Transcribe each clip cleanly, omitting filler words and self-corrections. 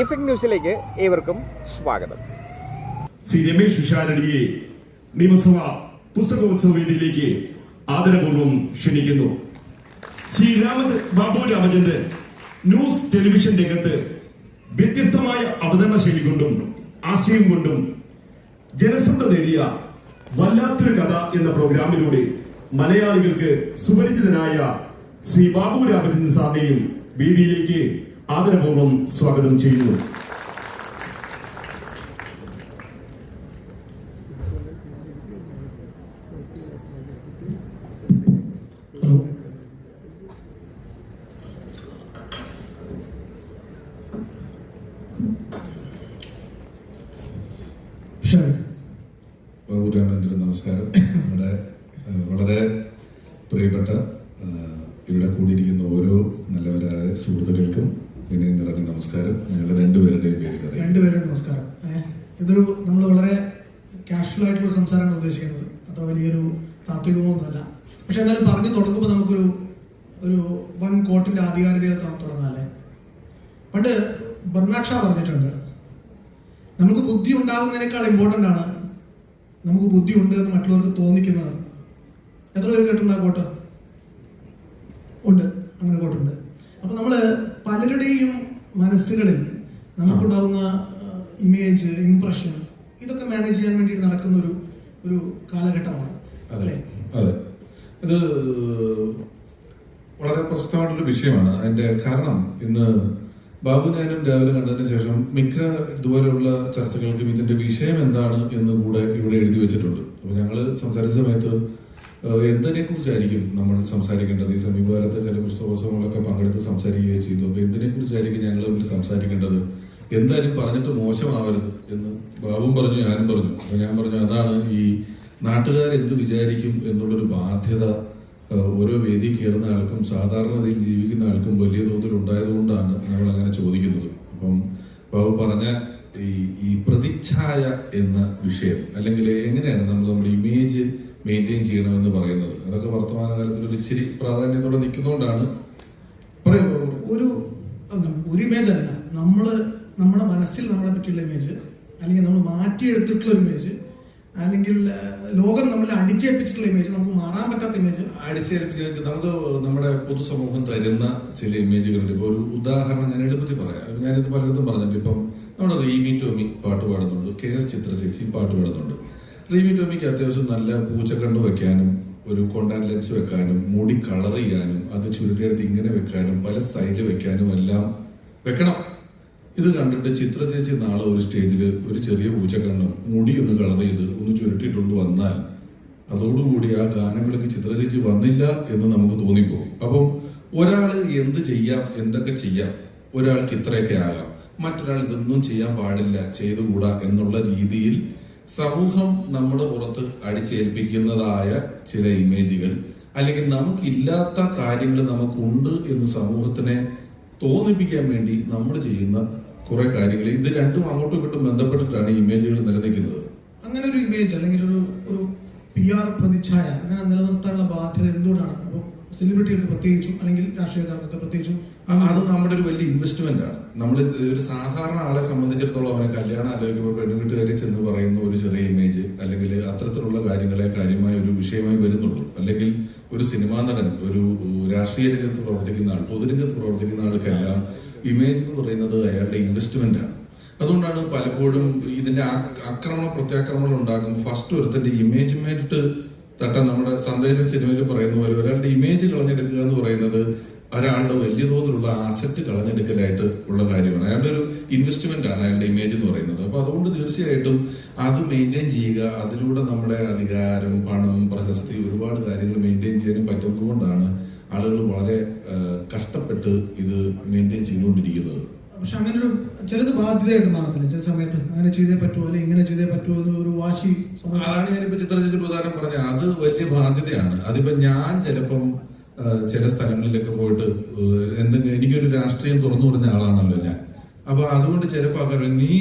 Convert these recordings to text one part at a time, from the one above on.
Effect ന്യൂസിലേക്ക് ഏവർക്കും സ്വാഗതം. ശ്രീ രമേശ് വിശാരടിയെ നിയമസഭാ പുസ്തകോത്സവ വേദിയിലേക്ക് ആദരപൂർവ്വം ക്ഷണിക്കുന്നു. ശ്രീ ബാബു രാമചന്ദ്രൻ ന്യൂസ് ടെലിവിഷൻ രംഗത്ത് വ്യത്യസ്തമായ അവതരണ ശൈലി കൊണ്ടും ആശയം കൊണ്ടും ജനശ്രദ്ധ നേടിയ വല്ലാത്തൊരു കഥ എന്ന പ്രോഗ്രാമിലൂടെ മലയാളികൾക്ക് സുപരിചിതനായ ശ്രീ ബാബു രാമചന്ദ്രൻ സാറിനെയും വേദിയിലേക്ക് ആദരപൂർവ്വം സ്വാഗതം ചെയ്യുന്നു. ബാബു രാമചന്ദ്രൻ നമസ്കാരം. നമ്മുടെ വളരെ പ്രിയപ്പെട്ട ഇവിടെ കൂടിയിരിക്കുന്ന ഓരോ നല്ലവരായ സുഹൃത്തുക്കൾക്കും വിനയം നിറഞ്ഞ നമസ്കാരം. ഞങ്ങളുടെ രണ്ടുപേരുടെയും രണ്ടുപേരുടെയും നമസ്കാരം. ഇതൊരു നമ്മൾ വളരെ കാഷ്വൽ ആയിട്ടുള്ള സംസാരമാണ് ഉദ്ദേശിക്കുന്നത്, അത്ര വലിയൊരു താത്വികമൊന്നുമല്ല. പക്ഷെ എന്നാലും പറഞ്ഞു തുടങ്ങുമ്പോൾ നമുക്കൊരു വൺ കോട്ടിന്റെ ആധികാരികത തുടങ്ങാല്ലേ. പണ്ട് ബർണാഡ് ഷാ പറഞ്ഞിട്ടുണ്ട്, നമുക്ക് ബുദ്ധി ഉണ്ടാകുന്നതിനേക്കാൾ ഇമ്പോർട്ടൻ്റ് ആണ് നമുക്ക് ബുദ്ധി ഉണ്ട് എന്ന് മറ്റുള്ളവർക്ക് തോന്നിക്കുന്നതാണ്. എത്ര പേര് കേട്ടിട്ടുണ്ട് ആ കോട്ട്? ഉണ്ട്, അങ്ങനെ കോട്ടുണ്ട്. അപ്പൊ നമ്മള് പലരുടെയും മനസ്സുകളിൽ നമുക്കുണ്ടാകുന്ന ഇമേജ്, ഇംപ്രഷൻ, ഇതൊക്കെ മാനേജ് ചെയ്യാൻ വേണ്ടിയിട്ട് നടക്കുന്ന ഒരു കാലഘട്ടമാണ് അല്ലേ? അതെ, ഇത് വളരെ പ്രസക്തമായിട്ടുള്ള വിഷയമാണ്. അതിന്റെ കാരണം ഇന്ന് ബാബു ഞാനും രാവിലെ കണ്ടതിന് ശേഷം മിക്ക ഇതുപോലെയുള്ള ചർച്ചകൾക്കും ഇതിന്റെ വിഷയം എന്താണ് എന്ന് കൂടെ ഇവിടെ എഴുതി വെച്ചിട്ടുണ്ട്. അപ്പൊ ഞങ്ങള് സംസാരിച്ച സമയത്ത് എന്തിനെ കുറിച്ചായിരിക്കും നമ്മൾ സംസാരിക്കേണ്ടത്? ഈ സമീപകാലത്ത് ചില പുസ്തകോത്സവങ്ങളൊക്കെ പങ്കെടുത്ത് സംസാരിക്കുകയും ചെയ്തു. അപ്പൊ എന്തിനെ കുറിച്ചായിരിക്കും ഞങ്ങൾ തമ്മിൽ സംസാരിക്കേണ്ടത്? എന്തായാലും പറഞ്ഞിട്ട് മോശമാവരുത് എന്ന് ബാബുവും പറഞ്ഞു, ഞാനും പറഞ്ഞു. അപ്പൊ ഞാൻ പറഞ്ഞു, അതാണ് ഈ നാട്ടുകാരെന്ത് വിചാരിക്കും എന്നുള്ളൊരു ബാധ്യത ഓരോ വേദി കയറുന്ന ആൾക്കും സാധാരണതയിൽ ജീവിക്കുന്ന ആൾക്കും വലിയ തോതിൽ ഉണ്ടായതുകൊണ്ടാണ് നമ്മൾ അങ്ങനെ ചോദിക്കുന്നത്. അപ്പം ബാബു പറഞ്ഞ ഈ പ്രതിച്ഛായ എന്ന വിഷയം, അല്ലെങ്കിൽ എങ്ങനെയാണ് നമ്മൾ നമ്മുടെ ഇമേജ് മെയിൻറ്റെയിൻ ചെയ്യണമെന്ന് പറയുന്നത്, അതൊക്കെ വർത്തമാനകാലത്തിൽ ഒരു ഇച്ചിരി പ്രാധാന്യത്തോടെ നിൽക്കുന്നതുകൊണ്ടാണ് പറയുന്നത്. ഒരു ഇമേജ് അല്ല, നമ്മുടെ മനസ്സിൽ നമ്മളെ പറ്റിയുള്ള ഇമേജ്, അല്ലെങ്കിൽ നമ്മൾ മാറ്റിയെടുത്തിട്ടുള്ള ഇമേജ്, അല്ലെങ്കിൽ ലോകം നമ്മളെ അടിച്ചേൽപ്പിച്ചിട്ടുള്ള ഇമേജ്, നമുക്ക് മാറാൻ പറ്റാത്ത ഇമേജ്. അടിച്ചേൽപ്പിച്ച് നമുക്ക് നമ്മുടെ പൊതുസമൂഹം തരുന്ന ചില ഇമേജുകളുണ്ട്. ഇപ്പോൾ ഒരു ഉദാഹരണം ഞാൻ എളുപ്പത്തിൽ പറയാം. ഞാനിത് പലയിടത്തും പറഞ്ഞിട്ടുണ്ട്. ഇപ്പം നമ്മുടെ റീമി ടോമി പാട്ട് പാടുന്നുണ്ട്, KS ചിത്ര ചേച്ചി പാട്ട് പാടുന്നുണ്ട്. റീമി ടോമിക്ക് അത്യാവശ്യം നല്ല പൂച്ചക്കണ്ണ് വെക്കാനും ഒരു കോണ്ടാക്ട് ലെൻസ് വെക്കാനും മുടി കളർ ചെയ്യാനും അത് ചുരുട്ടിയെടുത്ത് ഇങ്ങനെ വെക്കാനും പല സൈഡിൽ വെക്കാനും എല്ലാം വെക്കണം. ഇത് കണ്ടിട്ട് ചിത്ര ചേച്ചി നാളെ ഒരു സ്റ്റേജിൽ ഒരു ചെറിയ പൂച്ചക്കണ്ണും മുടി ഒന്ന് കളർ ചെയ്ത് ഒന്ന് ചുരുട്ടിയിട്ടുണ്ട് വന്നാൽ അതോടുകൂടി ആ ഗാനങ്ങൾക്ക് ചിത്ര ചേച്ചി വന്നില്ല എന്ന് നമുക്ക് തോന്നിപ്പോകും. അപ്പം ഒരാൾ എന്ത് ചെയ്യാം, എന്തൊക്കെ ചെയ്യാം, ഒരാൾക്ക് ഇത്രയൊക്കെ ആകാം, മറ്റൊരാൾ ഇതൊന്നും ചെയ്യാൻ പാടില്ല, ചെയ്തുകൂടാ എന്നുള്ള രീതിയിൽ സമൂഹം നമ്മുടെ പുറത്ത് അടിച്ചേൽപ്പിക്കുന്നതായ ചില ഇമേജുകൾ, അല്ലെങ്കിൽ നമുക്കില്ലാത്ത കാര്യങ്ങൾ നമുക്കുണ്ട് എന്ന് സമൂഹത്തിനെ തോന്നിപ്പിക്കാൻ വേണ്ടി നമ്മൾ ചെയ്യുന്ന കുറെ കാര്യങ്ങൾ, ഇത് രണ്ടും അങ്ങോട്ടും ഇങ്ങോട്ടും ബന്ധപ്പെട്ടിട്ടാണ് ഈ ഇമേജുകൾ നിലനിൽക്കുന്നത്. അങ്ങനെ ഒരു ഇമേജ് അല്ലെങ്കിൽ ഒരു PR പ്രതിച്ഛായ അങ്ങനെ നിലനിർത്താനുള്ള ബാധ്യത എന്തുകൊണ്ടാണ്? അപ്പോൾ സെലിബ്രിറ്റികൾക്ക് പ്രത്യേകിച്ചും അല്ലെങ്കിൽ രാഷ്ട്രീയക്കാർക്ക് പ്രത്യേകിച്ചും അത് നമ്മുടെ ഒരു വലിയ ഇൻവെസ്റ്റ്മെന്റ് ആണ്. നമ്മൾ ഒരു സാധാരണ ആളെ സംബന്ധിച്ചിടത്തോളം അവനെ കല്യാണം ആലോചിക്കുമ്പോൾ പെണ്ണുകെട്ടുകാരി ചെന്ന് പറയുന്ന ഒരു ചെറിയ ഇമേജ്, അല്ലെങ്കിൽ അത്തരത്തിലുള്ള കാര്യങ്ങളെ കാര്യമായ ഒരു വിഷയമായി വരുന്നുള്ളൂ. അല്ലെങ്കിൽ ഒരു സിനിമാ നടൻ, ഒരു രാഷ്ട്രീയ രംഗത്ത് പ്രവർത്തിക്കുന്ന ആൾ, പൊതുരംഗത്ത് പ്രവർത്തിക്കുന്ന ആൾക്കെല്ലാം ഇമേജ് എന്ന് പറയുന്നത് അയാളുടെ ഇൻവെസ്റ്റ്മെന്റ് ആണ്. അതുകൊണ്ടാണ് പലപ്പോഴും ഇതിന്റെ പ്രത്യാക്രമണം ഉണ്ടാക്കും. ഫസ്റ്റ് ഒരുത്തന്റെ ഇമേജ് മേറ്റിട്ട് തട്ടാൻ നമ്മുടെ സന്ദേശ സിനിമയിൽ പറയുന്ന പോലെ ഒരാളുടെ ഇമേജ് കളഞ്ഞെടുക്കുക എന്ന് പറയുന്നത് ഒരാളുടെ വലിയ തോതിലുള്ള ആസറ്റ് കളഞ്ഞെടുക്കലായിട്ട് ഉള്ള കാര്യമാണ്. അയാളുടെ ഒരു ഇൻവെസ്റ്റ്മെന്റ് ആണ് അയാളുടെ ഇമേജ് എന്ന് പറയുന്നത്. അപ്പൊ അതുകൊണ്ട് തീർച്ചയായിട്ടും അത് മെയിൻറ്റെയിൻ ചെയ്യുക, അതിലൂടെ നമ്മുടെ അധികാരം, പണം, പ്രശസ്തി, ഒരുപാട് കാര്യങ്ങൾ മെയിൻറ്റെയിൻ ചെയ്യാനും പറ്റുന്നതുകൊണ്ടാണ് ആളുകൾ വളരെ കഷ്ടപ്പെട്ട് ഇത് മെയിൻറ്റെയിൻ ചെയ്തുകൊണ്ടിരിക്കുന്നത്. പക്ഷെ അങ്ങനെ ഒരു ചിലത് ബാധ്യതയായിട്ട് മാറുന്നില്ല ചില സമയത്ത്. അങ്ങനെ ചെയ്തേ പറ്റുമോ, അല്ലെങ്കിൽ ഇങ്ങനെ ചെയ്തേ പറ്റുമോ എന്ന് ഒരു വാശി. അതാണ് ഞാനിപ്പോ ചിത്ര ചേച്ചിയുടെ ഉദാഹരണം പറഞ്ഞ, അത് വലിയ ബാധ്യതയാണ്. അതിപ്പോ ഞാൻ ചിലപ്പം ചില സ്ഥലങ്ങളിലൊക്കെ പോയിട്ട് എന്തെങ്കിലും, എനിക്കൊരു രാഷ്ട്രീയം തുറന്നു പറഞ്ഞ ആളാണല്ലോ ഞാൻ. അപ്പൊ അതുകൊണ്ട് ചിലപ്പോൾ ആൾക്കാർ, നീ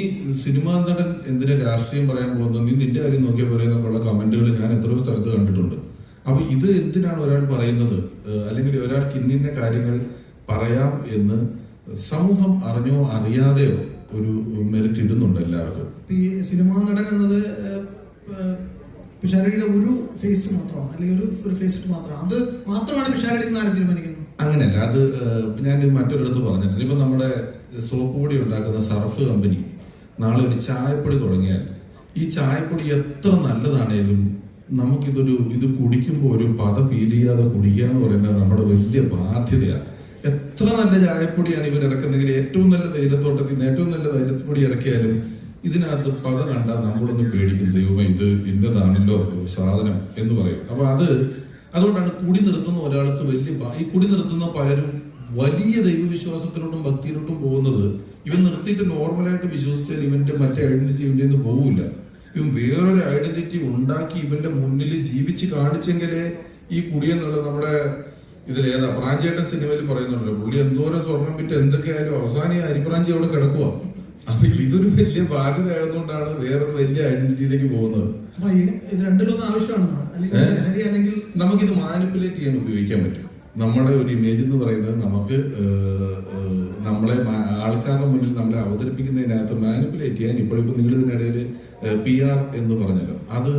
സിനിമാ നടൻ എന്തിനാ രാഷ്ട്രീയം പറയാൻ പോകുന്നു, നീ നിന്റെ കാര്യം നോക്കിയാൽ പറയുന്നൊക്കെയുള്ള കമന്റുകൾ ഞാൻ എത്രയോ സ്ഥലത്ത് കണ്ടിട്ടുണ്ട്. അപ്പൊ ഇത് എന്തിനാണ് ഒരാൾ പറയുന്നത്, അല്ലെങ്കിൽ ഒരാൾക്ക് ഇന്ന കാര്യങ്ങൾ പറയാം എന്ന് സമൂഹം അറിഞ്ഞോ അറിയാതെയോ ഒരു മെറിറ്റ് ഇടുന്നുണ്ട് എല്ലാവർക്കും. ഈ സിനിമാ നടൻ എന്നത് പിഷാരടിയുടെ ഒരു ഫേസ് മാത്രമാണ്, അല്ലെങ്കിൽ ഒരു ഫേസ് മാത്രമാണ്. അത് മാത്രമാണ് പിഷാരടി ആരും തീരുമാനിക്കുന്നത്. അങ്ങനെയല്ല, അത് ഞാൻ മറ്റൊരിടത്ത് പറഞ്ഞിട്ടുണ്ട്. ഇപ്പൊ നമ്മുടെ സോപ്പ് പൊടി ഉണ്ടാക്കുന്ന സർഫ് കമ്പനി നാളെ ഒരു ചായപ്പൊടി തുടങ്ങിയാൽ ഈ ചായപ്പൊടി എത്ര നല്ലതാണേലും ഇത് കുടിക്കുമ്പോൾ ഒരു പത ഫീൽ ചെയ്യാതെ കുടിക്കുക എന്ന് പറയുന്നത് നമ്മുടെ വലിയ ബാധ്യതയാണ്. എത്ര നല്ല ചായപ്പൊടിയാണ് ഇവർ ഇറക്കുന്നെങ്കിൽ, ഏറ്റവും നല്ല തൈലത്തോട്ടത്തിൽ നിന്ന് ഏറ്റവും നല്ല തൈലപ്പൊടി ഇറക്കിയാലും ഇതിനകത്ത് പത കണ്ടാൽ നമ്മളൊന്ന് പേടിക്കും, ദൈവമേ ഇത് ഇന്നതാണല്ലോ സാധനം എന്ന് പറയും. അപ്പൊ അതുകൊണ്ടാണ് കുടി നിർത്തുന്ന ഒരാൾക്ക് ഈ കുടി നിർത്തുന്ന പലരും വലിയ ദൈവവിശ്വാസത്തിലോട്ടും ഭക്തിയിലോട്ടും പോകുന്നത്. ഇവൻ നിർത്തിയിട്ട് നോർമലായിട്ട് വിശ്വസിച്ചാൽ ഇവന്റെ മറ്റേ ഐഡന്റിറ്റി ഇവന്റെ നിന്ന് പോവില്ല. ഇവൻ വേറൊരു ഐഡന്റിറ്റി ഉണ്ടാക്കി ഇവന്റെ മുന്നിൽ ജീവിച്ച് കാണിച്ചെങ്കിലേ ഈ കുടിയെന്നുള്ള നമ്മുടെ ഇതിലേതാ പ്രാഞ്ചേട്ടൻ സിനിമയിൽ പറയുന്നുണ്ടല്ലോ, പുള്ളി എന്തോരം സ്വർണം വിറ്റ് എന്തൊക്കെയായാലും അവസാനം ഈ അരിപ്രാഞ്ചി അവിടെ കിടക്കുക. അപ്പൊ ഇതൊരു വലിയ ബാധ്യതയായതുകൊണ്ടാണ് വേറൊരു വലിയ ഐഡന്റിറ്റിയിലേക്ക് പോകുന്നത്. നമുക്കിത് മാനിപ്പുലേറ്റ് ചെയ്യാൻ ഉപയോഗിക്കാൻ പറ്റും. നമ്മുടെ ഒരു ഇമേജ് എന്ന് പറയുന്നത് നമ്മളെ ആൾക്കാരുടെ മുന്നിൽ നമ്മളെ അവതരിപ്പിക്കുന്നതിനകത്ത് മാനിപ്പുലേറ്റ് ചെയ്യാൻ ഇപ്പോഴിപ്പോ നിങ്ങൾ ഇതിനിടയിൽ PR എന്ന് പറഞ്ഞല്ലോ, അത്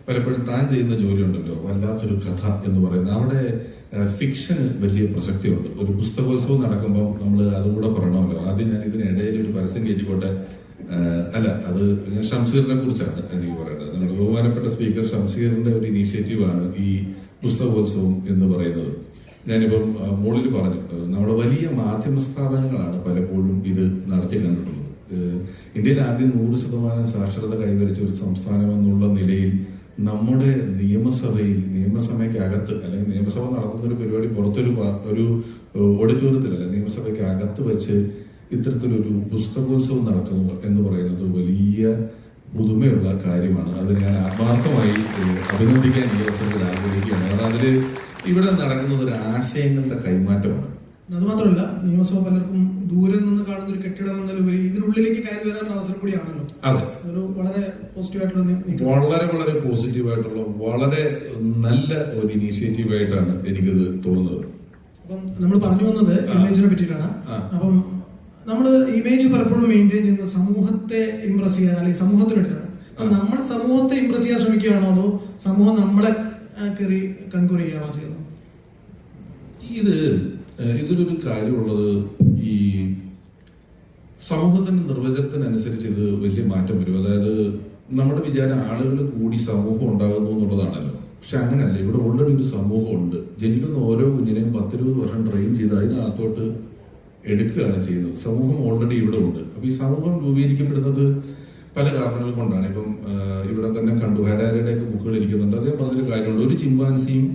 പലപ്പോഴും താൻ ചെയ്യുന്ന ജോലി ഉണ്ടല്ലോ, വല്ലാത്തൊരു കഥ എന്ന് പറയുന്നത്, അവിടെ ഫിക്ഷന് വലിയ പ്രസക്തിയുണ്ട്. ഒരു പുസ്തകോത്സവം നടക്കുമ്പോൾ നമ്മൾ അതുകൂടെ പറയണമല്ലോ. ആദ്യം ഞാൻ ഇതിനിടയിൽ ഒരു പരസ്യം കയറ്റിക്കോട്ടെ. അല്ല, അത് ഞാൻ ഷംസീറിനെ കുറിച്ചാണ് എനിക്ക് പറയുന്നത്. നമ്മുടെ ബഹുമാനപ്പെട്ട സ്പീക്കർ ഷംസീറിന്റെ ഒരു ഇനീഷ്യേറ്റീവാണ് ഈ പുസ്തകോത്സവം എന്ന് പറയുന്നത്. ഞാനിപ്പം മുകളിൽ പറഞ്ഞു, നമ്മുടെ വലിയ മാധ്യമ സ്ഥാപനങ്ങളാണ് പലപ്പോഴും ഇത് നടത്തി കണ്ടിട്ടുള്ളത്. ഇന്ത്യയിൽ ആദ്യം 100% സാക്ഷരത കൈവരിച്ച ഒരു സംസ്ഥാനം എന്നുള്ള നിലയിൽ നമ്മുടെ നിയമസഭയ്ക്കകത്ത് അല്ലെങ്കിൽ നിയമസഭ നടത്തുന്ന ഒരു പരിപാടി പുറത്തൊരു ഓഡിറ്റോറിയത്തിലല്ല, നിയമസഭയ്ക്ക് അകത്ത് വെച്ച് ഇത്തരത്തിലൊരു പുസ്തകോത്സവം നടത്തുന്നു എന്ന് പറയുന്നത് വലിയ പുതുമയുള്ള കാര്യമാണ്. അത് ഞാൻ ആത്മാർത്ഥമായി അഭിനന്ദിക്കാൻ ഈ അവസരത്തിൽ ആഗ്രഹിക്കുകയാണ്. കാരണം അതിൽ ഇവിടെ നടക്കുന്നത് ഒരു ആശയങ്ങളുടെ കൈമാറ്റമാണ്. അത് മാത്രമല്ല, നിയമസഭ പലർക്കും ദൂരെ നിന്ന് കാണുന്ന ഒരു കെട്ടിടം എന്നതിലുപരി ഇതിനുള്ളിലേക്ക് കയറി വരാനുള്ള അവസരം കൂടിയാണല്ലോ. അതെ, ഒരു വളരെ പോസിറ്റീവായിട്ടുള്ള വളരെ പോസിറ്റീവായിട്ടുള്ള വളരെ നല്ല ഒരു ഇനീഷ്യേറ്റീവായിട്ടാണ് എനിക്കത് തോന്നുന്നത്. അപ്പം നമ്മൾ പറഞ്ഞു വന്നത് ഇമേജിനെ പറ്റിയിട്ടാണ്. അപ്പം നമ്മൾ ഇമേജ് പലപ്പോഴും മെയിൻറ്റെയിൻ ചെയ്യുന്നത് സമൂഹത്തെ ഇംപ്രസ് ചെയ്യാൻ, അല്ലെങ്കിൽ സമൂഹത്തിന് വേണ്ടിയിട്ടാണ്. നമ്മൾ സമൂഹത്തെ ഇംപ്രസ് ചെയ്യാൻ ശ്രമിക്കുകയാണോ, അതോ സമൂഹം നമ്മളെ കയറി കൺക്യൂർ ചെയ്യുകയാണോ ചെയ്യുന്നത്? ഇതിലൊരു കാര്യമുള്ളത്, ഈ സമൂഹത്തിന്റെ നിർവചനത്തിനനുസരിച്ച് ഇത് വലിയ മാറ്റം വരും. അതായത് നമ്മുടെ വിചാരം ആളുകൾ കൂടി സമൂഹം ഉണ്ടാകുന്നു എന്നുള്ളതാണല്ലോ. പക്ഷെ അങ്ങനെയല്ല. ഇവിടെ ഓൾറെഡി ഒരു സമൂഹമുണ്ട്. ജനിക്കുന്ന ഓരോ കുഞ്ഞിനെയും 10-20 വർഷം ട്രെയിൻ ചെയ്ത് അതിനകത്തോട്ട് എടുക്കുകയാണ് ചെയ്യുന്നത്. സമൂഹം ഓൾറെഡി ഇവിടെ ഉണ്ട്. അപ്പൊ ഈ സമൂഹം രൂപീകരിക്കപ്പെടുന്നത് പല കാരണങ്ങൾ കൊണ്ടാണ്. ഇപ്പം ഇവിടെ തന്നെ കണ്ടു, ഹരാരയുടെയൊക്കെ ബുക്കുകൾ ഇരിക്കുന്നുണ്ട്. അദ്ദേഹം പറഞ്ഞൊരു കാര്യമുണ്ട്, ഒരു ചിമ്പാൻസിയും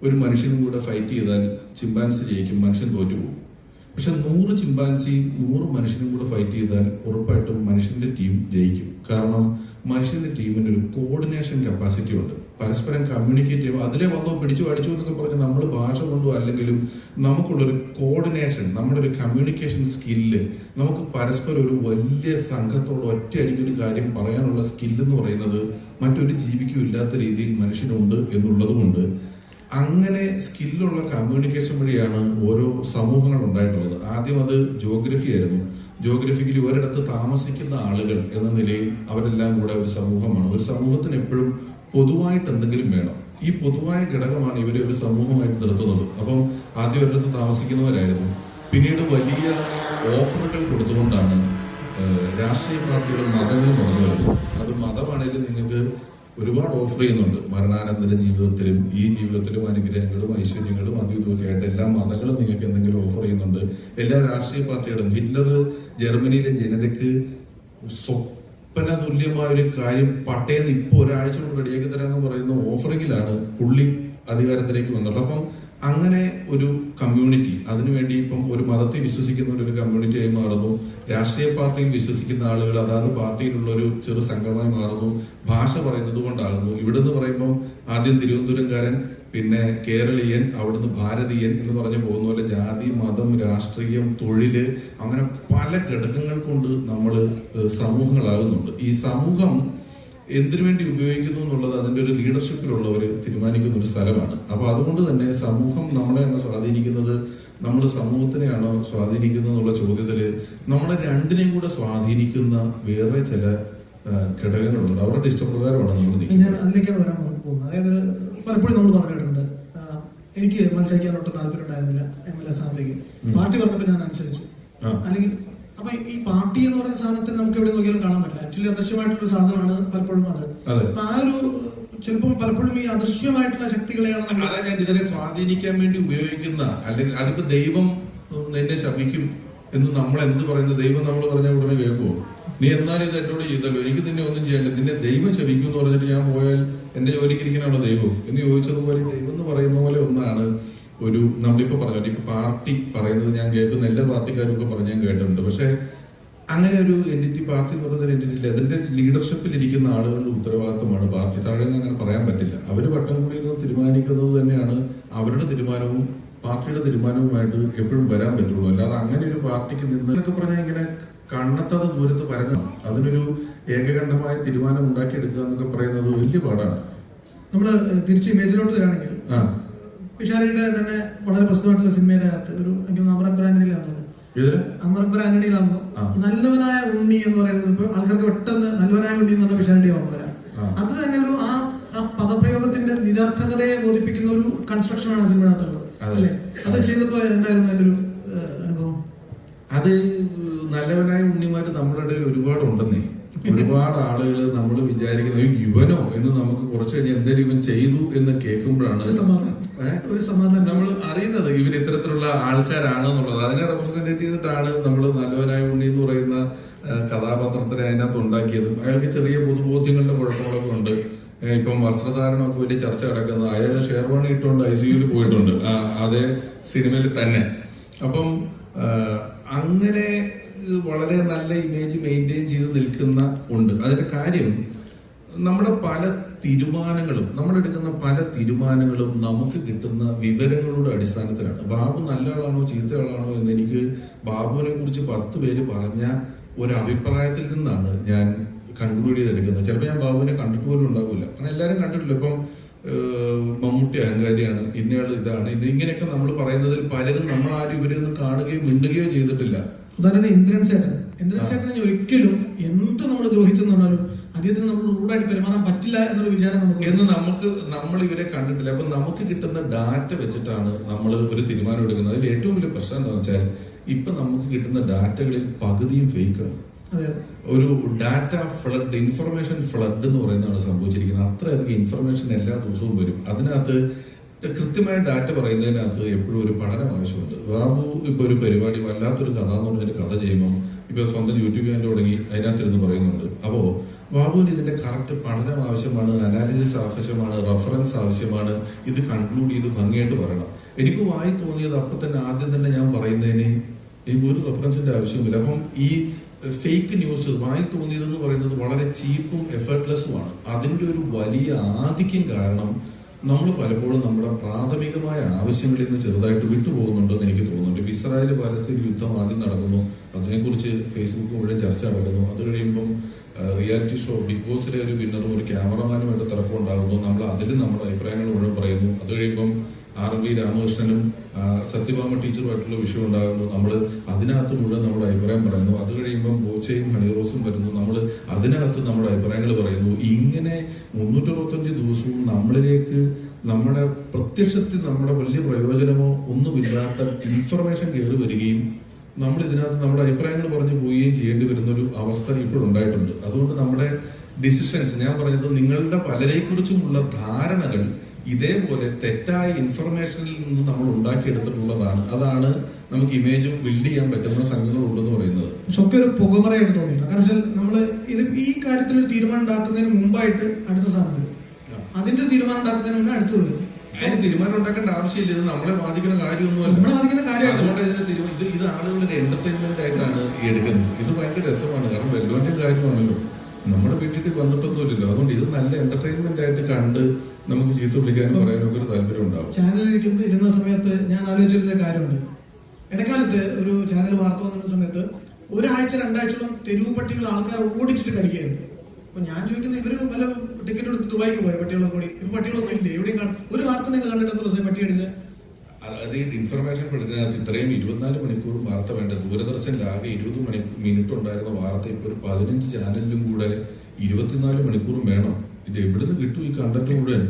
ഒരു മനുഷ്യനും കൂടെ ഫൈറ്റ് ചെയ്താൽ ചിമ്പാൻസി ജയിക്കും, മനുഷ്യൻ തോറ്റുപോകും. പക്ഷെ 100 ചിമ്പാൻസി 100 മനുഷ്യനും കൂടെ ഫൈറ്റ് ചെയ്താൽ ഉറപ്പായിട്ടും മനുഷ്യന്റെ ടീം ജയിക്കും. കാരണം മനുഷ്യന്റെ ടീമിന് ഒരു കോർഡിനേഷൻ കപ്പാസിറ്റി ഉണ്ട്. പരസ്പരം കമ്മ്യൂണിക്കേറ്റ് ചെയ്യുമ്പോൾ അതിലെ വന്നോ പിടിച്ചു അടിച്ചു എന്നൊക്കെ പറഞ്ഞ് നമ്മൾ ഭാഷ കൊണ്ടോ അല്ലെങ്കിലും നമുക്കുള്ളൊരു കോർഡിനേഷൻ, നമ്മുടെ ഒരു കമ്മ്യൂണിക്കേഷൻ സ്കില്ല്, നമുക്ക് പരസ്പരം ഒരു വലിയ സംഘത്തോട് ഒറ്റയടിക്ക് ഒരു കാര്യം പറയാനുള്ള സ്കില്ലെന്ന് പറയുന്നത് മറ്റൊരു ജീവിക്കും ഇല്ലാത്ത രീതിയിൽ മനുഷ്യനുണ്ട് എന്നുള്ളത് കൊണ്ട് അങ്ങനെ സ്കില്ലുള്ള കമ്മ്യൂണിക്കേഷൻ വഴിയാണ് ഓരോ സമൂഹങ്ങൾ ഉണ്ടായിട്ടുള്ളത്. ആദ്യം അത് ജോഗ്രഫി ആയിരുന്നു. ജോഗ്രഫിക്കലി ഒരിടത്ത് താമസിക്കുന്ന ആളുകൾ എന്ന നിലയിൽ അവരെല്ലാം കൂടെ ഒരു സമൂഹമാണ്. ഒരു സമൂഹത്തിന് എപ്പോഴും പൊതുവായിട്ട് എന്തെങ്കിലും വേണം. ഈ പൊതുവായ ഘടകമാണ് ഇവരെ ഒരു സമൂഹമായിട്ട് നിർത്തുന്നത്. അപ്പം ആദ്യം ഒരിടത്ത് താമസിക്കുന്നവരായിരുന്നു. പിന്നീട് വലിയ ഓഫറുകൾ കൊടുത്തുകൊണ്ടാണ് രാഷ്ട്രീയ പാർട്ടിയുടെ മതങ്ങൾ നടന്നു വരുന്നത്. അത് മതമാണെങ്കിലും നിങ്ങൾക്ക് ഒരുപാട് ഓഫർ ചെയ്യുന്നുണ്ട്. മരണാനന്തര ജീവിതത്തിലും ഈ ജീവിതത്തിലും അനുഗ്രഹങ്ങളും ഐശ്വര്യങ്ങളും അതും ഇതുമൊക്കെ ആയിട്ട് എല്ലാ മതങ്ങളും നിങ്ങൾക്ക് എന്തെങ്കിലും ഓഫർ ചെയ്യുന്നുണ്ട്. എല്ലാ രാഷ്ട്രീയ പാർട്ടികളും. ഹിറ്റ്ലർ ജർമ്മനിയിലെ ജനതയ്ക്ക് സ്വപ്ന തുല്യമായ ഒരു കാര്യം പട്ടേന്ന് ഇപ്പോൾ ഒരാഴ്ച കൊണ്ട് റെഡിയാക്കി തരാമെന്ന് പറയുന്ന ഓഫറിങ്ങിലാണ് പുള്ളി അധികാരത്തിലേക്ക് വന്നുള്ളത്. അപ്പം അങ്ങനെ ഒരു കമ്മ്യൂണിറ്റി, അതിനുവേണ്ടി ഇപ്പം ഒരു മതത്തെ വിശ്വസിക്കുന്ന ഒരു കമ്മ്യൂണിറ്റിയായി മാറുന്നു. രാഷ്ട്രീയ പാർട്ടിയിൽ വിശ്വസിക്കുന്ന ആളുകൾ അതാത് പാർട്ടിയിലുള്ള ഒരു ചെറു സംഘമായി മാറുന്നു. ഭാഷ പറയുന്നത് കൊണ്ടാകുന്നു. ഇവിടുന്ന് പറയുമ്പം ആദ്യം തിരുവനന്തപുരംകാരൻ, പിന്നെ കേരളീയൻ, അവിടുന്ന് ഭാരതീയൻ എന്ന് പറഞ്ഞു പോകുന്ന പോലെ ജാതി, മതം, രാഷ്ട്രീയം, തൊഴില്, അങ്ങനെ പല ഘടകങ്ങൾ കൊണ്ട് നമ്മൾ സമൂഹങ്ങളാകുന്നുണ്ട്. ഈ സമൂഹം എന്തിനു വേണ്ടി ഉപയോഗിക്കുന്നു എന്നുള്ളത് അതിന്റെ ഒരു ലീഡർഷിപ്പിലുള്ളവർ തീരുമാനിക്കുന്ന ഒരു സ്ഥലമാണ്. അപ്പൊ അതുകൊണ്ട് തന്നെ സമൂഹം നമ്മളെയാണ് സ്വാധീനിക്കുന്നത്. നമ്മൾ സമൂഹത്തിനെയാണോ സ്വാധീനിക്കുന്നത് എന്നുള്ള ചോദ്യത്തില് നമ്മളെ രണ്ടിനെയും കൂടെ സ്വാധീനിക്കുന്ന വേറെ ചില ഘടകങ്ങളുണ്ട്. അവരുടെ ഇഷ്ടപ്രകാരമാണ് നമ്മൾ ഞാൻ അതിലേക്കാണ് വരാൻ പോകുന്നത്. അതായത് പലപ്പോഴും നമ്മൾ പറഞ്ഞിട്ടുണ്ട് എനിക്ക് മത്സരിക്കാൻ ഒട്ടും താല്പര്യം ഉണ്ടായിരുന്നില്ല MLA സ്ഥാനത്തേക്ക്. പാർട്ടി പറഞ്ഞപ്പോൾ ഞാൻ അനുസരിച്ചു. അല്ലെങ്കിൽ അപ്പൊ ഈ പാർട്ടി എന്ന് പറയുന്ന സാധനത്തിന് നമുക്ക് എവിടെ നോക്കിയാലും കാണാൻ പറ്റില്ല. ആക്ച്വലി അദൃശ്യമായിട്ടുള്ള സാധനമാണ് പലപ്പോഴും അത്. അപ്പൊ ആ ഒരു ചിലപ്പോൾ പലപ്പോഴും ഈ അദൃശ്യമായിട്ടുള്ള ശക്തികളെയാണ് അതാ ഞാൻ ഇതിനെ സ്വാധീനിക്കാൻ വേണ്ടി ഉപയോഗിക്കുന്ന, അല്ലെങ്കിൽ അതിപ്പോ ദൈവം നിന്നെ ശപിക്കും എന്ന് നമ്മൾ എന്ത് പറയുന്നത്? ദൈവം നമ്മൾ പറഞ്ഞ ഉടനെ കേൾക്കുമോ? നീ എന്നാലും ഇത് എന്നോട് ചെയ്തല്ലോ, എനിക്ക് നിന്നെ ഒന്നും ചെയ്യണ്ട, നിന്നെ ദൈവം ശപിക്കും എന്ന് പറഞ്ഞിട്ട് ഞാൻ പോയാൽ എന്റെ ജോലിക്ക് ഇരിക്കാനാണോ ദൈവം എന്ന് ചോദിച്ചതുപോലെ ദൈവം എന്ന് പറയുന്ന പോലെ ഒന്നാണ് ഒരു നമ്മളിപ്പോ പറഞ്ഞു. ഇപ്പൊ പാർട്ടി പറയുന്നത് ഞാൻ കേൾക്കുന്ന എല്ലാ പാർട്ടിക്കാരും ഒക്കെ പറഞ്ഞ് ഞാൻ കേട്ടിട്ടുണ്ട്. പക്ഷെ അങ്ങനെ ഒരു എൻറ്റിറ്റി, പാർട്ടി എന്ന് പറയുന്ന ഒരു എൻറ്റിറ്റി ഇല്ല. അതിന്റെ ലീഡർഷിപ്പിൽ ഇരിക്കുന്ന ആളുകളുടെ ഉത്തരവാദിത്തമാണ് പാർട്ടി. താഴെ നിന്ന് അങ്ങനെ പറയാൻ പറ്റില്ല. അവര് വട്ടം കൂടി ഇരുന്ന് തീരുമാനിക്കുന്നത് തന്നെയാണ് അവരുടെ തീരുമാനവും പാർട്ടിയുടെ തീരുമാനവുമായിട്ട് എപ്പോഴും വരാൻ പറ്റുള്ളൂ. അല്ലാതെ അങ്ങനെ ഒരു പാർട്ടിക്ക് നിന്നൊക്കെ പറഞ്ഞാൽ ഇങ്ങനെ കണ്ണെത്താതെ ദൂരത്ത് പരന്നതാണ്. അതിനൊരു ഏകകണ്ഠമായ തീരുമാനം ഉണ്ടാക്കിയെടുക്കുക എന്നൊക്കെ പറയുന്നത് വലിയ പാടാണ്. നമ്മള് തിരിച്ച് ഇമേജിലോട്ട് വരികയാണെങ്കിൽ പിഷാരടിയുടെ തന്നെ വളരെ പ്രസിദ്ധമായിട്ടുള്ള സിനിമയുടെ ഒരു അമർ അക്ബർ ആന്റണിയിലാണെന്ന്, അമർ അക്ബർ ആന്റണിയിലാണെന്ന് നല്ലവനായ ഉണ്ണി എന്ന് പറയുന്നത് ഇപ്പൊ ആൾക്കാർക്ക് പെട്ടെന്ന് നല്ലവനായ ഉണ്ണി എന്നുള്ള പിഷാരടി ഓർമ്മ വരാം. അത് തന്നെ ഒരു ആ പദപ്രയോഗത്തിന്റെ നിരർത്ഥകതയെ ബോധിപ്പിക്കുന്ന ഒരു കൺസ്ട്രക്ഷനാണ് സിനിമയിനകത്തുള്ളത് അല്ലേ? അത് ചെയ്തപ്പോ എന്തായിരുന്നു അതിന്റെ ഒരു അനുഭവം? അത് നല്ലവനായ ഉണ്ണിമാര് നമ്മുടെ ഇടയിൽ ഒരുപാട് ഉണ്ടെന്നേ. ഒരുപാട് ആളുകൾ നമ്മൾ വിചാരിക്കുന്ന യുവനോ എന്ന് നമുക്ക് കുറച്ച് കഴിഞ്ഞ് എന്തെങ്കിലും ഇവൻ ചെയ്തു എന്ന് കേൾക്കുമ്പോഴാണ് ഒരു സമാധാനം നമ്മൾ അറിയുന്നത് ഇവർ ഇത്തരത്തിലുള്ള ആൾക്കാരാണെന്നുള്ളത്. അതിനെ റെപ്രസെന്റേറ്റ് ചെയ്തിട്ടാണ് നമ്മൾ നല്ലവനായ ഉണ്ണി എന്ന് പറയുന്ന കഥാപാത്രത്തിനെ അതിനകത്ത് ഉണ്ടാക്കിയതും. അയാൾക്ക് ചെറിയ പൊതുബോധ്യങ്ങളുടെ കുഴപ്പങ്ങളൊക്കെ ഉണ്ട്. ഇപ്പം വസ്ത്രധാരണമൊക്കെ വലിയ ചർച്ച കിടക്കുന്നത്. അയാൾ ഷെർവാണി ഇട്ടുകൊണ്ട് ICUയിൽ പോയിട്ടുണ്ട് അതേ സിനിമയിൽ തന്നെ. അപ്പം അങ്ങനെ വളരെ നല്ല ഇമേജ് മെയിൻറ്റെയിൻ ചെയ്ത് നിൽക്കുന്ന ഉണ്ട്. അതിന്റെ കാര്യം നമ്മുടെ പല തീരുമാനങ്ങളും, നമ്മളെടുക്കുന്ന പല തീരുമാനങ്ങളും നമുക്ക് കിട്ടുന്ന വിവരങ്ങളുടെ അടിസ്ഥാനത്തിലാണ്. ബാബു നല്ല ആളാണോ ചീത്ത ആളാണോ എന്ന് എനിക്ക് ബാബുവിനെ കുറിച്ച് 10 പേര് പറഞ്ഞ ഒരു അഭിപ്രായത്തിൽ നിന്നാണ് ഞാൻ കൺക്ലൂഡ് ചെയ്തെടുക്കുന്നത്. ചിലപ്പോൾ ഞാൻ ബാബുവിനെ കണ്ടിട്ട് പോലും ഉണ്ടാവില്ല. കാരണം എല്ലാവരും കണ്ടിട്ടില്ല. ഇപ്പം മമ്മൂട്ടി അഹങ്കാരിയാണ്, ഇന്നയാൾ ഇതാണ്, ഇങ്ങനെയൊക്കെ നമ്മൾ പറയുന്നതിൽ പലരും നമ്മൾ ആരും ഇവരെയൊന്നും കാണുകയോ മിണ്ടുകയോ ചെയ്തിട്ടില്ല. ഉദാഹരണത്തിന് ഇന്ദ്രൻ ചേട്ടനെ ഒരിക്കലും എന്ത് നമ്മൾ ദ്രോഹിച്ചെന്ന് പറഞ്ഞാലും അദ്ദേഹത്തിന് നമ്മൾ റൂഡായിട്ട് പെരുമാറാൻ പറ്റില്ല എന്നൊരു വിചാരം നമ്മൾ ഇവരെ കണ്ടിട്ടില്ല. അപ്പൊ നമുക്ക് കിട്ടുന്ന ഡാറ്റ വെച്ചിട്ടാണ് നമ്മൾ ഒരു തീരുമാനം എടുക്കുന്നത്. അതിൽ ഏറ്റവും വലിയ പ്രശ്നം എന്താണെന്ന് വെച്ചാൽ ഇപ്പൊ നമുക്ക് കിട്ടുന്ന ഡാറ്റകളിൽ പകുതിയും ഫേക്കാണ്. ഒരു ഡാറ്റ ഫ്ലഡ്, ഇൻഫർമേഷൻ ഫ്ലഡ് എന്ന് പറയുന്നതാണ് സംഭവിച്ചിരിക്കുന്നത്. അത്രയധികം ഇൻഫർമേഷൻ എല്ലാ ദിവസവും വരും. അതിനകത്ത് കൃത്യമായ ഡാറ്റ പറയുന്നതിനകത്ത് എപ്പോഴും ഒരു പഠനം ആവശ്യമുണ്ട്. ബാബു ഇപ്പൊ ഒരു പരിപാടി വല്ലാത്തൊരു കഥ എന്ന് പറഞ്ഞൊരു കഥ ചെയ്യുമ്പോൾ ഇപ്പൊ സ്വന്തം യൂട്യൂബ് ചാനൽ തുടങ്ങി അതിനകത്തിരുന്ന് പറയുന്നുണ്ട്. അപ്പോ ബാബുവിന് ഇതിന്റെ കറക്റ്റ് പഠനം ആവശ്യമാണ്, അനാലിസിസ് ആവശ്യമാണ്, റെഫറൻസ് ആവശ്യമാണ്. ഇത് കൺക്ലൂഡ് ചെയ്ത് ഭംഗിയായിട്ട് പറയണം. എനിക്ക് വായി തോന്നിയത് അപ്പൊ തന്നെ ആദ്യം തന്നെ ഞാൻ പറയുന്നതിന് എനിക്ക് ഒരു റെഫറൻസിന്റെ ആവശ്യമില്ല. അപ്പം ഈ ഫേക്ക് ന്യൂസ് വായിൽ തോന്നിയതെന്ന് പറയുന്നത് വളരെ ചീപ്പും എഫേർട്ട്ലെസ്സുമാണ്. അതിന്റെ ഒരു വലിയ ആധിക്യം കാരണം നമ്മൾ പലപ്പോഴും നമ്മുടെ പ്രാഥമികമായ ആവശ്യങ്ങളിൽ നിന്ന് ചെറുതായിട്ട് വിട്ടുപോകുന്നുണ്ടെന്ന് എനിക്ക് തോന്നുന്നുണ്ട്. ഇപ്പൊ ഇസ്രായേൽ പാലസ്തീൻ യുദ്ധം ആദ്യം നടക്കുന്നു, അതിനെക്കുറിച്ച് ഫേസ്ബുക്ക് മുഴുവൻ ചർച്ച നടക്കുന്നു. അത് കഴിയുമ്പം റിയാലിറ്റി ഷോ ബിഗ് ബോസിലെ ഒരു വിന്നറും ഒരു ക്യാമറമാനുമായിട്ട് തർക്കം ഉണ്ടാകുന്നു. നമ്മൾ അതിലും നമ്മുടെ അഭിപ്രായങ്ങൾ മുഴുവൻ പറയുന്നു. അത് കഴിയുമ്പം RV രാമകൃഷ്ണനും സത്യഭാമ ടീച്ചറുമായിട്ടുള്ള വിഷയം ഉണ്ടാകുന്നു. നമ്മൾ അതിനകത്ത് മുഴുവൻ നമ്മുടെ അഭിപ്രായം പറയുന്നു. അത് കഴിയുമ്പം ബോച്ചയും ഹണിറോസും വരുന്നു. നമ്മൾ അതിനകത്ത് നമ്മുടെ അഭിപ്രായങ്ങൾ പറയുന്നു. ഇങ്ങനെ 365 ദിവസവും നമ്മളിലേക്ക് നമ്മുടെ പ്രത്യക്ഷത്തിൽ നമ്മുടെ വലിയ പ്രയോജനമോ ഒന്നുമില്ലാത്ത ഇൻഫർമേഷൻ കയറി വരികയും നമ്മൾ ഇതിനകത്ത് നമ്മുടെ അഭിപ്രായങ്ങൾ പറഞ്ഞു പോവുകയും ചെയ്യേണ്ടി വരുന്നൊരു അവസ്ഥ ഇപ്പോഴുണ്ടായിട്ടുണ്ട്. അതുകൊണ്ട് നമ്മുടെ ഡിസിഷൻസ്, ഞാൻ പറഞ്ഞത് നിങ്ങളുടെ പലരെക്കുറിച്ചുമുള്ള ധാരണകൾ ഇതേപോലെ തെറ്റായ ഇൻഫർമേഷനിൽ നിന്ന് നമ്മൾ ഉണ്ടാക്കിയെടുത്തിട്ടുള്ളതാണ്. അതാണ് നമുക്ക് ഇമേജ് ബിൽഡ് ചെയ്യാൻ പറ്റുന്ന സംഗതികളുണ്ടെന്ന് പറയുന്നത്. പക്ഷെ ഒക്കെ ഒരു പുകമറയായിട്ട് തോന്നിയില്ല. കാരണം നമ്മൾ ഈ കാര്യത്തിൽ ഒരു തീരുമാനം ഉണ്ടാക്കുന്നതിന് മുമ്പായിട്ട് അടുത്ത സാധനം, അതിന്റെ തീരുമാനം ഉണ്ടാക്കുന്നതിന് മുന്നേ അടുത്ത് വരും. അതിന് തീരുമാനം ഉണ്ടാക്കേണ്ട ആവശ്യമില്ല. ഇത് നമ്മളെ ബാധിക്കുന്ന കാര്യമൊന്നുമല്ല. അതുകൊണ്ട് ഇത് ആളുകളുടെ എന്റർടൈൻമെന്റ് ആയിട്ടാണ് എടുക്കുന്നത്. ഇത് ഭയങ്കര രസമാണ്. കാരണം വെല്ലുവിന്റെ കാര്യമാണല്ലോ. നമ്മുടെ വീട്ടിൽ വന്നിട്ടൊന്നുമില്ലല്ലോ. അതുകൊണ്ട് ഇത് നല്ല എന്റർടൈൻമെന്റ് ആയിട്ട് കണ്ട് നമുക്ക് ചീത്ത വിളിക്കാനും പറയാനൊക്കെ ഒരു താല്പര്യം ഉണ്ടാവും. ചാനലിൽ ഇരുന്ന സമയത്ത് ഞാൻ ആലോചിച്ചിരുന്ന കാര്യമുണ്ട്. ഇടക്കാലത്ത് ഒരു ചാനൽ വാർത്ത വന്നിരുന്ന സമയത്ത് 1 ആഴ്ച 2 ആഴ്ചയോളം തെരുവ് പട്ടികൾ ആൾക്കാരെ ഓടിച്ചിട്ട് കടിക്കുകയായിരുന്നു. അപ്പൊ ഞാൻ ചോദിക്കുന്നത്, ഇവര് വല്ല ടിക്കറ്റ് എടുത്ത് ദുബായിക്ക് പോയ പട്ടികളെ കൂടി? ഇപ്പൊ പട്ടികളൊന്നും ഇല്ലേ? എവിടെയും ഒരു വാർത്ത നിങ്ങൾ കണ്ടിട്ട് എത്ര ദിവസം പട്ടി അടിച്ച്? അത് ഇൻഫർമേഷൻ ഇതിനകത്ത് ഇത്രയും 24 മണിക്കൂറും വാർത്ത വേണ്ട. ദൂരദർശനിൽ ആകെ 20 മിനിറ്റ് ഉണ്ടായിരുന്ന വാർത്ത ഇപ്പോൾ ഒരു 15 ചാനലിലും കൂടെ 24 മണിക്കൂറും വേണം. ഇത് എവിടുന്ന് കിട്ടും ഈ കണ്ടന്റ് മുഴുവൻ?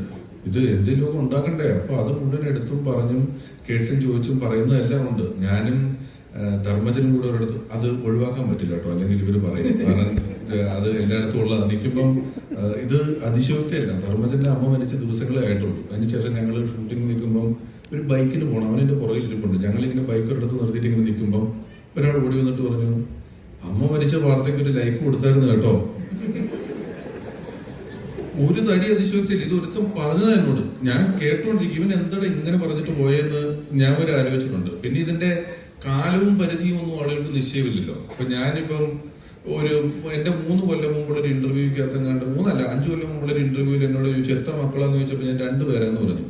ഇത് എന്തെങ്കിലും ഉണ്ടാക്കണ്ടേ? അപ്പൊ അത് മുഴുവൻ എടുത്തും പറഞ്ഞും കേട്ടും ചോദിച്ചും പറയുന്നതെല്ലാം ഉണ്ട്. ഞാനും ധർമ്മജനും കൂടെ ഒരിടത്ത് അത് ഒഴിവാക്കാൻ പറ്റില്ല കേട്ടോ, അല്ലെങ്കിൽ ഇവര് പറയും. കാരണം അത് എല്ലായിടത്തും ഉള്ളതാണ്. നിൽക്കുമ്പം ഇത് അതിശയോക്തിയല്ല. ധർമ്മജന്റെ അമ്മ മരിച്ച ദിവസങ്ങളേ ആയിട്ടുള്ളൂ. അതിനുശേഷം ഞങ്ങൾ ഷൂട്ടിംഗ് നിൽക്കുമ്പോൾ ഒരു ബൈക്കിന് പോകണം, അവനെന്റെ പുറകിൽ ഇരിപ്പുണ്ട്. ഞങ്ങളിങ്ങനെ ബൈക്ക് ഒരിടത്ത് നിർത്തിയിട്ട് ഇങ്ങനെ നിൽക്കുമ്പോൾ ഒരാൾ ഓടി വന്നിട്ട് പറഞ്ഞു, അമ്മ മരിച്ച വാർത്തയ്ക്ക് ഒരു ലൈക്ക് കൊടുത്തായിരുന്നു കേട്ടോ. ഒരു തരി അതിശയോക്തിയില്ല. ഇത് ഒരുത്തം പറഞ്ഞത് എന്നോട്. ഞാൻ കേട്ടോണ്ടിരിക്കും, ഇവൻ എന്താണ് ഇങ്ങനെ പറഞ്ഞിട്ട് പോയെന്ന് ഞാൻ വരെ ആലോചിച്ചിട്ടുണ്ട്. പിന്നെ ഇതിന്റെ കാലവും പരിധിയും ഒന്നും ആളുകൾക്ക് നിശ്ചയമില്ലല്ലോ. അപ്പൊ ഞാനിപ്പം എന്റെ 3 കൊല്ലം മുമ്പുള്ള ഒരു ഇന്റർവ്യൂക്കകത്തെങ്ങാണ്ട് 5 കൊല്ലം മുമ്പുള്ള ഒരു ഇന്റർവ്യൂവിൽ എന്നോട് ചോദിച്ചു എത്ര മക്കളാന്ന് ചോദിച്ചപ്പോൾ ഞാൻ 2 പേരാന്ന് പറഞ്ഞു.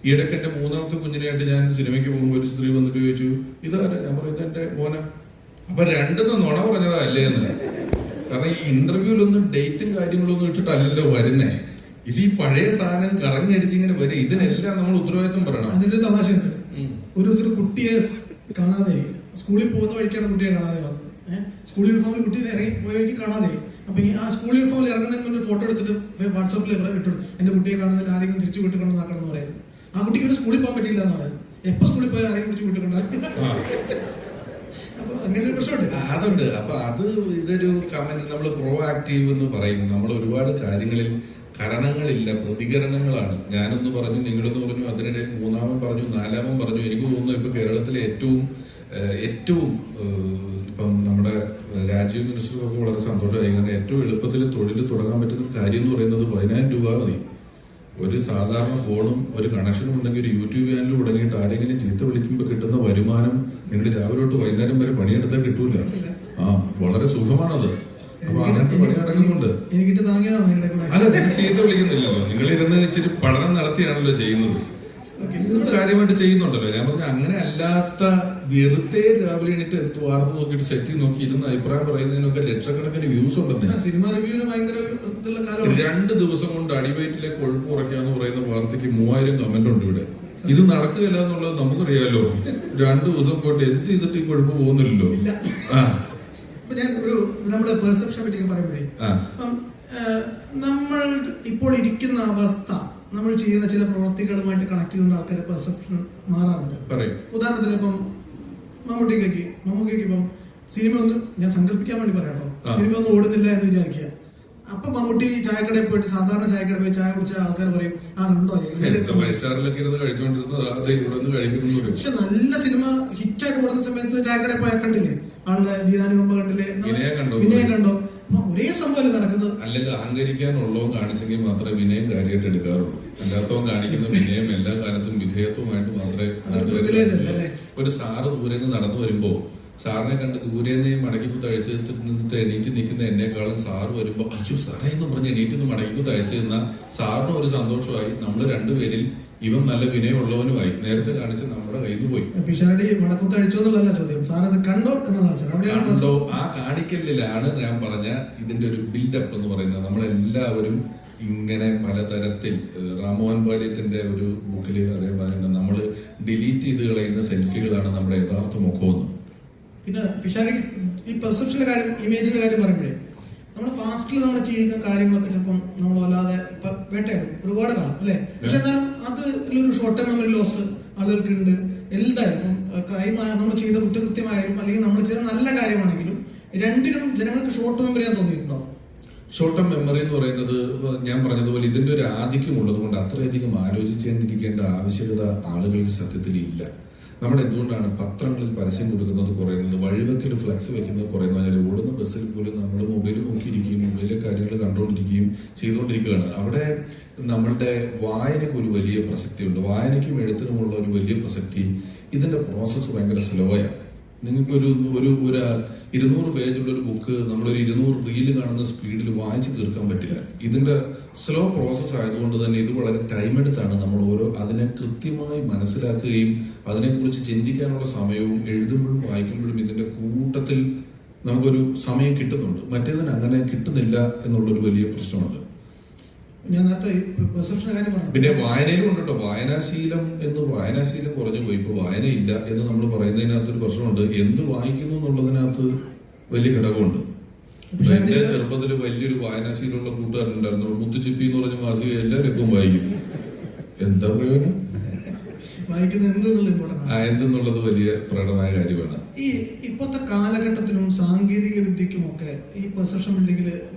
ഈയിടയ്ക്ക് എന്റെ 3ാമത്തെ കുഞ്ഞിനായിട്ട് ഞാൻ സിനിമയ്ക്ക് പോകുമ്പോൾ ഒരു സ്ത്രീ വന്നിട്ട് ചോദിച്ചു ഇതാരാ? ഞാൻ പറയുന്നത് എന്റെ മോന. അപ്പൊ 2 നുണ പറഞ്ഞതാ അല്ലേ എന്ന്. കാരണം ഈ ഇന്റർവ്യൂലൊന്നും ഡേറ്റും കാര്യങ്ങളൊന്നും ഇട്ടിട്ടല്ലല്ലോ വരുന്നേ. ഇത് ഈ പഴയ സാധനം കറങ്ങിയടിച്ചിങ്ങനെ വരും. ഇതിനെല്ലാം നമ്മൾ ഉത്തരവാദിത്വം പറയണം. അതിന്റെ തമാശയുണ്ട്. ഒരു ദിവസം കുട്ടിയെ കാണാതെ, സ്കൂളിൽ പോകുന്ന വഴിക്കാണ് കുട്ടിയെ കാണാതെ വന്നത്. സ്കൂൾ യൂണിഫോമിൽ കുട്ടി ഇറങ്ങി പോയ വഴിക്ക് കാണാതെ. അപ്പൊ ആ സ്കൂൾ യൂണിഫോമിൽ ഇറങ്ങുന്നതിന് മുന്നേ ഫോട്ടോ എടുത്തിട്ട് വാട്സാപ്പിൽ ഇട്ടു, എന്റെ കുട്ടിയെ കാണുന്നില്ല, ആരെങ്കിലും തിരിച്ചു വിട്ടുകൊണ്ടാക്കണം എന്ന് പറയുന്നത്. ആ കുട്ടിക്ക് ഒരു സ്കൂളിൽ പോകാൻ പറ്റില്ല എന്ന് പറയുന്നത്. എപ്പോ സ്കൂളിൽ പോയാൽ ആരെങ്കിലും തിരിച്ചു വിട്ടുകൊണ്ടാകും. അപ്പൊ അങ്ങനെ ഒരു പ്രശ്നമുണ്ട്. അതുണ്ട്. അപ്പൊ അത് ഇതൊരു കമന്റ് നമ്മൾ പ്രോ ആക്റ്റീവ് എന്ന് പറയും. നമ്മൾ ഒരുപാട് കാര്യങ്ങളിൽ കരണങ്ങളില്ല, പ്രതികരണങ്ങളാണ്. ഞാനൊന്ന് പറഞ്ഞു, നിങ്ങളൊന്ന് പറഞ്ഞു, അതിനിടെ 3ാമൻ പറഞ്ഞു, 4ാമൻ പറഞ്ഞു. എനിക്ക് തോന്നുന്നു ഇപ്പൊ കേരളത്തിലെ ഏറ്റവും ഇപ്പം നമ്മുടെ രാജീവ് മിനിസ്റ്റർക്കൊക്കെ വളരെ സന്തോഷമായി. കാരണം ഏറ്റവും എളുപ്പത്തിൽ തൊഴിൽ തുടങ്ങാൻ പറ്റുന്ന ഒരു കാര്യം എന്ന് പറയുന്നത് 10,000 രൂപ മതി. ഒരു സാധാരണ ഫോണും ഒരു കണക്ഷനും ഉണ്ടെങ്കിൽ ഒരു യൂട്യൂബ് ചാനൽ തുടങ്ങിയിട്ട് ആരെങ്കിലും ചീത്ത വിളിക്കുമ്പോൾ കിട്ടുന്ന വരുമാനം നിങ്ങൾ രാവിലെ തൊട്ട് വൈകുന്നേരം വരെ പണിയെടുത്താൽ കിട്ടൂല. വളരെ സുഖമാണത്. അപ്പൊ അങ്ങനത്തെ പണി നടക്കുന്നുണ്ട്. അല്ല, ചീത്ത വിളിക്കുന്നില്ലല്ലോ. നിങ്ങൾ ഇരുന്ന് ഇച്ചിരി പഠനം നടത്തിയാണല്ലോ ചെയ്യുന്നത്. കാര്യമായിട്ട് ചെയ്യുന്നുണ്ടല്ലോ. ഞാൻ പറഞ്ഞ അങ്ങനെ അല്ലാത്ത വെറുതെ രാവിലെ എണീറ്റ് വാർത്ത നോക്കിയിട്ട് സെറ്റി നോക്കി ഇരുന്ന് അഭിപ്രായം പറയുന്നതിനൊക്കെ ലക്ഷക്കണക്കിന് വ്യൂസ് ഉണ്ടെന്ന്. സിനിമ റിവ്യൂവിന് ഭയങ്കര 2 ദിവസം കൊണ്ട് അടിവയറ്റിലെ കൊഴുപ്പ് കുറയ്ക്കാന്ന് പറയുന്ന വാർത്തയ്ക്ക് 3000 കമന്റ് ഉണ്ട് ഇവിടെ. ഇത് നടക്കുകയല്ല എന്നുള്ളത് നമുക്കറിയാലോ. 2 ദിവസം കൊണ്ട് എന്ത് ചെയ്തിട്ട് ഈ കൊഴുപ്പ് പോകുന്നില്ലല്ലോ. ഞാൻ നമ്മുടെ പെർസെപ്ഷൻ പറ്റി പറയുമ്പോഴേ, നമ്മൾ ഇപ്പോൾ ഇരിക്കുന്ന അവസ്ഥ, നമ്മൾ ചെയ്യുന്ന ചില പ്രവൃത്തികളുമായിട്ട് കണക്ട് ചെയ്യുന്ന ആൾക്കാരെ പെർസെപ്ഷൻ മാറാറുണ്ട്. ഉദാഹരണത്തിന് ഇപ്പം മമ്മൂട്ടിക്ക് ഇപ്പം സിനിമ ഒന്ന്, ഞാൻ സങ്കല്പിക്കാൻ വേണ്ടി പറയാട്ടോ, സിനിമ ഒന്നും ഓടുന്നില്ല എന്ന് വിചാരിക്കുക. അപ്പൊ മമ്മൂട്ടി ചായക്കടയിൽ പോയിട്ട്, സാധാരണ ചായക്കടയിൽ പോയി ചായ കുടിച്ച ആൾക്കാർ പറയും അതുണ്ടോ. പക്ഷെ നല്ല സിനിമ ഹിറ്റായിട്ട് കൊടുക്കുന്ന സമയത്ത് ചായക്കടയിൽ പോയാൽ കണ്ടില്ലേ ആളുടെ ധീരാനുകമ്പ കണ്ടില്ലേ, വിനയം കണ്ടോ. അപ്പൊ ഒരേ സംഭവം നടക്കുന്നത്. അല്ലെങ്കിൽ അഹങ്കരിക്കാനുള്ളവും കാണിച്ചെങ്കിൽ മാത്രമേ വിനയം കാര്യമായിട്ട് എടുക്കാറുള്ളൂ. അല്ലാത്തവൻ കാണിക്കുന്ന വിനയം എല്ലാ കാലത്തും വിധേയത്വമായിട്ട് മാത്രമേ. ഒരു സാറ് ദൂരെ നിന്ന് നടന്നു വരുമ്പോ സാറിനെ കണ്ട് ദൂരെന്ന് മടക്കിക്കുത്ത് അഴിച്ച് നിന്നിട്ട് എണീറ്റ് നിൽക്കുന്ന എന്നെക്കാളും സാറ് വരുമ്പോ അയ്യോ സാറേ എന്ന് പറഞ്ഞ് എണീറ്റ് മടക്കിക്കുത്ത് അഴിച്ചു നിന്ന സാറിനും ഒരു സന്തോഷമായി. നമ്മൾ രണ്ടുപേരിൽ ഇവൻ നല്ല വിനയമുള്ളവനുമായി. നേരത്തെ കാണിച്ച് നമ്മുടെ കയ്യിൽ നിന്ന് പോയി. കണ്ടോ? ആ കാണിക്കലിലാണ് ഞാൻ പറഞ്ഞ ഇതിന്റെ ഒരു ബിൽഡപ്പ് എന്ന് പറയുന്നത്. നമ്മളെല്ലാവരും ഇങ്ങനെ പലതരത്തിൽ റാമോഹൻ പാലിയത്തിന്റെ ഒരു ബുക്കില് അതേപോലെ നമ്മൾ ഡിലീറ്റ് ചെയ്ത് കളയുന്ന സെൽഫികളാണ് നമ്മുടെ യഥാർത്ഥ മുഖമെന്ന്. പിന്നെ പിഷാരടി ഈ പെർസെപ്ഷന്റെ കാര്യം, ഇമേജിന്റെ കാര്യം പറയുമ്പോഴേ, നമ്മുടെ പാസ്റ്റിൽ നമ്മൾ ചെയ്യുന്ന കാര്യങ്ങളൊക്കെ ചിലപ്പം നമ്മൾ വല്ലാതെ വേട്ടയാടും ഒരുപാട് കാലം അല്ലെ. പക്ഷെ എന്നാലും അത് ഒരു ഷോർട്ട് ടൈം മെമ്മറി ലോസ് ആളുകൾക്ക് ഉണ്ട്. എന്തായാലും ക്രൈമായ നമ്മൾ ചെയ്ത കുറ്റകൃത്യമായാലും അല്ലെങ്കിൽ നമ്മൾ ചെയ്ത നല്ല കാര്യമാണെങ്കിലും രണ്ടിനും ജനങ്ങൾക്ക് ഷോർട്ട് മെമ്മറി ആണെന്ന് തോന്നിയിട്ടുണ്ടോ? ഷോർട്ട് ടേം മെമ്മറി എന്ന് പറയുന്നത് ഞാൻ പറഞ്ഞതുപോലെ ഇതിന്റെ ഒരു ആധിക്യമുള്ളത് കൊണ്ട് അത്രയധികം ആലോചിച്ചേണ്ടിരിക്കേണ്ട ആവശ്യകത ആളുകൾക്ക് സത്യത്തിൽ ഇല്ല. നമ്മൾ എന്തുകൊണ്ടാണ് പത്രങ്ങളിൽ പരസ്യം കൊടുക്കുന്നത് കുറയുന്നത്, വഴിവെക്കൽ ഫ്ലക്സ് വെക്കുന്നത് കുറയുന്നത്? ഞാൻ ഓടുന്ന ബസ്സിൽ പോലും നമ്മൾ മൊബൈൽ നോക്കിയിരിക്കുകയും മൊബൈലിലെ കാര്യങ്ങൾ കണ്ടുകൊണ്ടിരിക്കുകയും ചെയ്തുകൊണ്ടിരിക്കുകയാണ്. അവിടെ നമ്മളുടെ വായനയ്ക്ക് ഒരു വലിയ പ്രസക്തിയുണ്ട്. വായനയ്ക്കും എഴുത്തിനുമുള്ള ഒരു വലിയ പ്രസക്തി. ഇതിന്റെ പ്രോസസ്സ് ഭയങ്കര സ്ലോയാണ്. നിങ്ങൾക്ക് ഒരു 200 പേജുള്ള ഒരു ബുക്ക് നമ്മളൊരു 200 റീല് കാണുന്ന സ്പീഡിൽ വായിച്ചു തീർക്കാൻ പറ്റില്ല. ഇതിന്റെ സ്ലോ പ്രോസസ് ആയതുകൊണ്ട് തന്നെ ഇത് വളരെ ടൈം എടുത്താണ് നമ്മൾ അതിനെ കൃത്യമായി മനസ്സിലാക്കുകയും അതിനെക്കുറിച്ച് ചിന്തിക്കാനുള്ള സമയവും എഴുതുമ്പോഴും വായിക്കുമ്പോഴും ഇതിന്റെ കൂട്ടത്തിൽ നമുക്കൊരു സമയം കിട്ടുന്നുണ്ട്. മറ്റേതിന് അങ്ങനെ കിട്ടുന്നില്ല എന്നുള്ളൊരു വലിയ പ്രശ്നമുണ്ട്. ഞാൻ നേരത്തെ പെർസെപ്ഷൻ്റെ കാര്യം പറഞ്ഞു. പിന്നെ വായനയിലും ഉണ്ട് കേട്ടോ, വായനാശീലം കുറഞ്ഞു പോയി. ഇപ്പൊ വായനയില്ല എന്ന് നമ്മൾ പറയുന്നതിനകത്തൊരു പ്രശ്നമുണ്ട്. എന്ത് വായിക്കുന്നു എന്നുള്ളതിനകത്ത് വലിയ ഘടകമുണ്ട്. എന്റെ ചെറുപ്പത്തിൽ വലിയൊരു വായനാശീലമുള്ള കൂട്ടുകാരുണ്ടായിരുന്നു. മുത്തുച്ചിപ്പി എന്ന് പറഞ്ഞ മാസിക എല്ലാവരും വായിക്കും. എന്താ പ്രയോജനം? എന്തെന്നുള്ളത് വലിയ പ്രകടമായ കാര്യമാണ്. ഈ ഇപ്പോഴത്തെ കാലഘട്ടത്തിലും സാങ്കേതിക വിദ്യക്കും ഒക്കെ ഈ പെർസെപ്ഷൻ ബിൽഡിങ്ങിൽ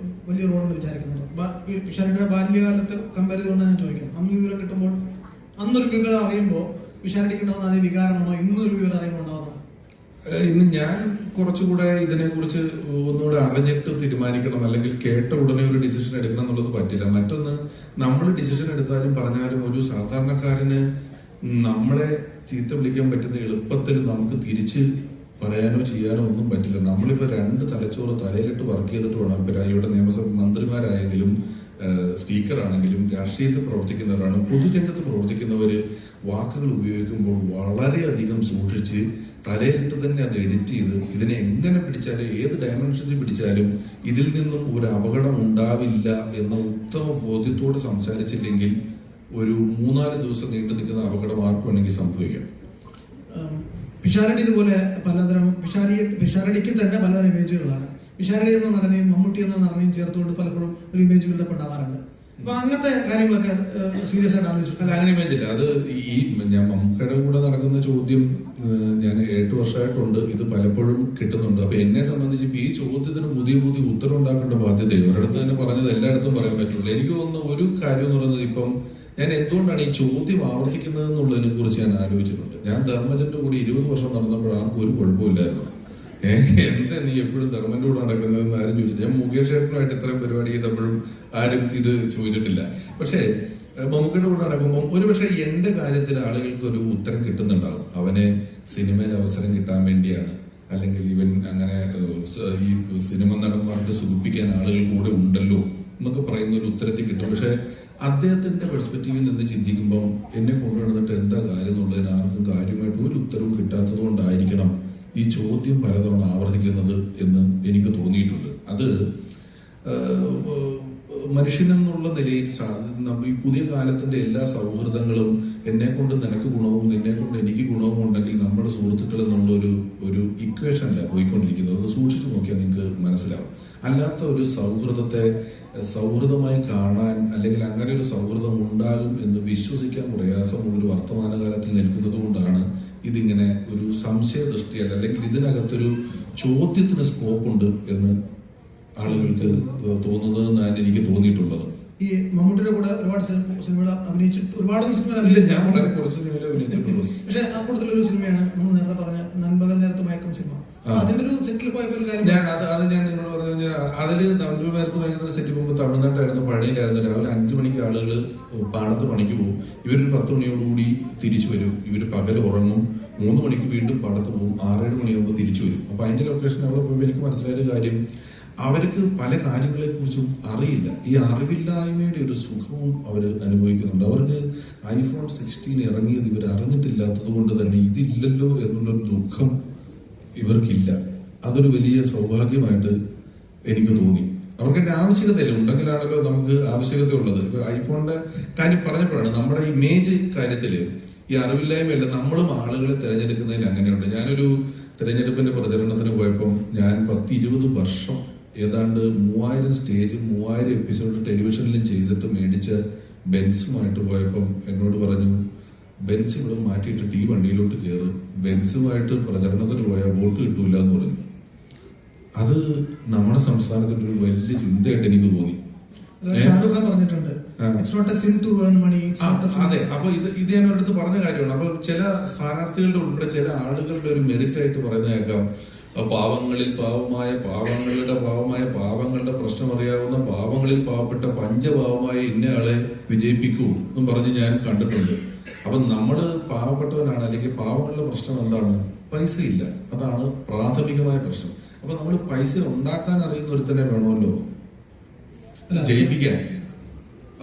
വലിയ റോളെന്ന് വിചാരിക്കുന്നുണ്ട്. വിശാലിന്റെ ബാല്യകാലത്ത് കമ്പയർ ചെയ്തുകൊണ്ട് ഞാൻ ചോദിക്കാം, അന്ന് വിവരം കിട്ടുമ്പോൾ അന്നൊരു വിവരം അറിയുമ്പോൾ വിശാലിക്ക് ഉണ്ടാവുന്ന അതേ വികാരമാണോ ഇന്നൊരു വിവരം അറിയുമ്പോൾ ഉണ്ടാവുന്നത്? ഇന്ന് ഞാൻ കുറച്ചുകൂടെ ഇതിനെക്കുറിച്ച് ഒന്നുകൂടെ അറിഞ്ഞിട്ട് തീരുമാനിക്കണം, അല്ലെങ്കിൽ കേട്ട ഉടനെ ഒരു ഡിസിഷൻ എടുക്കണം എന്നുള്ളത് പറ്റില്ല. മറ്റൊന്ന്, നമ്മൾ ഡിസിഷൻ എടുത്താലും പറഞ്ഞാലും ഒരു സാധാരണക്കാരന് നമ്മളെ ചീത്ത വിളിക്കാൻ പറ്റുന്ന എളുപ്പത്തിൽ നമുക്ക് തിരിച്ച് പറയാനോ ചെയ്യാനോ ഒന്നും പറ്റില്ല. നമ്മളിപ്പോൾ 2 തലച്ചോറ് തലയിലിട്ട് വർക്ക് ചെയ്തിട്ട് വേണം. ഇപ്പം ഇവിടെ നിയമസഭ മന്ത്രിമാരായെങ്കിലും സ്പീക്കറാണെങ്കിലും രാഷ്ട്രീയത്തിൽ പ്രവർത്തിക്കുന്നവരാണ്, പൊതുരംഗത്ത് പ്രവർത്തിക്കുന്നവർ വാക്കുകൾ ഉപയോഗിക്കുമ്പോൾ വളരെയധികം സൂക്ഷിച്ച് തലയിലിട്ട് തന്നെ അത് എഡിറ്റ് ചെയ്ത് ഇതിനെ എങ്ങനെ പിടിച്ചാലും ഏത് ഡയമെൻഷൻസിൽ പിടിച്ചാലും ഇതിൽ നിന്നും ഒരു അപകടം ഉണ്ടാവില്ല എന്ന ഉത്തമ ബോധ്യത്തോടെ സംസാരിച്ചില്ലെങ്കിൽ ഒരു 3-4 ദിവസം നീണ്ടു നിൽക്കുന്ന അപകടം ആർക്ക് വേണമെങ്കിൽ സംഭവിക്കാം. പിഷാരടി ഇതുപോലെ പലതരം പിഷാരടിക്ക് തന്നെ പലതരം ഇമേജുകളാണ്. പിഷാരടി എന്ന നടനെയും മമ്മൂട്ടി എന്ന നടനെയും ചേർത്തുകൊണ്ട് പലപ്പോഴും ഒരു ഇമേജ് ബിൽഡപ്പ് ഉണ്ടാവാറുണ്ട്. അപ്പൊ അങ്ങനത്തെ കാര്യങ്ങളൊക്കെ സീരിയസ് ആയിട്ട് ആലോചിച്ചു. അല്ല, അങ്ങനെ ഇമേജ് ഇല്ല. അത് ഞാൻ മമ്മൂക്കയുടെ കൂടെ നടക്കുന്ന ചോദ്യം ഞാൻ 8 വർഷമായിട്ടുണ്ട്. ഇത് പലപ്പോഴും കിട്ടുന്നുണ്ട്. അപ്പൊ എന്നെ സംബന്ധിച്ച് ഈ ചോദ്യത്തിന് പുതിയ ഉത്തരം ഉണ്ടാക്കേണ്ട ബാധ്യത ഒരിടത്ത് തന്നെ പറഞ്ഞത് എല്ലായിടത്തും പറയാൻ പറ്റുള്ളൂ. എനിക്ക് തോന്നുന്ന ഒരു കാര്യം എന്ന് പറയുന്നത്, ഇപ്പം ഞാൻ എന്തുകൊണ്ടാണ് ഈ ചോദ്യം ആവർത്തിക്കുന്നത് എന്നുള്ളതിനെ കുറിച്ച് ഞാൻ ആലോചിച്ചിട്ടുണ്ട്. ഞാൻ ധർമ്മജന്റെ കൂടി 20 വർഷം നടന്നപ്പോൾ ആർക്കും ഒരു കുഴപ്പമില്ലായിരുന്നു. എന്താ നീ എപ്പോഴും ധർമ്മന്റെ കൂടെ നടക്കുന്നതെന്ന് ആരും ചോദിച്ചില്ല. ഞാൻ മുകേഷ് ഏട്ടനുമായിട്ട് ഇത്രയും പരിപാടി ചെയ്തപ്പോഴും ആരും ഇത് ചോദിച്ചിട്ടില്ല. പക്ഷേ മമ്മൂക്കയുടെ കൂടെ നടക്കുമ്പോൾ ഒരുപക്ഷെ എന്റെ കാര്യത്തിൽ ആളുകൾക്ക് ഒരു ഉത്തരം കിട്ടുന്നുണ്ടാവും. അവന് സിനിമയിൽ അവസരം കിട്ടാൻ വേണ്ടിയാണ്, അല്ലെങ്കിൽ ഇവൻ അങ്ങനെ ഈ സിനിമ നടന്മാർക്ക് സുഖിപ്പിക്കാൻ ആളുകൾ കൂടെ ഉണ്ടല്ലോ എന്നൊക്കെ പറയുന്ന ഒരു ഉത്തരത്തിൽ കിട്ടും. പക്ഷെ അദ്ദേഹത്തിന്റെ പെർസ്പെക്റ്റീവിൽ നിന്ന് ചിന്തിക്കുമ്പം എന്നെ കൊണ്ടുവന്നിട്ട് എന്താ കാര്യം എന്നുള്ളതിന് ആർക്കും കാര്യമായിട്ട് ഒരു ഉത്തരവും കിട്ടാത്തത് കൊണ്ടായിരിക്കണം ഈ ചോദ്യം പലതവണ ആവർത്തിക്കുന്നത് എന്ന് എനിക്ക് തോന്നിയിട്ടുണ്ട്. അത് മനുഷ്യനെന്നുള്ള നിലയിൽ ഈ പുതിയ കാലത്തിന്റെ എല്ലാ സൗഹൃദങ്ങളും എന്നെ കൊണ്ട് നിനക്ക് ഗുണവും നിന്നെ കൊണ്ട് എനിക്ക് ഗുണവും ഉണ്ടെങ്കിൽ നമ്മുടെ സുഹൃത്തുക്കൾ എന്നുള്ള ഒരു ഇക്വേഷനല്ല പോയിക്കൊണ്ടിരിക്കുന്നത്. അത് സൂക്ഷിച്ചു നോക്കിയാൽ നിങ്ങൾക്ക് മനസ്സിലാവും. അല്ലാത്ത ഒരു സൗഹൃദത്തെ സൗഹൃദമായി കാണാൻ, അല്ലെങ്കിൽ അങ്ങനെ ഒരു സൗഹൃദം ഉണ്ടാകും എന്ന് വിശ്വസിക്കാൻ പ്രയാസമുള്ളൊരു വർത്തമാനകാലത്തിൽ നിൽക്കുന്നത് കൊണ്ടാണ് ഇതിങ്ങനെ ഒരു സംശയ ദൃഷ്ടിയല്ല, അല്ലെങ്കിൽ ഇതിനകത്തൊരു ചോദ്യത്തിന് സ്കോപ്പുണ്ട് എന്ന് ആളുകൾക്ക് തോന്നുന്നതെന്നാണ് എനിക്ക് തോന്നിയിട്ടുള്ളത്. ഈ മമ്മൂട്ടിയുടെ കൂടെ ഒരുപാട് സിനിമകൾ അഭിനയിച്ചിട്ട് ഞാൻ വളരെ കുറച്ച് സിനിമയിൽ അഭിനയിച്ചിട്ടുള്ളൂ. പക്ഷെ ആ കൂട്ടത്തിലൊരു സിനിമയാണ് നമ്മൾ നേരത്തെ പറഞ്ഞ നൻപകൽ നേരത്ത് മയക്കം സിനിമ. അതിന്റെ ഒരു സെറ്റിൽ പോയപ്പോൾ ഞാൻ നിങ്ങളോട് പറഞ്ഞു, അതില് നവംബർ നേരത്ത് മയക്കുന്ന സെറ്റ് പോകുമ്പോൾ തമിഴ്നാട്ടായിരുന്നു, പഴനിയിലായിരുന്നു. രാവിലെ 5 മണിക്ക് ആളുകൾ പാടത്ത് പണിക്ക് പോകും. ഇവരൊരു 10 മണിയോടുകൂടി തിരിച്ചു വരും. ഇവർ പകൽ ഉറങ്ങും. 3 മണിക്ക് വീണ്ടും പാടത്ത് പോകും. 6-7 മണിയാകുമ്പോൾ തിരിച്ചു വരും. അപ്പൊ അതിന്റെ ലൊക്കേഷൻ അവിടെ പോയപ്പോൾ എനിക്ക് മനസ്സിലായ കാര്യം, അവർക്ക് പല കാര്യങ്ങളെ കുറിച്ചും അറിയില്ല. ഈ അറിവില്ലായ്മയുടെ ഒരു സുഖവും അവർ അനുഭവിക്കുന്നുണ്ട്. അവർക്ക് iPhone 16 ഇറങ്ങിയത് ഇവർ അറിഞ്ഞിട്ടില്ലാത്തത് കൊണ്ട് തന്നെ ഇതില്ലല്ലോ എന്നുള്ളൊരു ദുഃഖം ഇവർക്കില്ല. അതൊരു വലിയ സൗഭാഗ്യമായിട്ട് എനിക്ക് തോന്നി. അവർക്ക് എന്റെ ആവശ്യകതയില്ല, ഉണ്ടെങ്കിലാണല്ലോ നമുക്ക് ആവശ്യകത ഉള്ളത്. ഇപ്പൊ ഐഫോണിന്റെ കാര്യം പറഞ്ഞപ്പോഴാണ് നമ്മുടെ ഇമേജ് കാര്യത്തില് ഈ അറിവില്ലായ്മയല്ല, നമ്മളും ആളുകളെ തിരഞ്ഞെടുക്കുന്നതിൽ അങ്ങനെയുണ്ട്. ഞാനൊരു തിരഞ്ഞെടുപ്പിന്റെ പ്രചരണത്തിന് പോയപ്പം ഞാൻ 10-20 വർഷം ഏതാണ്ട് 3000 സ്റ്റേജ് 3000 എപ്പിസോഡ് ടെലിവിഷനിലും ചെയ്തിട്ട് മേടിച്ച ബെൻസുമായിട്ട് പോയപ്പം എന്നോട് പറഞ്ഞു, ബെൻസ് ഇവിടെ മാറ്റിയിട്ടിട്ട് ഈ വണ്ടിയിലോട്ട് കയറി, ബെൻസുമായിട്ട് പ്രചരണത്തിന് പോയാൽ വോട്ട് കിട്ടൂല എന്ന് പറഞ്ഞു. അത് നമ്മുടെ സംസ്ഥാനത്തിന്റെ ഒരു വലിയ ചിന്തയായിട്ട് എനിക്ക് തോന്നി. അതെ, അപ്പൊ ഇത് ഞാൻ ഒരിടത്ത് പറഞ്ഞ കാര്യമാണ്. അപ്പൊ ചില സ്ഥാനാർത്ഥികളുടെ ഉൾപ്പെടെ ചില ആളുകളുടെ ഒരു മെറിറ്റ് ആയിട്ട് പറയുന്ന കേൾക്കാം, പാവങ്ങളിൽ പാവമായ പാവങ്ങളുടെ പ്രശ്നം അറിയാവുന്ന പാവങ്ങളിൽ പാവപ്പെട്ട പഞ്ചപാവമായ ഇന്നയാളെ വിജയിപ്പിക്കൂ എന്നും പറഞ്ഞ് ഞാൻ കണ്ടിട്ടുണ്ട്. അപ്പൊ നമ്മള് പാവപ്പെട്ടവനാണ്, അല്ലെങ്കിൽ പാവങ്ങളുടെ പ്രശ്നം എന്താണ്? പൈസ ഇല്ല, അതാണ് പ്രാഥമികമായ പ്രശ്നം. അപ്പൊ നമ്മൾ പൈസ ഉണ്ടാക്കാൻ അറിയുന്ന ഒരുത്തന്നെ വേണമല്ലോ ജയിപ്പിക്കാൻ.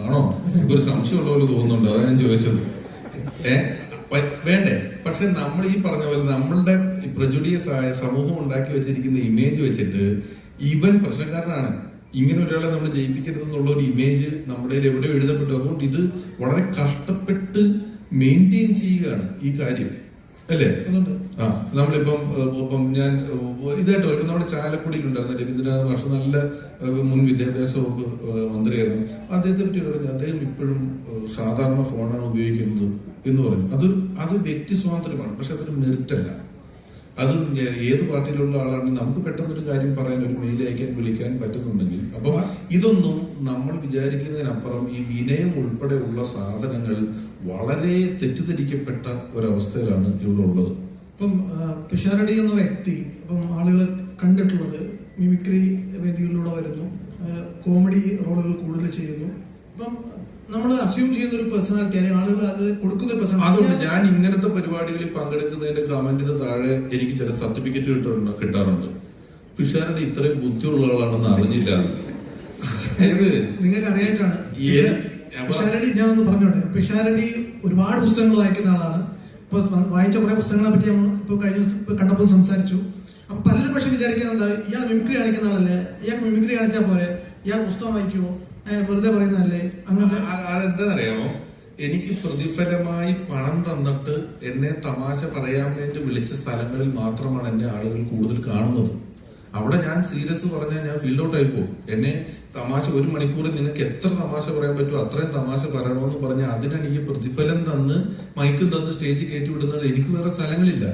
ആണോ? ഒരു സംശയമുള്ള പോലെ തോന്നുന്നുണ്ട്, അതാണ് ഞാൻ ചോദിച്ചത്. വേണ്ടേ? പക്ഷെ നമ്മൾ ഈ പറഞ്ഞ പോലെ നമ്മളുടെ പ്രജുഡീസ് ആയ സമൂഹം ഉണ്ടാക്കി വെച്ചിരിക്കുന്ന ഇമേജ് വെച്ചിട്ട് ഇവൻ പ്രശ്നക്കാരനാണ്, ഇങ്ങനെ ഒരാളെ നമ്മൾ ജയിപ്പിക്കരുത് എന്നുള്ള ഒരു ഇമേജ് നമ്മുടെ എവിടെയോ എഴുതപ്പെട്ടു. അതുകൊണ്ട് ഇത് വളരെ കഷ്ടപ്പെട്ട് മെയിൻറ്റെയിൻ ചെയ്യുകയാണ് ഈ കാര്യം, അല്ലേ? ആ, നമ്മളിപ്പം ഞാൻ ഇതായിട്ട് ഇപ്പം നമ്മുടെ ചാലക്കുടിയിലുണ്ടായിരുന്ന രവീന്ദ്രനാഥ് മാഷ് നല്ല മുൻ വിദ്യാഭ്യാസ വകുപ്പ് മന്ത്രിയായിരുന്നു. അദ്ദേഹത്തെ പറ്റി പറഞ്ഞു, അദ്ദേഹം ഇപ്പോഴും സാധാരണ ഫോണാണ് ഉപയോഗിക്കുന്നത് എന്ന് പറഞ്ഞു. അത് വ്യക്തി സ്വാതന്ത്ര്യമാണ്, പക്ഷെ അതൊരു മെറിറ്റല്ല. അത് ഏത് പാർട്ടിയിലുള്ള ആളാണ് നമുക്ക് പെട്ടെന്നൊരു കാര്യം പറയാൻ, ഒരു മെയിൽ അയക്കാൻ, വിളിക്കാൻ പറ്റുന്നുണ്ടെങ്കിൽ. അപ്പം ഇതൊന്നും നമ്മൾ വിചാരിക്കുന്നതിനപ്പുറം ഈ വിനയം ഉൾപ്പെടെയുള്ള സാധനങ്ങൾ വളരെ തെറ്റിദ്ധരിക്കപ്പെട്ട ഒരവസ്ഥയിലാണ് ഇവിടെ ഉള്ളത്. ഇപ്പം പിഷാരടി എന്ന വ്യക്തി ഇപ്പം ആളുകൾ കണ്ടിട്ടുള്ളത് മിമിക്രി വേദികളിലൂടെ വരുന്നു, കോമഡി റോളുകൾ കൂടുതൽ ചെയ്യുന്നു. ഇപ്പം നമ്മൾ അസ്യൂം ചെയ്യുന്ന ഒരു പേഴ്സണാലിറ്റി, അല്ലെങ്കിൽ ആളുകൾ അത് കൊടുക്കുന്ന പേഴ്സണാലിറ്റി. അതുകൊണ്ട് ഞാൻ ഇങ്ങനത്തെ പരിപാടികളിൽ പങ്കെടുക്കുന്നതിന്റെ കമന്റിന് താഴെ എനിക്ക് ചില സർട്ടിഫിക്കറ്റ് കിട്ടാറുണ്ട്. പിഷാരടി ഇത്രയും ബുദ്ധിയുള്ള ആളാണെന്ന് അറിഞ്ഞില്ല. അതായത് നിങ്ങൾക്ക് അറിയായിട്ടാണ് പിഷാരടി. ഞാൻ ഒന്ന് പറഞ്ഞോട്ടെ, പിഷാരടി ഒരുപാട് പുസ്തകങ്ങൾ വായിക്കുന്ന ആളാണ്. ഇപ്പൊ വായിച്ച കുറെ പുസ്തകങ്ങളെ പറ്റി നമ്മൾ ഇപ്പൊ കഴിഞ്ഞ കണ്ടപ്പോൾ സംസാരിച്ചു. അപ്പൊ പലരും പക്ഷെ വിചാരിക്കുന്നത് ഇയാൾ മിമിക്രി കാണിക്കുന്ന ആളല്ലേ, ഇയാൾക്ക് മിമിക്രി കാണിച്ചാൽ പോരെ, ഇയാൾ പുസ്തകം വായിക്കുമോ, വെറുതെ പറയുന്നതല്ലേ? അങ്ങനെ അതെന്താണെന്നറിയാമോ, എനിക്ക് പ്രതിഫലമായി പണം തന്നിട്ട് എന്നെ തമാശ പറയാൻ വേണ്ടി വിളിച്ച സ്ഥലങ്ങളിൽ മാത്രമാണ് എന്നെ ആളുകൾ കൂടുതൽ കാണുന്നത്. അവിടെ ഞാൻ സീരിയസ് പറഞ്ഞാൽ ഞാൻ ഫീൽഡ് ഔട്ട് ആയി പോകും. എന്നെ തമാശ 1 മണിക്കൂറിൽ നിനക്ക് എത്ര തമാശ പറയാൻ പറ്റുമോ അത്രയും തമാശ പറയണമെന്ന് പറഞ്ഞാൽ അതിനെനിക്ക് പ്രതിഫലം തന്ന് മൈക്കും തന്ന് സ്റ്റേജിൽ കയറ്റി വിടുന്നത് എനിക്ക് വേറെ സ്ഥലങ്ങളില്ല.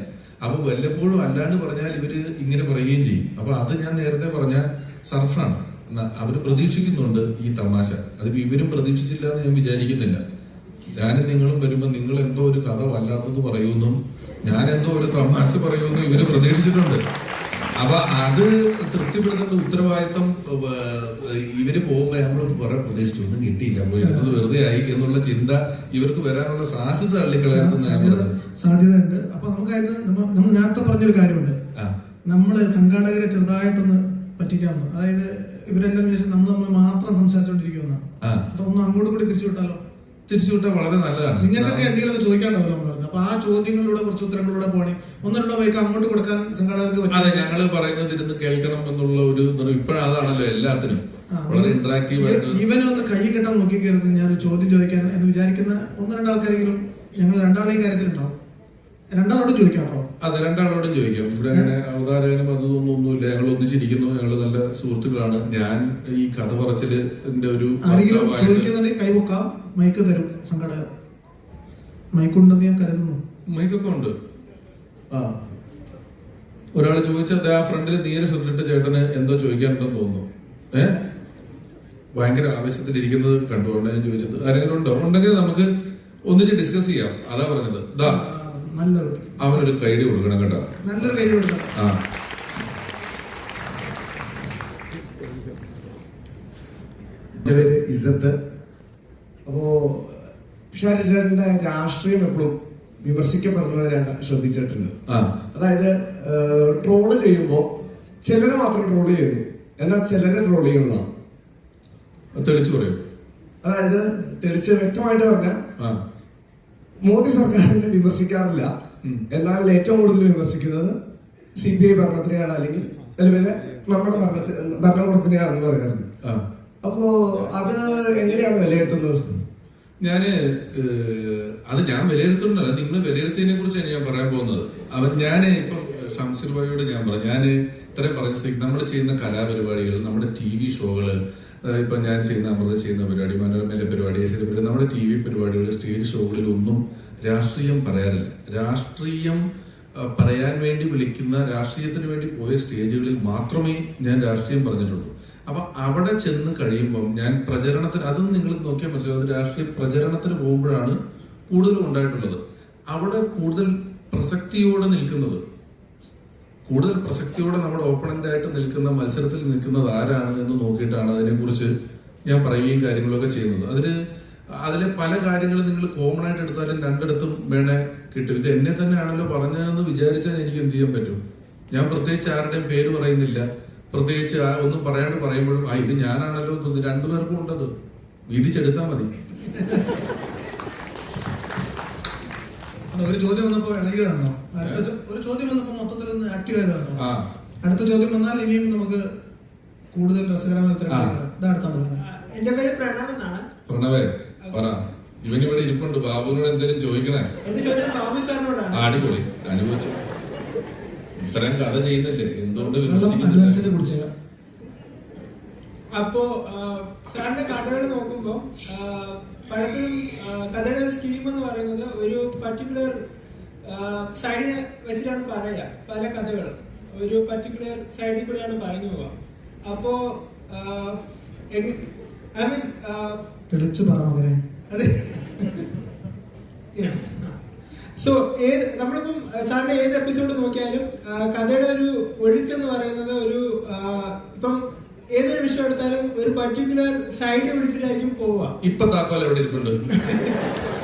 അപ്പൊ വല്ലപ്പോഴും അല്ലാണ്ട് പറഞ്ഞാൽ ഇവര് ഇങ്ങനെ പറയുകയും ചെയ്യും. അപ്പൊ അത് ഞാൻ നേരത്തെ പറഞ്ഞ സർഫാണ്. അവര് പ്രതീക്ഷിക്കുന്നുണ്ട് ഈ തമാശ. അത് ഇവരും പ്രതീക്ഷിച്ചില്ല എന്ന് ഞാൻ വിചാരിക്കുന്നില്ല. ഞാനും നിങ്ങളും വരുമ്പോ നിങ്ങൾ എന്തോ ഒരു കഥ വല്ലാത്തത് പറയുമെന്നും ഞാൻ എന്തോ ഒരു തമാശ പറയുമെന്നും ഇവര് പ്രതീക്ഷിച്ചിട്ടുണ്ട്. അപ്പൊ അത് തൃപ്തിപ്പെടുത്തേണ്ട ഉത്തരവാദിത്വം ഇവര് പോകുമ്പോ നമ്മൾ കുറെ പ്രതീക്ഷിച്ചു, ഒന്നും കിട്ടിയില്ല, പോയിരുന്നത് വെറുതെ ആയി എന്നുള്ള ചിന്ത ഇവർക്ക് വരാനുള്ള സാധ്യത സാധ്യതയുണ്ട്. അപ്പൊ നമുക്കത് നമ്മൾ നേരത്തെ പറഞ്ഞൊരു കാര്യമുണ്ട്, നമ്മള് സംഘാടകരെ ചെറുതായിട്ടൊന്ന് പറ്റിക്കാമെന്ന്. അതായത് ഇവരെല്ലാം വിചാരിച്ചു നമ്മൾ മാത്രം സംസാരിച്ചോണ്ടിരിക്കുന്ന ഒന്ന് അങ്ങോട്ടും കൂടി തിരിച്ചുവിട്ടാൽ വളരെ നല്ലതാണ്. നിങ്ങൾക്കൊക്കെ എന്തെങ്കിലും ചോദിക്കാണ്ടാവല്ലോ നമ്മളത്. അപ്പൊ ആ ചോദ്യങ്ങളിലൂടെ കുറച്ച് ഉത്തരങ്ങളിലൂടെ പോണേ 1-2 ബൈക്ക് അങ്ങോട്ട് കൊടുക്കാൻ സംഘാടകർക്ക് പറ്റും. അതെ, ഞങ്ങള് പറയുന്നത് ഇരുന്ന് കേൾക്കണം എന്നുള്ള ഒരു ഇപ്പോഴതാണല്ലോ എല്ലാത്തിനും വളരെ ഇന്ററാക്റ്റീവ് ആയിട്ട്. ഇവനെ ഒന്ന് കൈ കെട്ടാൻ നോക്കിക്കരുത് ഞാൻ ചോദ്യം ചോദിക്കാൻ എന്ന് വിചാരിക്കുന്ന 1-2 ആൾക്കാരെങ്കിലും ഞങ്ങൾ 2 കാര്യത്തിലുണ്ടാവും. 2 ചോദിക്കാമോ? അതെ, 2 ചോദിക്കാം. ഇവിടെ അങ്ങനെ അവതാരകനും അതൊന്നുമില്ല. ഞങ്ങൾ ഒന്നിച്ചിരിക്കുന്നു, ഞങ്ങള് നല്ല സുഹൃത്തുക്കളാണ്. ഞാൻ ഈ കഥ പറച്ചിലിന്റെ ഒരു ചോദിക്കുന്നുണ്ടെങ്കിൽ കൈവക്കാം, മൈക്ക് തരും സംഘാടകർ. മൈക്കുണ്ടെന്ന് ഞാൻ കരുതുന്നു. മൈക്കൊക്കെ ഉണ്ട്. ഒരാൾ ചോദിച്ചാൽ ആ ഫ്രണ്ടിൽ നീര് ശ്രദ്ധിച്ചിട്ട് ചേട്ടന് എന്തോ ചോദിക്കാനുണ്ടെന്ന് തോന്നുന്നു. ഭയങ്കര ആവശ്യത്തിലിരിക്കുന്നത് കണ്ടുകൊണ്ട് ഞാൻ ചോദിച്ചത്. ആരെങ്കിലും ഉണ്ടോ? ഉണ്ടെങ്കിൽ നമുക്ക് ഒന്നിച്ച് ഡിസ്കസ് ചെയ്യാം. അതാ പറഞ്ഞത്. അവനൊരു കൈഡി കൊടുക്കണം കേട്ടോ, നല്ലൊരു കൈഡി കൊടുക്കണം. ഇസത്ത്. അപ്പോ പിഷാരടിയുടെ രാഷ്ട്രീയം എപ്പോഴും വിമർശിക്കപ്പെടുന്നത് ഞാൻ ശ്രദ്ധിച്ചിട്ടുണ്ട്. അതായത് ട്രോള് ചെയ്യുമ്പോ ചിലരെ മാത്രം ട്രോൾ ചെയ്തു, എന്നാൽ ചിലരെ ട്രോൾ ചെയ്യുന്ന തെളിച്ചു പറയും. അതായത് തെളിച്ച് വ്യക്തമായിട്ട് പറഞ്ഞ മോദി സർക്കാരിനെ വിമർശിക്കാറില്ല, എന്നാൽ ഏറ്റവും കൂടുതൽ വിമർശിക്കുന്നത് CBI ഭരണത്തിനെയാണ്, അല്ലെങ്കിൽ നിലവിലെ നമ്മുടെ ഭരണകൂടത്തിനെയാണെന്ന് പറയാറുണ്ട്. അപ്പോ അത് എങ്ങനെയാണ് വിലയിരുത്തുന്നത്? ഞാൻ വിലയിരുത്തുന്നില്ല, നിങ്ങൾ വിലയിരുത്തിയതിനെ കുറിച്ചാണ് ഞാൻ പറയാൻ പോകുന്നത്. ഞാൻ ഇപ്പം ഷംസീർ ഭായിയോട് ഞാൻ പറഞ്ഞു, ഞാൻ ഇത്രയും പറഞ്ഞ നമ്മൾ ചെയ്യുന്ന കലാപരിപാടികൾ, നമ്മുടെ TV ഷോകള്, ഇപ്പൊ ഞാൻ ചെയ്യുന്ന അമൃത ചെയ്യുന്ന പരിപാടി, മനോരമയിലെ പരിപാടി, നമ്മുടെ TV പരിപാടികൾ, സ്റ്റേജ് ഷോകളിൽ ഒന്നും രാഷ്ട്രീയം പറയാറില്ല. രാഷ്ട്രീയം പറയാൻ വേണ്ടി വിളിക്കുന്ന, രാഷ്ട്രീയത്തിന് വേണ്ടി പോയ സ്റ്റേജുകളിൽ മാത്രമേ ഞാൻ രാഷ്ട്രീയം പറഞ്ഞിട്ടുള്ളൂ. അപ്പൊ അവിടെ ചെന്ന് കഴിയുമ്പം ഞാൻ പ്രചരണത്തിന്, അതും നിങ്ങൾ നോക്കിയാൽ മനസ്സിലാവും, അത് രാഷ്ട്രീയ പ്രചരണത്തിന് പോകുമ്പോഴാണ് കൂടുതലും ഉണ്ടായിട്ടുള്ളത്. അവിടെ കൂടുതൽ പ്രസക്തിയോടെ നമ്മുടെ ഓപ്പണന്റ് ആയിട്ട് നിൽക്കുന്ന, മത്സരത്തിൽ നിൽക്കുന്നത് ആരാണ് എന്ന് നോക്കിയിട്ടാണ് അതിനെക്കുറിച്ച് ഞാൻ പറയുകയും കാര്യങ്ങളൊക്കെ ചെയ്യുന്നത്. അതിലെ പല കാര്യങ്ങളും നിങ്ങൾ കോമൺ ആയിട്ട് എടുത്താലും 2 വേണേ കിട്ടും. ഇത് എന്നെ തന്നെയാണല്ലോ പറഞ്ഞതെന്ന് വിചാരിച്ചാൽ എനിക്ക് എന്ത് ചെയ്യാൻ പറ്റും? ഞാൻ പ്രത്യേകിച്ച് ആരുടെയും പേര് പറയുന്നില്ല, പ്രത്യേകിച്ച് ഒന്നും പറയാണ്ട് പറയുമ്പോഴും ഇത് ഞാനാണല്ലോ തോന്നി. 2 പേർക്കും ഉണ്ടത്, വിധിച്ചെടുത്താൽ മതി. ഒരു ചോദ്യം വന്നപ്പോ ഇളകിയതാണോ? ഒരു ചോദ്യം വന്നപ്പോ മൊത്തത്തിൽ ആക്റ്റീവ് ആയതാണോ? അടുത്ത ചോദ്യം വന്നാൽ ഇനിയും നമുക്ക് കൂടുതൽ രസകരമായ ഉത്തരങ്ങൾ ഇതടുത്താണ് വരുന്നത്. എന്റെ പേര് പ്രണവ് എന്നാണ്. പ്രണവേ പറ, ഇവനിവിടെ ഇരിപ്പുണ്ട്, ബാബുവിനോട് എന്തെങ്കിലും ചോദിക്കണേ. എന്റെ ചോദ്യം ബാബു സാറിനോടാണ്. അടിപൊളി, അനുഭവിച്ചു. ഇത്രയും കഥ ചെയ്യുന്നില്ലേ, എന്തുകൊണ്ട് അഡ്വാൻസിനെ കുറിച്ച് അപ്പോ സാറിന്റെ കഥകൾ നോക്കുമ്പോൾ പലപ്പോഴും കഥയുടെ സ്കീം എന്ന് പറയുന്നത് ഒരു പർട്ടിക്കുലർ സൈഡിനെ വെച്ചിട്ടാണ് പറയുക. പല കഥകളും ഒരു പർട്ടിക്കുലർ സൈഡിൽ കൂടെയാണ് പറഞ്ഞു പോവുക. അപ്പോ ഐ മീൻ തെളിച്ചു പറ മകനെ. അതെ. സോ നമ്മളിപ്പം സാറിന്റെ ഏത് എപ്പിസോഡ് നോക്കിയാലും കഥയുടെ ഒരു ഒഴുക്കെന്ന് പറയുന്നത് ഒരു ഇപ്പം ഏതൊരു വിഷയം എടുത്താലും ഒരു പർട്ടിക്കുലർ സൈഡ് പിടിച്ചിട്ടായിരിക്കും പോവുക. ഇപ്പൊ താക്കോൽ എവിടെ ഇരിപ്പുണ്ട്?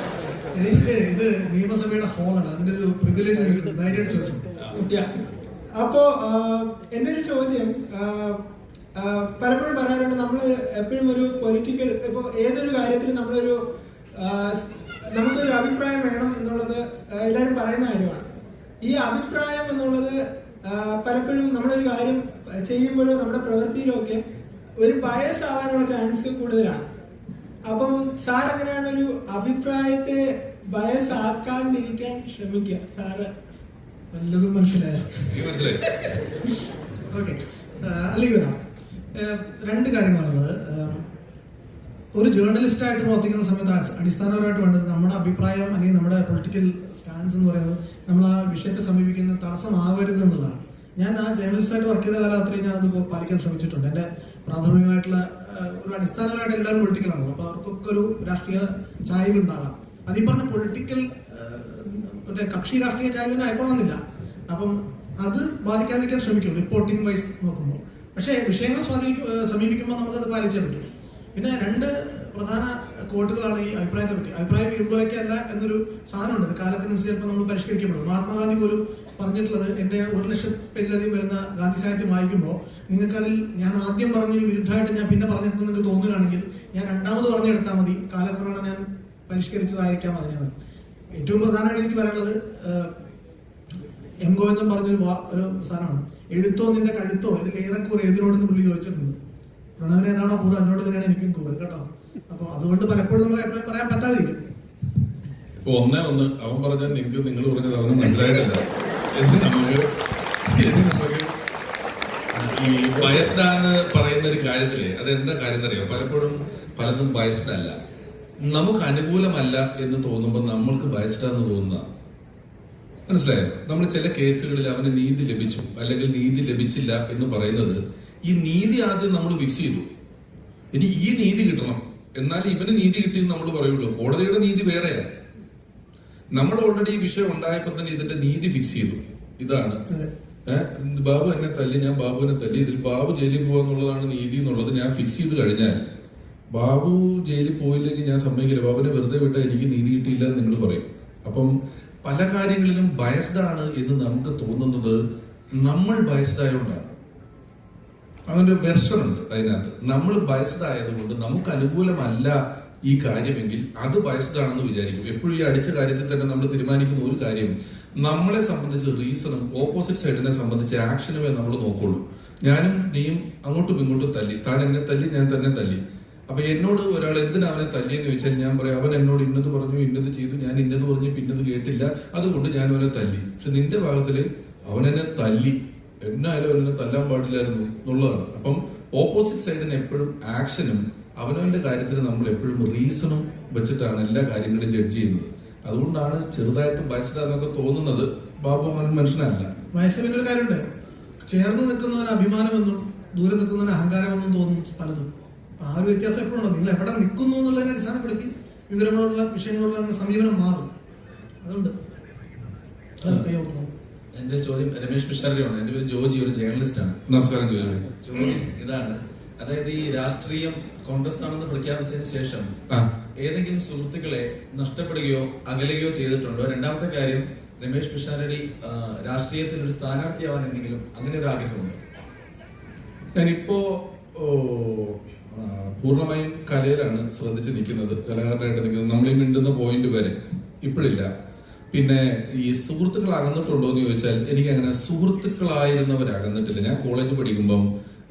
ഇത് നിയമസഭയുടെ ഹോളാണ്, അതിന്റെ ഒരു പ്രിവിലേജ് ധൈര്യമായിട്ട് ചോദിച്ചു. അപ്പോ എന്റെ ഒരു ചോദ്യം, പലപ്പോഴും പറയാറുണ്ട് നമ്മൾ എപ്പോഴും ഒരു പൊളിറ്റിക്കൽ, ഇപ്പൊ ഏതൊരു കാര്യത്തിലും നമ്മളൊരു നമുക്കൊരു അഭിപ്രായം വേണം എന്നുള്ളത് എല്ലാവരും പറയുന്ന കാര്യമാണ്. ഈ അഭിപ്രായം എന്നുള്ളത് പലപ്പോഴും നമ്മളൊരു കാര്യം ചെയ്യുമ്പോഴോ നമ്മുടെ പ്രവൃത്തിയിലോ ഒക്കെ ഒരു ബയസ് ആവാനുള്ള ചാൻസ് കൂടുതലാണ്. അപ്പം സാർ എങ്ങനെയാണ് ഒരു അഭിപ്രായത്തെ ബയസ് ആക്കാണ്ടിരിക്കാൻ ശ്രമിക്കുക? സാറ് വല്ലതും മനസ്സിലായോ? ഓക്കെ, അല്ലെങ്കിൽ വരാം. രണ്ട് കാര്യങ്ങളാണുള്ളത്. ഒരു ജേർണലിസ്റ്റായിട്ട് പ്രവർത്തിക്കുന്ന സമയത്ത് അടിസ്ഥാനപരമായിട്ട് വേണ്ടത് നമ്മുടെ അഭിപ്രായം അല്ലെങ്കിൽ നമ്മുടെ പൊളിറ്റിക്കൽ സ്റ്റാൻസ് എന്ന് പറയുന്നത് നമ്മൾ ആ വിഷയത്തെ സമീപിക്കുന്ന തടസ്സമാവരുത് എന്നുള്ളതാണ്. ഞാൻ ആ ജേർണലിസ്റ്റായിട്ട് വർക്ക് ചെയ്ത കാലം അത്രയും ഞാനത് പാലിക്കാൻ ശ്രമിച്ചിട്ടുണ്ട്. എൻ്റെ പ്രാഥമികമായിട്ടുള്ള ഒരു അടിസ്ഥാനപരമായിട്ട് എല്ലാവരും പൊളിറ്റിക്കലാണല്ലോ, അപ്പോൾ അവർക്കൊക്കെ ഒരു രാഷ്ട്രീയ ചായ്വ് ഉണ്ടാകാം. അതീ പറഞ്ഞ പൊളിറ്റിക്കൽ മറ്റേ കക്ഷി രാഷ്ട്രീയ ചായ്വിനെ ആയിക്കൊള്ളുന്നില്ല. അപ്പം അത് ബാധിക്കാതിരിക്കാൻ ശ്രമിക്കും റിപ്പോർട്ടിംഗ് വൈസ് നോക്കുമ്പോൾ. പക്ഷേ വിഷയങ്ങൾ സമീപിക്കുമ്പോൾ നമുക്കത് പാലിച്ചേ പറ്റും. പിന്നെ രണ്ട് പ്രധാന കോട്ടുകളാണ് ഈ അഭിപ്രായത്തെ പറ്റി. അഭിപ്രായം ഇരുമ്പോലൊക്കെയല്ല എന്നൊരു സാധനമുണ്ട്, അത് കാലത്തിനനുസരിച്ച് ചിലപ്പോൾ നമ്മൾ പരിഷ്കരിക്കപ്പെടും. മഹാത്മാഗാന്ധി പോലും പറഞ്ഞിട്ടുള്ളത്, എൻ്റെ 1,00,000 പേജിലധികം വരുന്ന ഗാന്ധി സാഹിത്യം വായിക്കുമ്പോൾ നിങ്ങൾക്കതിൽ ഞാൻ ആദ്യം പറഞ്ഞൊരു വിരുദ്ധമായിട്ട് ഞാൻ പിന്നെ പറഞ്ഞിട്ട് നിങ്ങൾക്ക് തോന്നുകയാണെങ്കിൽ ഞാൻ രണ്ടാമത് പറഞ്ഞെടുത്താൽ മതി, കാലക്രമേണ ഞാൻ പരിഷ്കരിച്ചതായിരിക്കാം അതിനാണ്. ഏറ്റവും പ്രധാനമായിട്ട് എനിക്ക് പറയാനുള്ളത് എം ഗോവിന്ദൻ പറഞ്ഞൊരു ഒരു സാധനമാണ്, എഴുത്തോ നിന്റെ കഴുത്തോ ഇതിൽ ഏറെക്കൂറ് ഏതിനോടെന്ന് പുള്ളി ചോദിച്ചിട്ടുണ്ട്. പ്രണവിന് ഏതാണോ കൂറ് അതിനോട് തന്നെയാണ് എനിക്കും കൂറ് കേട്ടോ. അപ്പൊ അതുകൊണ്ട് പലപ്പോഴും നമുക്ക് പറയാൻ പറ്റാതിരിക്കും. ഇപ്പൊ ഒന്ന് അവൻ പറഞ്ഞാൽ നിങ്ങൾ പറഞ്ഞത് അവന് മനസ്സിലായിട്ടില്ല എന്ന് നമുക്ക് ഈ ബയസ്ഡ് ആണെന്ന് പറയുന്ന ഒരു കാര്യത്തില് അതെന്താ കാര്യം എന്നറിയോ? പലപ്പോഴും പലതും ബയസ്ഡ് അല്ല, നമുക്ക് അനുകൂലമല്ല എന്ന് തോന്നുമ്പോൾ നമ്മൾക്ക് ബയസ്ഡ് ആണെന്ന് തോന്നുന്ന, മനസ്സിലായോ? നമ്മൾ ചില കേസുകളിൽ അവന് നീതി ലഭിച്ചു അല്ലെങ്കിൽ നീതി ലഭിച്ചില്ല എന്ന് പറയുന്നത്, ഈ നീതി ആദ്യം നമ്മൾ ഫിക്സ് ചെയ്തു, ഇനി ഈ നീതി കിട്ടണം, എന്നാൽ ഇവന് നീതി കിട്ടിയെന്ന് നമ്മൾ പറയുള്ളൂ. കോടതിയുടെ നീതി വേറെയാ. നമ്മൾ ഓൾറെഡി ഈ വിഷയം ഉണ്ടായപ്പോൾ തന്നെ ഇതിന്റെ നീതി ഫിക്സ് ചെയ്തു. ഇതാണ് ബാബു എന്നെ തല്ലി, ഞാൻ ബാബുവിനെ തല്ലി, ഇതിൽ ബാബു ജയിലിൽ പോവാന്നുള്ളതാണ് നീതി എന്നുള്ളത് ഞാൻ ഫിക്സ് ചെയ്ത് കഴിഞ്ഞാൽ ബാബു ജയിലിൽ പോയില്ലെങ്കിൽ ഞാൻ സമ്മതിക്കില്ല, ബാബുവിനെ വെറുതെ വിട്ടാൽ എനിക്ക് നീതി കിട്ടിയില്ല എന്ന് നിങ്ങൾ പറയും. അപ്പം പല കാര്യങ്ങളിലും ബയസ്ഡ് ആണ് എന്ന് നമുക്ക് തോന്നുന്നത് നമ്മൾ ബയസ്ഡ് ആയതുകൊണ്ടാണ്. അങ്ങനെ ഒരു വെർഷൻ ഉണ്ട് അതിനകത്ത്. നമ്മൾ ബയസ്ഡ് ആയതുകൊണ്ട് നമുക്ക് അനുകൂലമല്ല ഈ കാര്യമെങ്കിൽ അത് ബയസ്ഡ് ആണെന്ന് വിചാരിക്കും. എപ്പോഴും ഈ അടിച്ച കാര്യത്തിൽ തന്നെ നമ്മൾ തീരുമാനിക്കുന്ന ഒരു കാര്യം, നമ്മളെ സംബന്ധിച്ച് റീസണും ഓപ്പോസിറ്റ് സൈഡിനെ സംബന്ധിച്ച് ആക്ഷനുമേ നമ്മൾ നോക്കുള്ളൂ. ഞാനും നീയും അങ്ങോട്ടും ഇങ്ങോട്ടും തല്ലി, താൻ എന്നെ തല്ലി, ഞാൻ തന്നെ തല്ലി. അപ്പൊ എന്നോട് ഒരാൾ എന്തിനാ അവനെ തല്ലിയെന്ന് ചോദിച്ചാൽ ഞാൻ പറയാം, അവൻ എന്നോട് ഇന്നത് പറഞ്ഞു, ഇന്നത് ചെയ്തു, ഞാൻ ഇന്നത് പറഞ്ഞു, പിന്നത് കേട്ടില്ല, അതുകൊണ്ട് ഞാൻ അവനെ തല്ലി. പക്ഷെ നിന്റെ ഭാഗത്തില് അവൻ എന്നെ തല്ലി, എന്നായാലും അവനെ തല്ലാൻ പാടില്ലായിരുന്നു എന്നുള്ളതാണ്. അപ്പം ഓപ്പോസിറ്റ് സൈഡിന് എപ്പോഴും ആക്ഷനും അവനവന്റെ കാര്യത്തിൽ നമ്മൾ എപ്പോഴും റീസണും വെച്ചിട്ടാണ് എല്ലാ കാര്യങ്ങളും ജഡ്ജ് ചെയ്യുന്നത്. അതുകൊണ്ടാണ് ചെറുതായിട്ട് ബയസ്ഡ് എന്നൊക്കെ തോന്നുന്നത്. ബാബു അങ്ങനെ മനുഷ്യനല്ല. വയസ്സിൽ ഒരു കാര്യമുണ്ട്, ചേർന്ന് നിൽക്കുന്നവന് അഭിമാനമെന്നും ദൂരെ നിൽക്കുന്നവന് അഹങ്കാരമെന്നും തോന്നും പലതും. അപ്പൊ ആ ഒരു വ്യത്യാസം എപ്പോഴും ഉണ്ട്. നിങ്ങൾ എവിടെ നിൽക്കുന്നു എന്നുള്ളതിനെ അടിസ്ഥാനപ്പെടുത്തി വിവരങ്ങളുള്ള വിഷയങ്ങളുള്ള സമീപനം മാറും. അതുകൊണ്ട് എന്റെ ചോദ്യം രമേശ് പിഷാരടിയാണ്. എന്റെ പേര് ജോജി, ഒരു ജേർണലിസ്റ്റ് ആണ്. നമസ്കാരം. ചോദ്യം ഇതാണ്, അതായത് ഈ രാഷ്ട്രീയം കോൺഗ്രസ് ആണെന്ന് പ്രഖ്യാപിച്ചതിന് ശേഷം ഏതെങ്കിലും സുഹൃത്തുക്കളെ നഷ്ടപ്പെടുകയോ അകലുകയോ ചെയ്തിട്ടുണ്ടോ? രണ്ടാമത്തെ കാര്യം, രമേശ് പിഷാരടി രാഷ്ട്രീയത്തിൽ ഒരു സ്ഥാനാർത്ഥിയാവാൻ എന്തെങ്കിലും അങ്ങനെ ഒരു ആഗ്രഹമുണ്ടോ? ഞാനിപ്പോ പൂർണ്ണമായും കലയിലാണ് ശ്രദ്ധിച്ച് നിൽക്കുന്നത്, കലാകാരനായിട്ട് നിൽക്കുന്നത്. നമ്മളീ മിണ്ടുന്ന പോയിന്റ് വരെ ഇപ്പോഴില്ല. പിന്നെ ഈ സുഹൃത്തുക്കൾ അകന്നിട്ടുണ്ടോ എന്ന് ചോദിച്ചാൽ എനിക്ക് അങ്ങനെ സുഹൃത്തുക്കളായിരുന്നവർ അകന്നിട്ടില്ല. ഞാൻ കോളേജ് പഠിക്കുമ്പം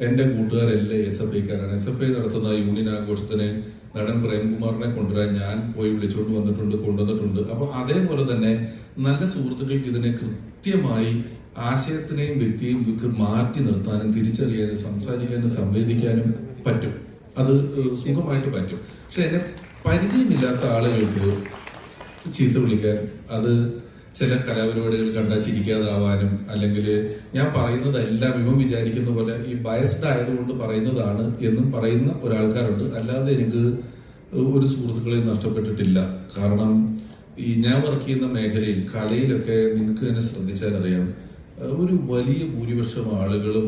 എൻ്റെ കൂട്ടുകാരെല്ലാം SFIക്കാരാണ്. SFI നടത്തുന്ന യൂണിയൻ ആഘോഷത്തിന് നടൻ പ്രേംകുമാറിനെ കൊണ്ടുവരാൻ ഞാൻ പോയി വിളിച്ചുകൊണ്ട് കൊണ്ടുവന്നിട്ടുണ്ട്. അപ്പൊ അതേപോലെ തന്നെ നല്ല സുഹൃത്തുക്കൾക്ക് ഇതിനെ കൃത്യമായി ആശയത്തിനെയും വ്യക്തിയെയും മാറ്റി നിർത്താനും തിരിച്ചറിയാനും സംസാരിക്കാനും സംവേദിക്കാനും പറ്റും. അത് സുഖമായിട്ട് പറ്റും. പക്ഷെ എന്നെ പരിചയമില്ലാത്ത ആളുകൾക്ക് ചീത്ത വിളിക്കാൻ, അത് ചില കലാപരിപാടികൾ കണ്ടാൽ ചിരിക്കാതാവാനും, അല്ലെങ്കിൽ ഞാൻ പറയുന്നതെല്ലാം ഇവൻ വിചാരിക്കുന്ന പോലെ ഈ ബയസ്ഡ് ആയതുകൊണ്ട് പറയുന്നതാണ് എന്നും പറയുന്ന ഒരാൾക്കാരുണ്ട്. അല്ലാതെ എനിക്ക് ഒരു സുഹൃത്തുക്കളെയും നഷ്ടപ്പെട്ടിട്ടില്ല. കാരണം ഈ ഞാൻ വർക്ക് ചെയ്യുന്ന മേഖലയിൽ കലയിലൊക്കെ നിങ്ങൾക്ക് തന്നെ ശ്രദ്ധിച്ചാൽ അറിയാം, ഒരു വലിയ ഭൂരിപക്ഷം ആളുകളും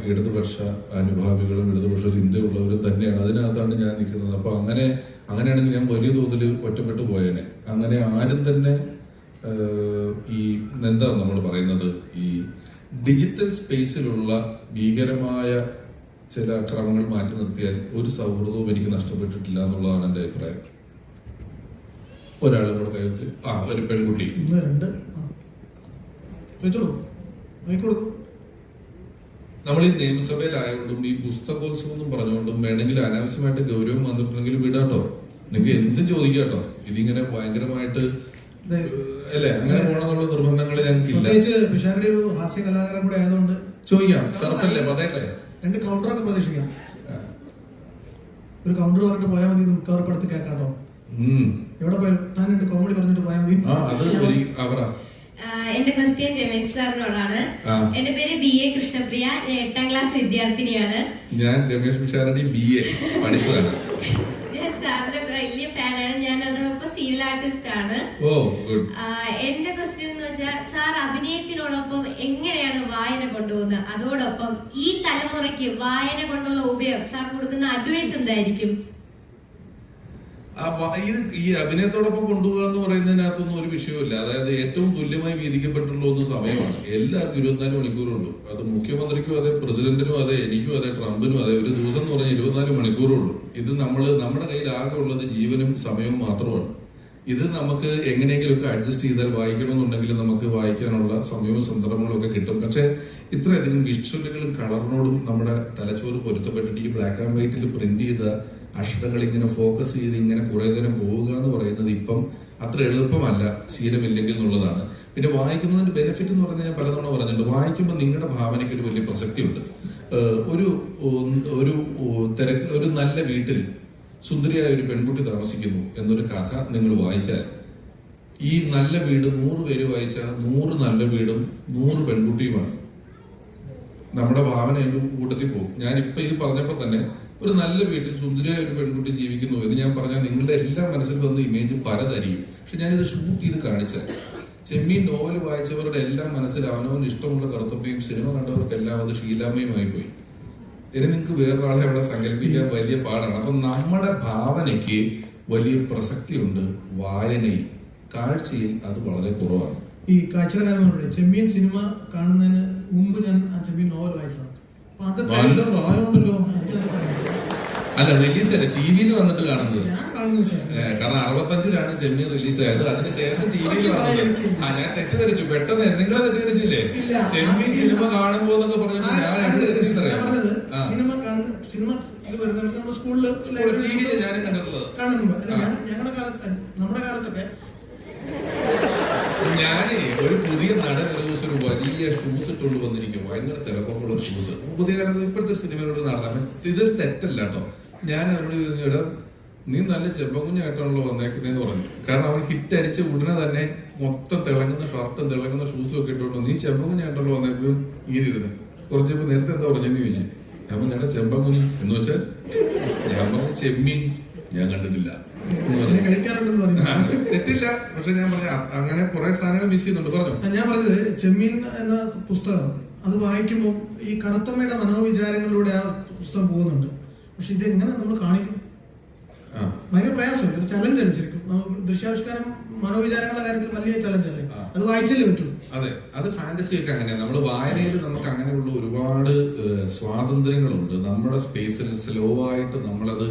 ഇടതുപക്ഷ അനുഭാവികളും ഇടതുപക്ഷ ചിന്തയുള്ളവരും തന്നെയാണ്. അതിനകത്താണ് ഞാൻ നിൽക്കുന്നത്. അപ്പൊ അങ്ങനെയാണെങ്കിൽ ഞാൻ വലിയ തോതിൽ ഒറ്റപ്പെട്ടു പോയേനെ. അങ്ങനെ ആരും തന്നെ ഈ എന്താ നമ്മൾ പറയുന്നത്, ഈ ഡിജിറ്റൽ സ്പേസിലുള്ള ഭീകരമായ ചില ക്രമങ്ങൾ മാറ്റി നിർത്തിയാൽ ഒരു സൗഹൃദവും എനിക്ക് നഷ്ടപ്പെട്ടിട്ടില്ല എന്നുള്ളതാണ് എൻ്റെ അഭിപ്രായം. ഒരാളും കൂടെ കൈവക്ക് ഒരു പെൺകുട്ടി നമ്മൾ ഈ നിയമസഭയിലായതുകൊണ്ടും ഈ പുസ്തകോത്സവം എന്നും പറഞ്ഞുകൊണ്ടും വേണമെങ്കിൽ അനാവശ്യമായിട്ട് ഗൗരവം വന്നിട്ടുണ്ടെങ്കിൽ വിടാട്ടോ, നിങ്ങൾക്ക് എന്തും ചോദിക്കാട്ടോ. ഇതിങ്ങനെ ഭയങ്കരമായിട്ട് അല്ലേ അങ്ങനെ പോകണമെന്നുള്ള നിർബന്ധങ്ങൾ ഞങ്ങൾക്കില്ല. ഒരു ഹാസ്യ കലാകാരൻ കൂടെ ആയതുകൊണ്ട് ചോദിക്കാം. സരസല്ലേ പറയട്ടെ, 2 കൗണ്ടറൊക്കെ പ്രതീക്ഷിക്കാം. ഒരു കൗണ്ടർ പറഞ്ഞിട്ട് പോയാൽ മതി, മിക്കവാറും കേൾക്കാട്ടോ. എവിടെ പോയാലും താൻ 2 കോമഡി പറഞ്ഞിട്ട് പോയാൽ മതി. എന്റെ ക്വസ്റ്റ്യൻ രമേശ് സാറിനോടാണ്. എന്റെ പേര് BA കൃഷ്ണപ്രിയ, 8ാം ക്ലാസ് വിദ്യാർത്ഥിനിയാണ്. ഞാൻ രമേശ് പിഷാരടി BA പഠിച്ചതാണ്. ഞാൻ സാറിന്റെ വലിയ ഫാനാണ്. ഞാൻ അതോടൊപ്പം സീരിയൽ ആർട്ടിസ്റ്റ് ആണ്. എന്റെ ക്വസ്റ്റ്യൻ എന്ന് വെച്ചാൽ, സാർ അഭിനയത്തിനോടൊപ്പം എങ്ങനെയാണ് വായന കൊണ്ടുപോകുന്നത്? അതോടൊപ്പം ഈ തലമുറയ്ക്ക് വായന കൊണ്ടുള്ള ഉപയോഗം സാർ കൊടുക്കുന്ന അഡ്വൈസ് എന്തായിരിക്കും? ഈ അഭിനയത്തോടൊപ്പം കൊണ്ടുപോകുക എന്ന് പറയുന്നതിനകത്തൊന്നും ഒരു വിഷയമില്ല. അതായത് ഏറ്റവും തുല്യമായി വീതിക്കപ്പെട്ടുള്ള ഒന്ന് സമയമാണ്. എല്ലാവർക്കും 24 മണിക്കൂറുള്ളൂ. അത് മുഖ്യമന്ത്രിക്കും അതെ, പ്രസിഡന്റിനും അതെ, എനിക്കും അതെ, ട്രംപിനും അതെ. ഒരു ദിവസം എന്ന് പറഞ്ഞാൽ 24 മണിക്കൂറുള്ളൂ. ഇത് നമ്മുടെ കയ്യിൽ ആകെ ഉള്ളത് ജീവനും സമയവും മാത്രമാണ്. ഇത് നമുക്ക് എങ്ങനെയെങ്കിലുമൊക്കെ അഡ്ജസ്റ്റ് ചെയ്താൽ വായിക്കണമെന്നുണ്ടെങ്കിൽ നമുക്ക് വായിക്കാനുള്ള സമയവും സന്ദർഭങ്ങളും ഒക്കെ കിട്ടും. പക്ഷെ ഇത്രയധികം വിഷ്വലുകളും കളറിനോടും നമ്മുടെ തലച്ചോറ് പൊരുത്തപ്പെട്ടിട്ട് ഈ ബ്ലാക്ക് ആൻഡ് വൈറ്റിൽ പ്രിന്റ് ചെയ്ത അക്ഷരങ്ങൾ ഇങ്ങനെ ഫോക്കസ് ചെയ്ത് ഇങ്ങനെ കുറെ നേരം പോവുക എന്ന് പറയുന്നത് ഇപ്പം അത്ര എളുപ്പമല്ല, ശീലമില്ലെങ്കിൽ എന്നുള്ളതാണ്. പിന്നെ വായിക്കുന്നതിന്റെ ബെനിഫിറ്റ് എന്ന് പറഞ്ഞാൽ ഞാൻ പലതവണ പറഞ്ഞിട്ടുണ്ട്. വായിക്കുമ്പോൾ നിങ്ങളുടെ ഭാവനയ്ക്ക് ഒരു വലിയ പ്രസക്തിയുണ്ട്. ഒരു നല്ല വീട്ടിൽ സുന്ദരിയായ ഒരു പെൺകുട്ടി താമസിക്കുന്നു എന്നൊരു കഥ നിങ്ങൾ വായിച്ചാൽ, ഈ നല്ല വീട് 100 പേര് വായിച്ചാൽ 100 നല്ല വീടും 100 പെൺകുട്ടിയുമാണ്. നമ്മുടെ ഭാവന അതിന്റെ കൂട്ടത്തിൽ പോകും. ഞാനിപ്പോ ഇത് പറഞ്ഞപ്പോ തന്നെ ഒരു നല്ല വീട്ടിൽ സുന്ദരിയായ ഒരു പെൺകുട്ടി ജീവിക്കുന്നു എന്ന് ഞാൻ പറഞ്ഞാൽ നിങ്ങളുടെ എല്ലാ മനസ്സിൽ വന്ന ഇമേജ് പലതായിരിക്കും. പക്ഷെ ഞാനിത് ഷൂട്ട് ചെയ്ത് കാണിച്ചാൽ ചെമ്മീൻ നോവൽ വായിച്ചവരുടെ എല്ലാം മനസ്സിൽ അവനവന് ഇഷ്ടമുള്ള കറുത്തമ്മയും സിനിമ കണ്ടവർക്കെല്ലാം അത് ഷീലാമ്മയുമായി പോയി. ഇനി നിങ്ങൾക്ക് വേറൊരാളെ അവിടെ സങ്കല്പിക്കാൻ വലിയ പാടാണ്. അപ്പൊ നമ്മുടെ ഭാവനയ്ക്ക് വലിയ പ്രസക്തിയുണ്ട് വായനയിൽ. കാഴ്ചയിൽ അത് വളരെ കുറവാണ്. ഈ കാഴ്ചയുടെ കാര്യം ചെമ്മീൻ സിനിമ കാണുന്നതിന് മുമ്പ് ഞാൻ ആ ചെമ്മീൻ നോവൽ വായിച്ചതാണ്. നല്ല പ്രായമുണ്ടല്ലോ. അല്ല, റിലീസ് അല്ല, ടിവിയിൽ വന്നിട്ട് കാണുന്നത്. കാരണം 65-ലാണ് ചെമ്മീൻ റിലീസ് ആയത്. അതിനുശേഷം ടിവിയിൽ വന്നത്. ഞാൻ തെറ്റിദ്ധരിച്ചു പെട്ടെന്ന്. നിങ്ങളെ തെറ്റിദ്ധരിച്ചില്ലേ? ചെമ്മീൻ സിനിമ കാണുമ്പോ എന്നൊക്കെ പറഞ്ഞപ്പോ ഞാൻ ടിവിയിൽ ഞാനും കണ്ടിട്ടുള്ളത്. നമ്മുടെ കാലത്തൊക്കെ ഞാനേ ഒരു പുതിയ നടൻ ഒരു ദിവസം ഒരു വലിയ ഷൂസ് ഇട്ടുകൊണ്ട് വന്നിരിക്കും, ഭയങ്കര തിളക്കമുള്ള ഷൂസ്. പുതിയ കാലത്ത് ഇപ്പോഴത്തെ സിനിമയിലോട്ട് നടത്താൻ ഇതൊരു തെറ്റല്ല കേട്ടോ. ഞാൻ അവനോട് ചോദിച്ചിട്ട്, നീ നല്ല ചെമ്പകുഞ്ഞായിട്ടാണല്ലോ വന്നേക്കുന്നതെന്ന് പറഞ്ഞു. കാരണം അവൻ ഹിറ്റ് അടിച്ച ഉടനെ തന്നെ മൊത്തം തിളങ്ങുന്ന ഷർട്ടും തിളങ്ങുന്ന ഷൂസും ഒക്കെ ഇട്ടുകൊണ്ട്, നീ ചെമ്പകുഞ്ഞായിട്ടാണല്ലോ വന്നേക്കും ഇങ്ങനെ ഇരുന്ന്. കുറച്ചപ്പോ നേരത്തെ എന്താ പറഞ്ഞെന്ന് ചോദിച്ചു. ഞാൻ പറഞ്ഞ ചെമ്പകുഞ്ഞി എന്ന് വെച്ചാൽ ഞാൻ പറഞ്ഞ ചെമ്മീൻ ഞാൻ കണ്ടിട്ടില്ല. തെറ്റില്ല, പക്ഷെ ഞാൻ പറഞ്ഞ അങ്ങനെ കുറെ സാധനങ്ങൾ മിസ് ചെയ്യുന്നുണ്ട്. പറഞ്ഞു. ഞാൻ പറഞ്ഞത് ചെമ്മീൻ എന്ന പുസ്തകം അത് വായിക്കുമ്പോൾ ഈ കറുത്തമ്മയുടെ മനോവിചാരങ്ങളിലൂടെ ആ പുസ്തകം പോകുന്നുണ്ട്. പക്ഷെ ഇത് എങ്ങനെ നമ്മൾ കാണിക്കും? ഭയങ്കര പ്രയാസമല്ലേ, ഒരു ചലഞ്ച് അനുസരിക്കും. ദൃശ്യാവിഷ്കാരം മനോവിചാരങ്ങളുടെ കാര്യത്തിൽ വലിയ ചലഞ്ചല്ലേ, അത് വായിച്ചല്ലേ പറ്റൂ. അതെ, അത് ഫാന്റസി ഒക്കെ അങ്ങനെയാണ്. നമ്മൾ വായനയിൽ നമുക്ക് അങ്ങനെയുള്ള ഒരുപാട് സ്വാതന്ത്ര്യങ്ങളുണ്ട്. നമ്മുടെ സ്പേസിൽ സ്ലോ ആയിട്ട് നമ്മളത്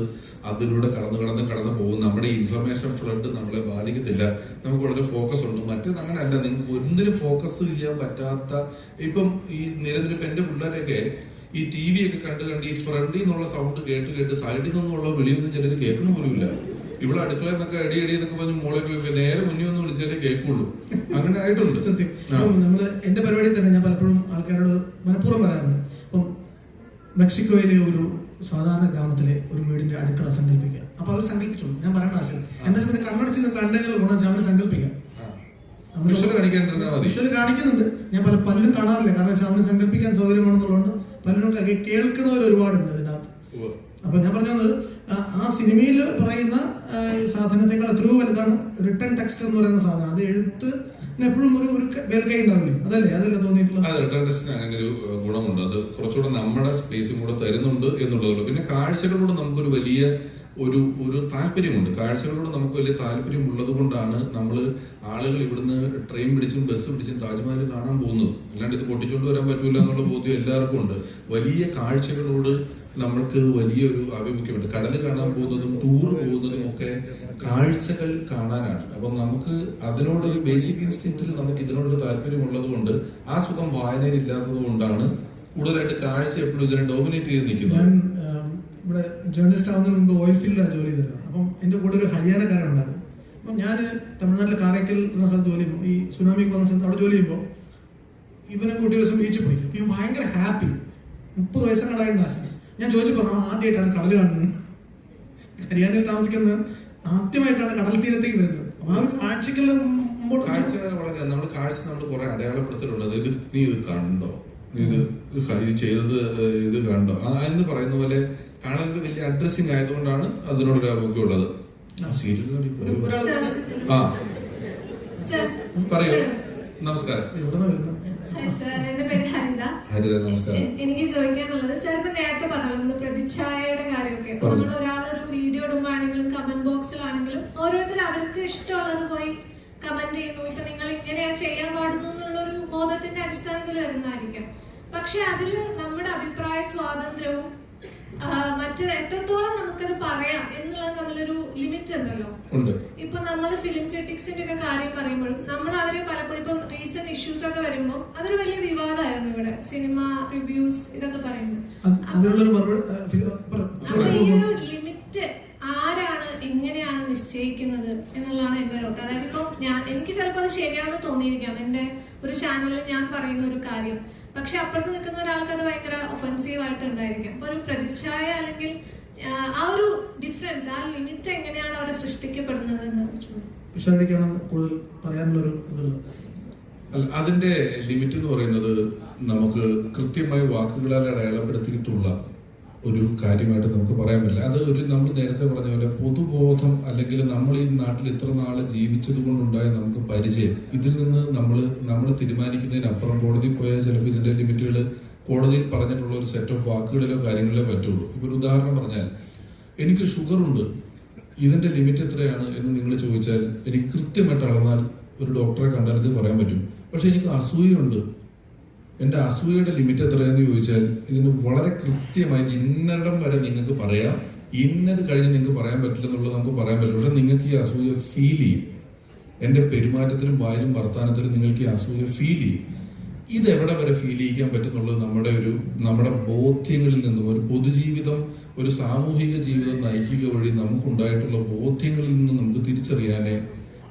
അതിലൂടെ കടന്നു പോകും. നമ്മുടെ ഇൻഫർമേഷൻ ഫ്ലഡ് നമ്മളെ ബാധിക്കത്തില്ല. നമുക്ക് വളരെ ഫോക്കസ് ഉണ്ട്. മറ്റേത് അങ്ങനെയല്ല, നിങ്ങൾക്ക് ഒന്നിനും ഫോക്കസ് ചെയ്യാൻ പറ്റാത്ത. ഇപ്പം ഈ നിരന്തരം എന്റെ പിള്ളേരൊക്കെ ഈ TV ഒക്കെ കണ്ട് ഈ ഫ്രണ്ടിൽ നിന്നുള്ള സൗണ്ട് കേട്ട് സൈഡിൽ നിന്നുള്ള വിളിയൊന്നും ചിലർ കേൾക്കണ പോലുമില്ല. ഇവിടെ അടുക്കളയിൽ നിന്നൊക്കെ അടി എന്നൊക്കെ പറഞ്ഞ് മോളെ നേരെ മുന്നിൽ ഒന്ന് വിളിച്ചാലേ കേൾക്കുള്ളൂ. അങ്ങനെ ആയിട്ടുണ്ട്. സത്യം. നമ്മള് എന്റെ പരിപാടിയിൽ തന്നെ ഞാൻ പലപ്പോഴും ആൾക്കാരോട് മനഃപൂർവ്വം പറയാറുണ്ട്. ഇപ്പം മെക്സിക്കോയിലെ ഒരു സാധാരണ ഗ്രാമത്തിലെ ഒരു വീടിന്റെ അടുക്കള സങ്കല്പിക്കുക. അപ്പൊ അവർ സങ്കല്പിച്ചോളൂ, ഞാൻ പറയേണ്ട ആവശ്യം. എന്റെ സമയത്ത് കണ്ണടച്ച് കണ്ടെങ്കിൽ ഗുണം അവന് സങ്കല്പിക്കാം. വിഷ്വല് കാണിക്കുന്നുണ്ട്. ഞാൻ പലരും കാണാറില്ല, കാരണം വെച്ചാൽ അവന് സങ്കല്പിക്കാൻ സൗകര്യമാണെന്നുള്ളതുകൊണ്ട് പലരും കേൾക്കുന്നവർ ഒരുപാടുണ്ട് ഇതിനകത്ത്. അപ്പൊ ഞാൻ പറഞ്ഞത് ആ സിനിമയിൽ പറയുന്ന സാധനത്തെക്കാൾ എത്രയോ വലുതാണ് റിട്ടൺ ടെക്സ്റ്റ് എന്ന് പറയുന്ന സാധനം. അത് എഴുത്ത് എപ്പോഴും ഒരു വെൽക്കൈ ഉണ്ടാവില്ലേ, അതല്ലേ തോന്നിയിട്ടുള്ളത്. അത് റിട്ടേൺ ടെസ്റ്റിന് അങ്ങനെ ഒരു ഗുണമുണ്ട്. അത് കുറച്ചുകൂടെ നമ്മുടെ സ്പേസും കൂടെ തരുന്നുണ്ട് എന്നുള്ളതുള്ളൂ. പിന്നെ കാഴ്ചകളോട് നമുക്കൊരു വലിയ ഒരു താല്പര്യമുണ്ട്. കാഴ്ചകളോട് നമുക്ക് വലിയ താല്പര്യം ഉള്ളത് കൊണ്ടാണ് നമ്മൾ ആളുകൾ ഇവിടുന്ന് ട്രെയിൻ പിടിച്ചും ബസ് പിടിച്ചും താജ്മഹൽ കാണാൻ പോകുന്നത്. അല്ലാണ്ട് ഇത് പൊട്ടിച്ചുകൊണ്ട് വരാൻ പറ്റൂല എന്നുള്ള ബോധ്യം എല്ലാവർക്കും ഉണ്ട്. വലിയ കാഴ്ചകളോട് നമ്മൾക്ക് വലിയൊരു ആഭിമുഖ്യമുണ്ട്. കടൽ കാണാൻ പോകുന്നതും ടൂർ പോകുന്നതും ഒക്കെ കാഴ്ചകൾ കാണാനാണ്. അപ്പം നമുക്ക് അതിനോടൊരു ബേസിക് ഇൻസ്റ്റിങ്ക്റ്റിൽ നമുക്ക് ഇതിനോടൊരു താല്പര്യമുള്ളത് കൊണ്ട് ആ സുഖം വായനയിൽ ഇല്ലാത്തത് കൊണ്ടാണ് കൂടുതലായിട്ട് കാഴ്ച എപ്പോഴും ഇതിനെ ഡോമിനേറ്റ് ചെയ്ത് നിൽക്കുന്നത്. ഇവിടെ ജേർണലിസ്റ്റ് ആവുന്നതിന് മുമ്പ് ഓയിൽ ഫീൽഡിലാണ് ജോലി ചെയ്തിരുന്നത്. അപ്പം എന്റെ കൂടെ ഒരു ഹരിയാനക്കാരൻ ഉണ്ടായിരുന്നു. അപ്പം ഞാൻ തമിഴ്നാട്ടിലെ കാരക്കൽ എന്ന സ്ഥലത്ത് ജോലി ചെയ്യുമ്പോൾ, ഈ സുനാമി പോകുന്ന സ്ഥലത്ത് അവിടെ ജോലി ചെയ്യുമ്പോൾ ഇവനെ കൂട്ടി ഒരു ദിവസം ബീച്ചിൽ പോയി. അപ്പം ഭയങ്കര ഹാപ്പി. 30 വയസ്സങ്ങടായിരുന്നു ആശ. ഞാൻ ചോദിച്ചപ്പോൾ ആദ്യമായിട്ടാണ് കടൽ കാണുന്നത്, ഹരിയാനയിൽ താമസിക്കുന്നത് ആദ്യമായിട്ടാണ് കടൽ തീരത്തേക്ക് വരുന്നത്. അപ്പൊ ആ ഒരു കാഴ്ചക്കുള്ള കാഴ്ച വളരെ നമ്മൾ കുറെ അടയാളപ്പെടുത്തിയിട്ടുള്ളത്. നീ ഇത് കണ്ടോ, നീ ഇത് ചെയ്തത് ഇത് കണ്ടോ എന്ന് പറയുന്ന പോലെ കാണാൻ വലിയ അഡ്രസ്സിങ് ആയതുകൊണ്ടാണ് അതിനോടൊരു ആരോഗ്യം ഉള്ളത്. പറയൂ. നമസ്കാരം. എന്റെ പേര് ഹരിത. നമസ്കാരം. എനിക്ക് ചോദിക്കാനുള്ളത്, സാർ ഇപ്പൊ നേരത്തെ പറഞ്ഞല്ലോ പ്രതിച്ഛായയുടെ കാര്യമൊക്കെ. നമ്മൾ ഒരാളൊരു വീഡിയോ ഇടുമ്പോഴാണെങ്കിലും കമന്റ് ബോക്സിലാണെങ്കിലും ഓരോരുത്തർ അവർക്ക് ഇഷ്ടമുള്ളത് പോയി കമന്റ് ചെയ്യുന്നു. ഇപ്പൊ നിങ്ങൾ ഇങ്ങനെയാ ചെയ്യാൻ പാടുന്നു എന്നുള്ളൊരു ബോധത്തിന്റെ അടിസ്ഥാനത്തിൽ വരുന്നതായിരിക്കാം. പക്ഷെ അതില് നമ്മുടെ അഭിപ്രായ സ്വാതന്ത്ര്യവും മറ്റൊരു എത്രത്തോളം നമുക്കത് പറയാം എന്നുള്ളത് തമ്മിലൊരു ലിമിറ്റ് ഉണ്ടല്ലോ. ഇപ്പൊ നമ്മൾ ഫിലിം ക്രിറ്റിക്സിന്റെ ഒക്കെ കാര്യം പറയുമ്പോഴും നമ്മൾ അവരെ പലപ്പോഴും ഇപ്പം റീസെന്റ് ഇഷ്യൂസ് ഒക്കെ വരുമ്പോൾ അതൊരു വലിയ വിവാദമായിരുന്നു ഇവിടെ, സിനിമ റിവ്യൂസ് ഇതൊക്കെ പറയുമ്പോൾ. അപ്പൊ ഈ ഒരു ലിമിറ്റ് ആരാണ് എങ്ങനെയാണ് നിശ്ചയിക്കുന്നത് എന്നുള്ളതാണ് എന്റെ ഡൗട്ട്. അതായത് ഇപ്പൊ എനിക്ക് ചിലപ്പോൾ അത് ശരിയാണെന്ന് തോന്നിയിരിക്കാം എന്റെ ഒരു ചാനലിൽ ഞാൻ പറയുന്ന ഒരു കാര്യം, പക്ഷെ അപ്പുറത്ത് നിൽക്കുന്ന ഒരാൾക്ക് അത് ഭയങ്കര ഒഫൻസീവ് ആയിട്ട് ഉണ്ടായിരിക്കാം. അപ്പൊ ഒരു പ്രതിച്ഛായ അല്ലെങ്കിൽ ആ ഒരു ഡിഫറൻസ്, ആ ലിമിറ്റ് എങ്ങനെയാണ് അവിടെ സൃഷ്ടിക്കപ്പെടുന്നത് എന്ന് കൂടുതൽ പറയാനുള്ളൊരു അതിന്റെ ലിമിറ്റ് എന്ന് പറയുന്നത് നമുക്ക് കൃത്യമായ വാക്കുകളാൽ അടയാളപ്പെടുത്തിയിട്ടുള്ള ഒരു കാര്യമായിട്ട് നമുക്ക് പറയാൻ പറ്റില്ല. അത് നമ്മൾ നേരത്തെ പറഞ്ഞ പോലെ പൊതുബോധം അല്ലെങ്കിൽ നമ്മൾ ഈ നാട്ടിൽ ഇത്ര നാള് ജീവിച്ചത് കൊണ്ടുണ്ടായ നമുക്ക് പരിചയം, ഇതിൽ നിന്ന് നമ്മൾ തീരുമാനിക്കുന്നതിനപ്പുറം കോടതിയിൽ പോയാൽ ചിലപ്പോൾ ഇതിന്റെ ലിമിറ്റുകൾ കോടതിയിൽ പറഞ്ഞിട്ടുള്ള ഒരു സെറ്റ് ഓഫ് വാക്കുകളിലോ കാര്യങ്ങളിലോ പറ്റുള്ളൂ. ഇപ്പൊ ഒരു ഉദാഹരണം പറഞ്ഞാൽ, എനിക്ക് ഷുഗർ ഉണ്ട്, ഇതിന്റെ ലിമിറ്റ് എത്രയാണ് എന്ന് നിങ്ങൾ ചോദിച്ചാൽ എനിക്ക് കൃത്യമായിട്ട് അളന്നാൽ ഒരു ഡോക്ടറെ കണ്ടാൽ ഇത് പറയാൻ പറ്റും. പക്ഷെ എനിക്ക് അസൂയുണ്ട്, എന്റെ അസൂയയുടെ ലിമിറ്റ് എത്രയാണെന്ന് ചോദിച്ചാൽ ഇതിന് വളരെ കൃത്യമായിട്ട് ഇന്നിടം വരെ നിങ്ങൾക്ക് പറയാം, ഇന്നത് കഴിഞ്ഞ് നിങ്ങൾക്ക് പറയാൻ പറ്റില്ല എന്നുള്ളത് നമുക്ക് പറയാൻ പറ്റില്ല. പക്ഷെ നിങ്ങൾക്ക് ഈ അസൂയ ഫീൽ ചെയ്യും. എന്റെ പെരുമാറ്റത്തിലും വായിലും വർത്താനത്തിലും നിങ്ങൾക്ക് ഈ അസൂയ ഫീൽ ചെയ്യും. ഇതെവിടെ വരെ ഫീൽ ചെയ്യിക്കാൻ പറ്റുന്നുള്ളത് നമ്മുടെ ബോധ്യങ്ങളിൽ നിന്നും, ഒരു പൊതുജീവിതം, ഒരു സാമൂഹിക ജീവിതം നയിക്കുക വഴി നമുക്കുണ്ടായിട്ടുള്ള ബോധ്യങ്ങളിൽ നിന്നും നമുക്ക് തിരിച്ചറിയാനേ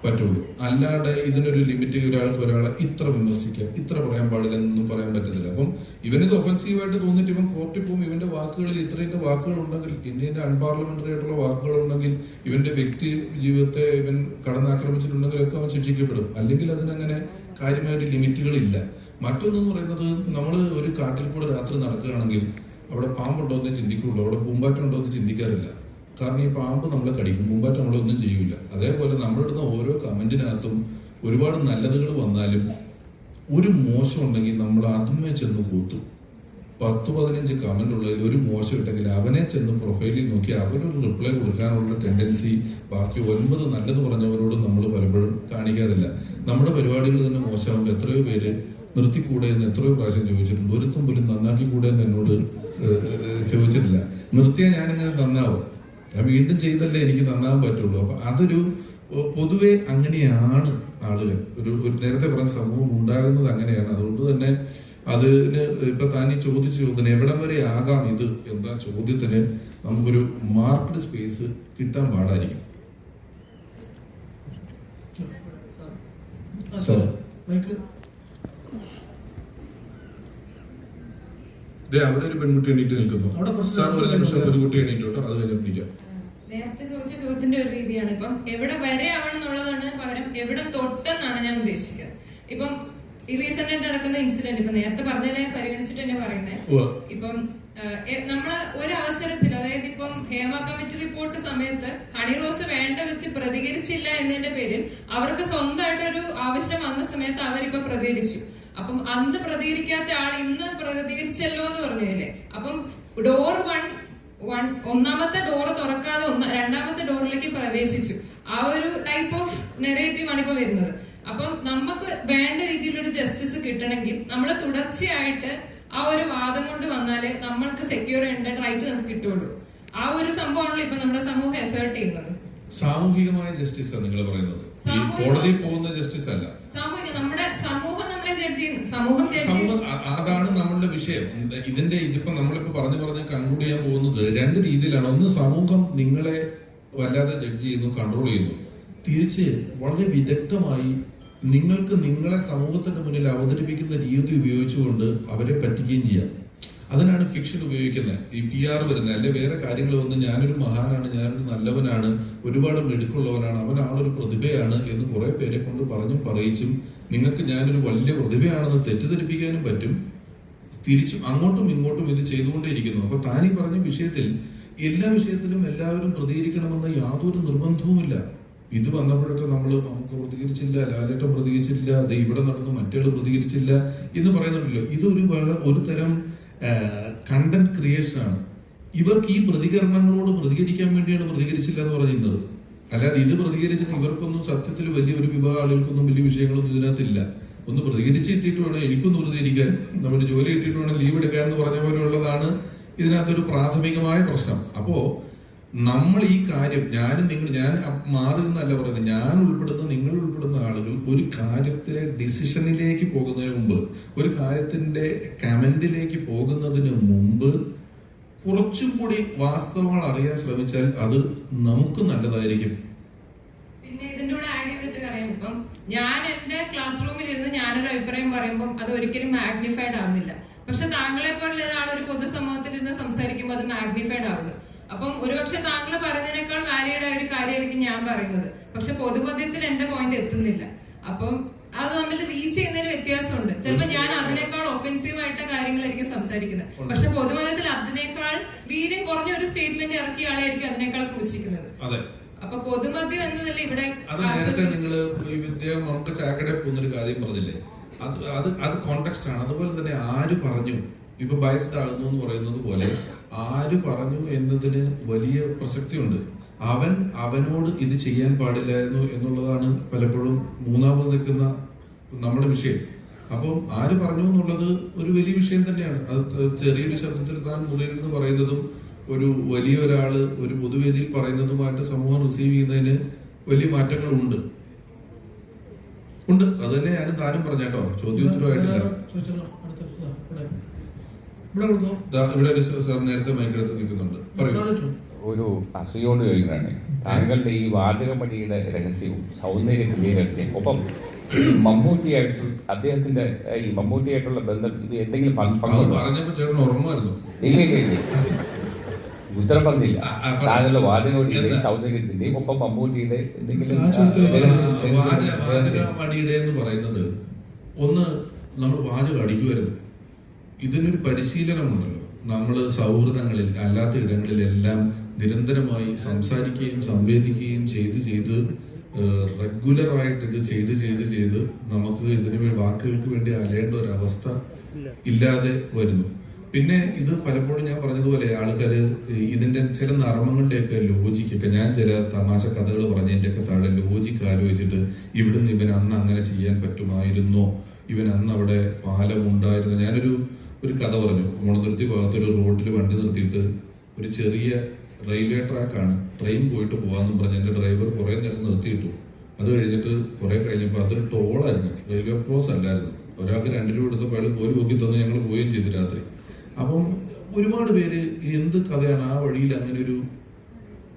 പറ്റുള്ളൂ. അല്ലാതെ ഇതിനൊരു ലിമിറ്റ് ഒരാളെ ഇത്ര വിമർശിക്കാം, ഇത്ര പറയാൻ പാടില്ല എന്നൊന്നും പറയാൻ പറ്റത്തില്ല. അപ്പം ഇവനിത് ഒഫൻസീവായിട്ട് തോന്നിയിട്ട് ഇവൻ കോർട്ടിൽ പോകും, ഇവന്റെ വാക്കുകളിൽ ഇത്രയും വാക്കുകൾ ഉണ്ടെങ്കിൽ, ഇന്ത്യന്റെ അൺപാർലമെന്ററി ആയിട്ടുള്ള വാക്കുകൾ ഉണ്ടെങ്കിൽ, ഇവന്റെ വ്യക്തി ജീവിതത്തെ ഇവൻ കടന്നാക്രമിച്ചിട്ടുണ്ടെങ്കിൽ ഒക്കെ അവൻ ശിക്ഷിക്കപ്പെടും. അല്ലെങ്കിൽ അതിനങ്ങനെ കാര്യമായിട്ട് ലിമിറ്റുകളില്ല. മറ്റൊന്നെന്ന് പറയുന്നത്, നമ്മൾ ഒരു കാട്ടിൽ കൂടെ രാത്രി നടക്കുകയാണെങ്കിൽ അവിടെ പാമ്പുണ്ടോ എന്ന് ചിന്തിക്കുള്ളൂ, അവിടെ പൂമ്പാറ്റമുണ്ടോ എന്ന് ചിന്തിക്കാറില്ല. കാരണം ഈ പാമ്പ് നമ്മളെ കടിക്കും, പൂമ്പാറ്റ നമ്മളൊന്നും ചെയ്യൂല. അതേപോലെ നമ്മളിടുന്ന ഓരോ കമന്റിനകത്തും ഒരുപാട് നല്ലതുകൾ വന്നാലും ഒരു മോശം ഉണ്ടെങ്കിൽ നമ്മൾ അതുമേ ചെന്ന് കൂത്തും. 10-15 കമന്റ് ഉള്ളതിൽ ഒരു മോശം ഇട്ടെങ്കിൽ അവനെ ചെന്ന് പ്രൊഫൈലിൽ നോക്കി അവനൊരു റിപ്ലൈ കൊടുക്കാനുള്ള ടെൻഡൻസി ബാക്കി 9 നല്ലത് പറഞ്ഞവരോട് നമ്മൾ പലപ്പോഴും കാണിക്കാറില്ല. നമ്മുടെ പരിപാടികൾ തന്നെ മോശമാകുമ്പോൾ എത്രയോ പേര് നിർത്തിക്കൂടെ എന്ന് എത്രയോ പ്രാവശ്യം ചോദിച്ചിട്ടുണ്ട്. ഒരുത്തും പോലും നന്നാക്കി കൂടെ എന്ന് എന്നോട് ചോദിച്ചിട്ടില്ല. നിർത്തിയാൽ ഞാനിങ്ങനെ നന്നാവും, ഞാൻ വീണ്ടും ചെയ്തല്ലേ എനിക്ക് നന്നാവാൻ പറ്റുള്ളൂ. അപ്പൊ അതൊരു പൊതുവെ അങ്ങനെയാണ് ആളുകൾ, ഒരു നേരത്തെ പറഞ്ഞ സമൂഹം ഉണ്ടാകുന്നത് അങ്ങനെയാണ്. അതുകൊണ്ട് തന്നെ അതിന് ഇപ്പൊ താൻ ഈ ചോദിച്ച ചോദ്യത്തിന് എവിടം വരെ ആകാം ഇത് എന്ന ചോദ്യത്തിന് നമുക്കൊരു മാർക്കറ്റ് സ്പേസ് കിട്ടാൻ പാടായിരിക്കും. സാർ അവിടെ ഒരു പെൺകുട്ടി എണീറ്റ് നിൽക്കുന്നു. സാർ ഒരു നിമിഷം ഒരു കുട്ടി എണീറ്റോട്ടോ, അത് കഴിഞ്ഞ് പിടിക്കാം. നേരത്തെ ചോദിച്ച ചോദ്യത്തിന്റെ ഒരു രീതിയാണ്. ഇപ്പം എവിടെ വരെ ആവണമെന്നുള്ളതാണ് പകരം എവിടെ തൊട്ടെന്നാണ് ഞാൻ ഉദ്ദേശിക്കുന്നത്. ഇപ്പം ഈ റീസെന്റ് ആയിട്ട് നടക്കുന്ന ഇൻസിഡന്റ് ഇപ്പൊ നേരത്തെ പറഞ്ഞതിനെ പരിഗണിച്ചിട്ട് തന്നെ പറയുന്നത്, ഇപ്പം നമ്മള് ഒരു അവസരത്തിൽ, അതായത് ഇപ്പം ഹേമ കമ്മിറ്റി റിപ്പോർട്ട് സമയത്ത് ഹണിറോസ് വേണ്ട വ്യക്തി പ്രതികരിച്ചില്ല എന്നതിന്റെ പേരിൽ അവർക്ക് സ്വന്തമായിട്ടൊരു ആവശ്യം വന്ന സമയത്ത് അവരിപ്പൊ പ്രതികരിച്ചു. അപ്പം അന്ന് പ്രതികരിക്കാത്ത ആൾ ഇന്ന് പ്രതികരിച്ചല്ലോ എന്ന് പറഞ്ഞതില്ലേ. അപ്പം ഡോർ ഒന്നാമത്തെ ഡോർ തുറക്കാതെ രണ്ടാമത്തെ ഡോറിലേക്ക് പ്രവേശിച്ചു. ആ ഒരു ടൈപ്പ് ഓഫ് നെറേറ്റീവ് ആണ് ഇപ്പൊ വരുന്നത്. അപ്പം നമുക്ക് വേണ്ട രീതിയിലൊരു ജസ്റ്റിസ് കിട്ടണമെങ്കിൽ നമ്മൾ തുടർച്ചയായിട്ട് ആ ഒരു വാദം കൊണ്ട് വന്നാലേ നമ്മൾക്ക് സെക്യൂർ ചെയ്യേണ്ട റൈറ്റ് നമുക്ക് കിട്ടുള്ളൂ. ആ ഒരു സംഭവമാണല്ലോ ഇപ്പൊ നമ്മുടെ സമൂഹം അസേർട്ട് ചെയ്യുന്നത്. സാമൂഹികമായ ജസ്റ്റിസ് ആണ് നിങ്ങൾ പറയുന്നത്, കോടതിയിൽ പോകുന്ന ജസ്റ്റിസ് അല്ല. നമ്മുടെ സമൂഹം നമ്മളെ ജഡ്ജ് ചെയ്യുന്നു. അതാണ് നമ്മളുടെ വിഷയം. ഇതിപ്പോ നമ്മളിപ്പോ പറഞ്ഞു കൺക്ലൂഡ് ചെയ്യാൻ പോകുന്നത് രണ്ട് രീതിയിലാണ്. ഒന്ന്, സമൂഹം നിങ്ങളെ വല്ലാതെ ജഡ്ജ് ചെയ്യുന്നു, കൺട്രോൾ ചെയ്യുന്നു. തിരിച്ച് വളരെ വിദഗ്ധമായി നിങ്ങൾക്ക് നിങ്ങളെ സമൂഹത്തിന്റെ മുന്നിൽ അവതരിപ്പിക്കുന്ന രീതി ഉപയോഗിച്ചുകൊണ്ട് അവരെ പറ്റിക്കുകയും ചെയ്യാം. അതിനാണ് ഫിക്ഷൻ ഉപയോഗിക്കുന്നത്. ഈ PR വരുന്നത് അല്ലെ വേറെ കാര്യങ്ങളൊന്നും, ഞാനൊരു മഹാനാണ്, ഞാനൊരു നല്ലവനാണ്, ഒരുപാട് മിടുക്കുള്ളവനാണ്, അവനാളൊരു പ്രതിഭയാണ് എന്ന് കുറെ പേരെ കൊണ്ട് പറഞ്ഞും പറയിച്ചും നിങ്ങൾക്ക് ഞാനൊരു വലിയ പ്രതിഭയാണെന്ന് തെറ്റിദ്ധരിപ്പിക്കാനും പറ്റും. തിരിച്ചും അങ്ങോട്ടും ഇങ്ങോട്ടും ഇത് ചെയ്തുകൊണ്ടേയിരിക്കുന്നു. അപ്പൊ താനീ പറഞ്ഞ വിഷയത്തിൽ എല്ലാ വിഷയത്തിലും എല്ലാവരും പ്രതികരിക്കണമെന്ന് യാതൊരു നിർബന്ധവുമില്ല. ഇത് വന്നപ്പോഴൊക്കെ നമുക്ക് പ്രതികരിച്ചില്ല, ലാലേട്ടൻ പ്രതികരിച്ചില്ല, അത് ഇവിടെ നടന്നു, മറ്റേള് പ്രതികരിച്ചില്ല എന്ന് പറയുന്നുണ്ടല്ലോ. ഒരു തരം കണ്ടന്റ് ക്രിയേഷൻ ആണ്. ഇവർക്ക് ഈ പ്രതികരണങ്ങളോട് പ്രതികരിക്കാൻ വേണ്ടിയാണ് പ്രതികരിച്ചില്ല എന്ന് പറഞ്ഞിരുന്നത്. അല്ലാതെ ഇത് പ്രതികരിച്ചിട്ട് ഇവർക്കൊന്നും സത്യത്തിൽ വലിയൊരു വിഭാഗം ആളുകൾക്കൊന്നും വലിയ വിഷയങ്ങളൊന്നും ഇതിനകത്തില്ല. ഒന്ന് പ്രതികരിച്ചിട്ടിട്ട് വേണം എനിക്കൊന്ന് പ്രതികരിക്കാൻ, നമ്മുടെ ജോലി ഇട്ടിട്ട് വേണം ലീവ് എടുക്കാൻ എന്ന് പറഞ്ഞ പോലെയുള്ളതാണ് ഇതിനകത്തൊരു പ്രാഥമികമായ പ്രശ്നം. അപ്പോ നമ്മൾ ഈ കാര്യം ഞാൻ മാറി എന്നല്ല പറയുന്നത്, ഞാൻ ഉൾപ്പെടുന്ന നിങ്ങൾ ഉൾപ്പെടുന്ന ആളുകൾ ഒരു കാര്യത്തിലെ ഡിസിഷനിലേക്ക് പോകുന്നതിന് മുമ്പ്, ഒരു കാര്യത്തിന്റെ കമന്റിലേക്ക് പോകുന്നതിന് മുമ്പ് കുറച്ചും കൂടി വാസ്തവങ്ങൾ അറിയാൻ ശ്രമിച്ചാൽ അത് നമുക്ക് നല്ലതായിരിക്കും. പിന്നെ ഇതിന്റെ കൂടെ ആഡ് ചെയ്തിട്ട് പറയാം, ഇപ്പം ഞാൻ എന്റെ ക്ലാസ് റൂമിൽ ഇരുന്ന് ഞാനൊരു അഭിപ്രായം പറയുമ്പോൾ അത് ഒരിക്കലും മാഗ്നിഫൈഡ് ആവുന്നില്ല. പക്ഷെ താങ്കളെ പോലെ ഒരാൾ ഒരു പൊതുസമൂഹത്തിൽ ഇരുന്ന് സംസാരിക്കുമ്പോൾ അത് മാഗ്നിഫൈഡ് ആവുന്നു. അപ്പം ഒരുപക്ഷെ താങ്കൾ പറയുന്നതിനേക്കാൾ വാല്യൂഡ് ആയ ഒരു കാര്യമായിരിക്കും ഞാൻ പറയുന്നത്, പക്ഷെ പൊതുമധ്യത്തിൽ എന്റെ പോയിന്റ് എത്തുന്നില്ല. അപ്പം അത് തമ്മിൽ റീച്ച് ചെയ്യുന്നതിന് വ്യത്യാസമുണ്ട്. ചിലപ്പോൾ ഞാൻ അതിനേക്കാൾ ഒഫെൻസീവ് ആയിട്ട് കാര്യങ്ങളായിരിക്കും സംസാരിക്കുന്നത്, പക്ഷെ പൊതുമധ്യത്തിൽ അതിനേക്കാൾ വീര്യം കുറഞ്ഞ ഒരു സ്റ്റേറ്റ്മെന്റ് ഇറക്കിയ ആളായിരിക്കും അതിനേക്കാൾ ക്രൂശിക്കുന്നത്. അപ്പൊ പൊതുമധ്യം എന്നതല്ല ഇവിടെ. നേരത്തെ നിങ്ങള് നമുക്ക് ചാക്കടെ പോകുന്നൊരു കാര്യം പറഞ്ഞില്ലേ, അത് കോണ്ടെക്സ്റ്റ് ആണ്. അതുപോലെ തന്നെ ആര് പറഞ്ഞു, ഇപ്പൊ ബയസ്ഡ് ആകുന്നു എന്ന് പറയുന്നത് പോലെ ആര് പറഞ്ഞു എന്നതിന് വലിയ പ്രസക്തിയുണ്ട്. അവനോട് ഇത് ചെയ്യാൻ പാടില്ലായിരുന്നു എന്നുള്ളതാണ് പലപ്പോഴും മൂന്നാമത് നിൽക്കുന്ന നമ്മുടെ വിഷയം. അപ്പം ആര് പറഞ്ഞു എന്നുള്ളത് ഒരു വലിയ വിഷയം തന്നെയാണ്. അത് ചെറിയൊരു ശബ്ദത്തിൽ താൻ മുകളിലിരുന്ന് പറയുന്നതും ഒരു വലിയ ഒരാള് ഒരു പൊതുവേദിയിൽ പറയുന്നതുമായിട്ട് സമൂഹം റിസീവ് ചെയ്യുന്നതിന് വലിയ മാറ്റങ്ങളുണ്ട്. അത് തന്നെ ഞാനും താനും പറഞ്ഞേട്ടോ, ചോദ്യോത്തരമായിട്ടില്ല. ഇവിടെ ഒരു സാർ നേരത്തെ മൈക്കെടുത്ത് നിൽക്കുന്നുണ്ട്, പറയൂ. ഒരു അസൂയോട് ചോദിക്കുന്നതാണ്, താങ്കളുടെ ഈ വാചകമടിയുടെ രഹസ്യവും സൗന്ദര്യത്തിന്റെ രഹസ്യം, ഒപ്പം മമ്മൂട്ടിയായിട്ടുള്ള അദ്ദേഹത്തിന്റെ ഈ മമ്മൂട്ടിയായിട്ടുള്ള ബന്ധം, ഇത് എന്തെങ്കിലും പറഞ്ഞപ്പോ ചേട്ടൻ ഓർമ്മമായിരുന്നു? ഇല്ല, ഉത്തരം പറഞ്ഞില്ല. താങ്കളുടെ വാചകമടിയുടെയും സൗന്ദര്യത്തിന്റെയും ഒപ്പം മമ്മൂട്ടിയുടെ എന്തെങ്കിലും വാചകമടിയുടെ എന്ന് പറയുന്നത്, ഒന്ന് നമ്മൾ വാചകം അടിക്കുമായിരുന്നു. ഇതിനൊരു പരിശീലനമുണ്ടല്ലോ. നമ്മൾ സൗഹൃദങ്ങളിൽ അല്ലാത്ത ഇടങ്ങളിലെല്ലാം നിരന്തരമായി സംസാരിക്കുകയും സംവേദിക്കുകയും ചെയ്ത് റെഗുലറായിട്ട് ഇത് ചെയ്ത് നമുക്ക് ഇതിന് വാക്കുകൾക്ക് വേണ്ടി അലയേണ്ട ഒരു അവസ്ഥ ഇല്ലാതെ വരുന്നു. പിന്നെ ഇത് പലപ്പോഴും ഞാൻ പറഞ്ഞതുപോലെ ആൾക്കാര് ഇതിന്റെ ചില നർമ്മങ്ങളുടെയൊക്കെ ലോജിക്കൊക്കെ, ഞാൻ ചില തമാശ കഥകൾ പറഞ്ഞതിന്റെയൊക്കെ താഴെ ലോജിക്ക് ആലോചിച്ചിട്ട് ഇവിടുന്ന് ഇവൻ അന്ന് അങ്ങനെ ചെയ്യാൻ പറ്റുമായിരുന്നോ, ഇവൻ അന്ന് അവിടെ പാലം ഉണ്ടായിരുന്നു. ഞാനൊരു കഥ പറഞ്ഞു. മുളന്തുരുത്തി ഭാഗത്തൊരു റോഡിൽ വണ്ടി നിർത്തിയിട്ട് ഒരു ചെറിയ റെയിൽവേ ട്രാക്കാണ്, ട്രെയിൻ പോയിട്ട് പോകാമെന്നും പറഞ്ഞ് എൻ്റെ ഡ്രൈവർ കുറേ നേരം നിർത്തിയിട്ടു. അത് കഴിഞ്ഞിട്ട് കുറെ കഴിഞ്ഞപ്പോൾ അതൊരു ടോളായിരുന്നു, റെയിൽവേ ക്രോസ് അല്ലായിരുന്നു. ഒരാൾക്ക് 2 രൂപ എടുത്തപ്പോൾ അയാൾ കോരി പൊക്കി തന്ന് ഞങ്ങൾ പോവുകയും ചെയ്തു രാത്രി. അപ്പം ഒരുപാട് പേര് എന്ത് കഥയാണ് ആ വഴിയിൽ അങ്ങനെ ഒരു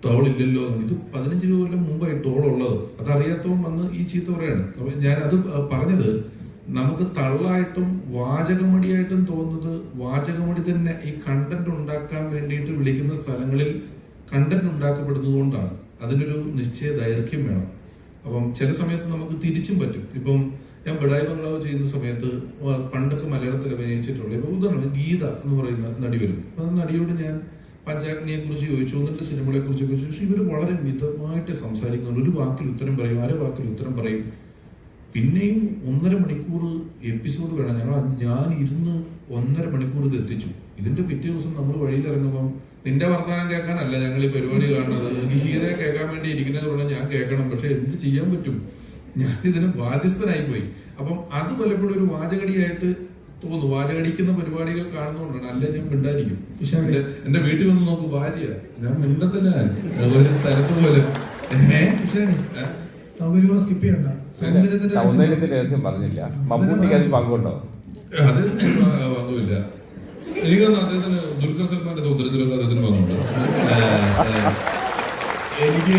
ടോളില്ലല്ലോ. ഇത് 15 കൊല്ലം മുമ്പായി ടോളുള്ളത്, അതറിയാത്തവൻ വന്ന് ഈ ചീത്ത പറയാണ്. അപ്പൊ ഞാൻ അത് പറഞ്ഞത്, നമുക്ക് തള്ളായിട്ടും വാചകമടിയായിട്ടും തോന്നുന്നത് വാചകമടി തന്നെ ഈ കണ്ടന്റ് ഉണ്ടാക്കാൻ വേണ്ടിയിട്ട് വിളിക്കുന്ന സ്ഥലങ്ങളിൽ കണ്ടന്റ് ഉണ്ടാക്കപ്പെടുന്നത് കൊണ്ടാണ്. അതിനൊരു നിശ്ചയ ദൈർഘ്യം വേണം. അപ്പം ചില സമയത്ത് നമുക്ക് തിരിച്ചും പറ്റും. ഇപ്പം ഞാൻ ബഡായി ബംഗ്ലാവ് ചെയ്യുന്ന സമയത്ത് പണ്ടൊക്കെ മലയാളത്തിൽ അഭിനയിച്ചിട്ടുള്ള ഇപ്പൊ ഉദാഹരണം ഗീത എന്ന് പറയുന്ന നടി വരും. അപ്പൊ നടിയോട് ഞാൻ പഞ്ചാഗ്നിയെ കുറിച്ച് ചോദിച്ചു, ഒന്നിന്റെ സിനിമകളെ കുറിച്ച് ചോദിച്ചു. പക്ഷെ ഇവര് വളരെ മിതമായിട്ട് സംസാരിക്കുന്നുണ്ട്. ഒരു വാക്കിൽ ഉത്തരം പറയും, 6 വാക്കിൽ ഉത്തരം പറയും. പിന്നെയും 1.5 മണിക്കൂർ എപ്പിസോഡ് വേണം. ഞാൻ ഇരുന്ന് 1.5 മണിക്കൂർ ഇത് എത്തിച്ചു. ഇതിന്റെ പിറ്റേ ദിവസം നമ്മൾ വഴിയിൽ ഇറങ്ങുമ്പം നിന്റെ വർത്തമാനം കേൾക്കാനല്ല ഞങ്ങൾ ഈ പരിപാടി കാണുന്നത്, ഗീതയെ കേൾക്കാൻ വേണ്ടി ഇരിക്കുന്നത് പറഞ്ഞാൽ ഞാൻ കേൾക്കണം. പക്ഷെ എന്ത് ചെയ്യാൻ പറ്റും, ഞാൻ ഇതിന് ബാധ്യസ്ഥനായി പോയി. അപ്പം അത് പലപ്പോഴും ഒരു വാചകടിയായിട്ട് തോന്നുന്നു. വാചകടിക്കുന്ന പരിപാടികൾ കാണുന്നതുകൊണ്ടാണ്. അല്ല ഞാൻ മിണ്ടായിരിക്കും. എന്റെ വീട്ടിൽ വന്ന് നോക്കൂ, ഭാര്യ ഞാൻ മിണ്ടത്തില്ല ഒരു സ്ഥലത്ത് പോലെ. സൗന്ദര്യത്തിന്റെ രഹസ്യം പറഞ്ഞില്ല. മമ്മൂട്ടിക്ക് അതിൽ പങ്കുണ്ടോ? അദ്ദേഹത്തിന് പങ്കുമില്ല. എനിക്ക് തോന്നുന്നു അദ്ദേഹത്തിന് ദുൽഖർ സൽമാന്റെ സൗന്ദര്യത്തിലൊക്കെ അദ്ദേഹത്തിന് പങ്കുണ്ട്. എനിക്ക്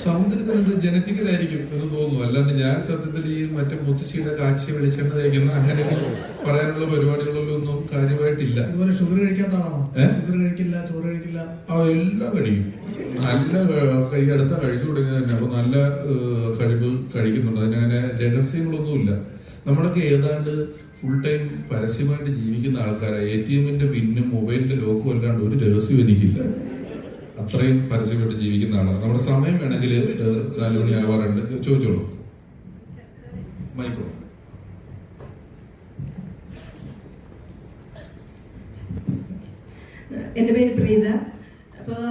സൗന്ദര്യത്തിന് ജനറ്റിക്കലായിരിക്കും എന്ന് തോന്നുന്നു. അല്ലാണ്ട് ഞാൻ സത്യത്തിൽ ഈ മറ്റേ മുത്തശ്ശിയുടെ കാച്ചി വെളിച്ചെണ്ണ തേക്കുന്ന അങ്ങനെ പറയാനുള്ള പരിപാടികളിലൊന്നും കാര്യമായിട്ടില്ല. ഷുഗർ കഴിക്കാത്തതാണോ? ഷുഗർ കഴിക്കില്ല, ചോറ് കഴിക്കില്ല, എല്ലാം കഴിക്കും. നല്ല കൈ അടുത്ത കഴിച്ചു തുടങ്ങിയത് തന്നെ. അപ്പൊ നല്ല കഴിവ് കഴിക്കുന്നുണ്ട്. അതിനങ്ങനെ രഹസ്യങ്ങളൊന്നുമില്ല. നമ്മളൊക്കെ ഏതാണ്ട് ഫുൾ ടൈം പരസ്യമായിട്ട് ജീവിക്കുന്ന ആൾക്കാരാണ്. ATM-ന്റെ പിന്നും മൊബൈലിന്റെ ലോക്കും അല്ലാണ്ട് ഒരു രഹസ്യം എനിക്കില്ല. അത്രയും പരസ്യമായിട്ട് ജീവിക്കുന്ന ആളാണ്. നമ്മുടെ സമയം വേണമെങ്കിൽ 4 മണി ആവാറുണ്ട്. ചോദിച്ചോളൂ. മൈക്കോ. എൻ്റെ പേര് പ്രീത. അപ്പോൾ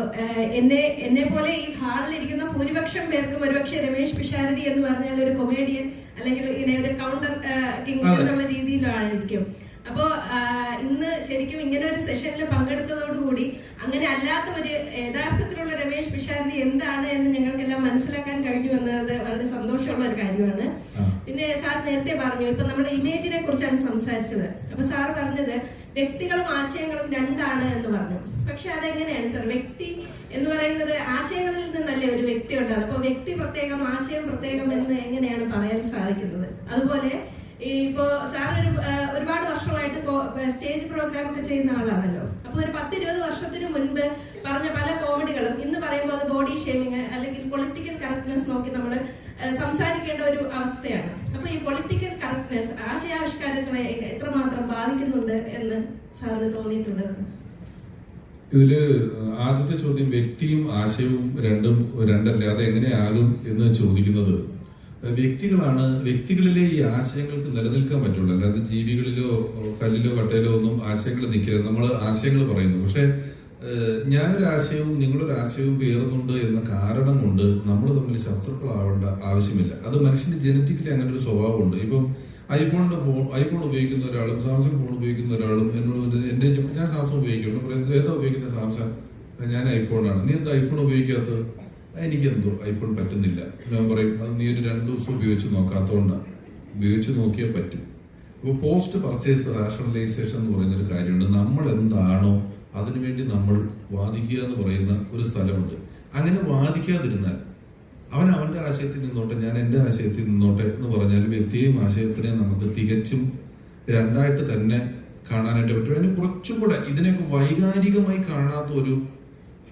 എന്നെ പോലെ ഈ ഹാളിലിരിക്കുന്ന ഭൂരിപക്ഷം പേർക്കും ഒരുപക്ഷെ രമേഷ് പിഷാരടി എന്ന് പറഞ്ഞാൽ ഒരു കൊമേഡിയൻ അല്ലെങ്കിൽ ഇങ്ങനെ ഒരു കൗണ്ടർ കിങ് എന്നുള്ള രീതിയിലായിരിക്കും. അപ്പോൾ ഇന്ന് ശരിക്കും ഇങ്ങനെ ഒരു സെഷനിൽ പങ്കെടുത്തതോടുകൂടി അങ്ങനെ അല്ലാത്ത ഒരു യഥാർത്ഥത്തിലുള്ള രമേഷ് പിഷാരടി എന്താണ് എന്ന് ഞങ്ങൾക്കെല്ലാം മനസ്സിലാക്കാൻ കഴിഞ്ഞു എന്നത് വളരെ സന്തോഷമുള്ള ഒരു കാര്യമാണ്. പിന്നെ സാർ നേരത്തെ പറഞ്ഞു, ഇപ്പൊ നമ്മുടെ ഇമേജിനെ കുറിച്ചാണ് സംസാരിച്ചത്. അപ്പൊ സാർ പറഞ്ഞത് വ്യക്തികളും ആശയങ്ങളും രണ്ടാണ് എന്ന് പറഞ്ഞു. പക്ഷെ അതെങ്ങനെയാണ് സാർ? വ്യക്തി എന്ന് പറയുന്നത് ആശയങ്ങളിൽ നിന്നല്ലേ ഒരു വ്യക്തി ഉണ്ടാകുന്നത്. അപ്പൊ വ്യക്തി പ്രത്യേകം ആശയം പ്രത്യേകം എന്ന് എങ്ങനെയാണ് പറയാൻ സാധിക്കുന്നത്? അതുപോലെ ഇപ്പോ സാർ ഒരുപാട് വർഷമായിട്ട് സ്റ്റേജ് പ്രോഗ്രാം ഒക്കെ ചെയ്യുന്ന ആളാണല്ലോ. അപ്പൊ ഒരു 10-20 വർഷത്തിന് മുൻപ് പറഞ്ഞ പല കോമഡികളും ഇന്ന് പറയുമ്പോൾ അത് ബോഡി ഷേമിങ് അല്ലെങ്കിൽ പൊളിറ്റിക്കൽ കറക്റ്റ്നെസ് നോക്കി നമ്മൾ സംസാരിക്കേണ്ട ഒരു അവസ്ഥയാണ്. അപ്പൊ ഈ പൊളിറ്റിക്കൽ കറക്റ്റ്നെസ് ആശയാവിഷ്കാരങ്ങളെ എത്രമാത്രം ബാധിക്കുന്നുണ്ട് എന്ന് സാറിന് തോന്നിയിട്ടുണ്ട്? ഇതില് ആദ്യത്തെ ചോദ്യം, വ്യക്തിയും ആശയവും രണ്ടല്ലേ, അത് എങ്ങനെയാകും എന്ന് ചോദിക്കുന്നത്. വ്യക്തികളാണ്, വ്യക്തികളിലെ ഈ ആശയങ്ങൾക്ക് നിലനിൽക്കാൻ പറ്റുള്ളൂ. അല്ലാതെ ജീവികളിലോ കല്ലിലോ കട്ടയിലോ ഒന്നും ആശയങ്ങൾ നിൽക്കരുത്. നമ്മൾ ആശയങ്ങൾ പറയുന്നു. പക്ഷെ ഞാനൊരു ആശയവും നിങ്ങളൊരു ആശയവും പേറുന്നുണ്ട് എന്ന കാരണം കൊണ്ട് നമ്മൾ തമ്മിൽ ശത്രുക്കളാവേണ്ട ആവശ്യമില്ല. അത് മനുഷ്യന്റെ ജനറ്റിക്കലി അങ്ങനെ ഒരു സ്വഭാവമുണ്ട്. ഇപ്പം ഐഫോൺ ഉപയോഗിക്കുന്ന ഒരാളും സാംസങ് ഫോൺ ഉപയോഗിക്കുന്ന ഒരാളും എന്നോട് ഞാൻ സാംസങ് ഉപയോഗിക്കുന്നു പറയുന്നത്, ഏതാ ഉപയോഗിക്കുന്ന സാംസങ്, ഞാൻ ഐഫോണാണ്. നീ എന്താ ഐഫോൺ ഉപയോഗിക്കാത്തത്? എനിക്കെന്തോ ഐഫോൺ പറ്റുന്നില്ല. ഞാൻ പറയും, അത് നീ ഒരു 2 ദിവസം ഉപയോഗിച്ച് നോക്കാത്തതുകൊണ്ടാണ്. ഉപയോഗിച്ച് നോക്കിയാൽ പറ്റും. അപ്പോൾ പോസ്റ്റ് പർച്ചേസ് റാഷണലൈസേഷൻ എന്ന് പറയുന്നൊരു കാര്യമുണ്ട്. നമ്മൾ എന്താണോ അതിനുവേണ്ടി നമ്മൾ വാദിക്കുക എന്ന് പറയുന്ന ഒരു സ്ഥലമുണ്ട്. അങ്ങനെ വാദിക്കാതിരുന്നാൽ അവൻ അവന്റെ ആശയത്തിൽ നിന്നോട്ടെ, ഞാൻ എൻ്റെ ആശയത്തിൽ നിന്നോട്ടെ എന്ന് പറഞ്ഞാൽ വ്യക്തിയെയും ആശയത്തിനെയും നമുക്ക് തികച്ചും രണ്ടായിട്ട് തന്നെ കാണാനായിട്ട് പറ്റും. അതിന് കുറച്ചും കൂടെ ഇതിനെയൊക്കെ വൈകാരികമായി കാണാത്ത ഒരു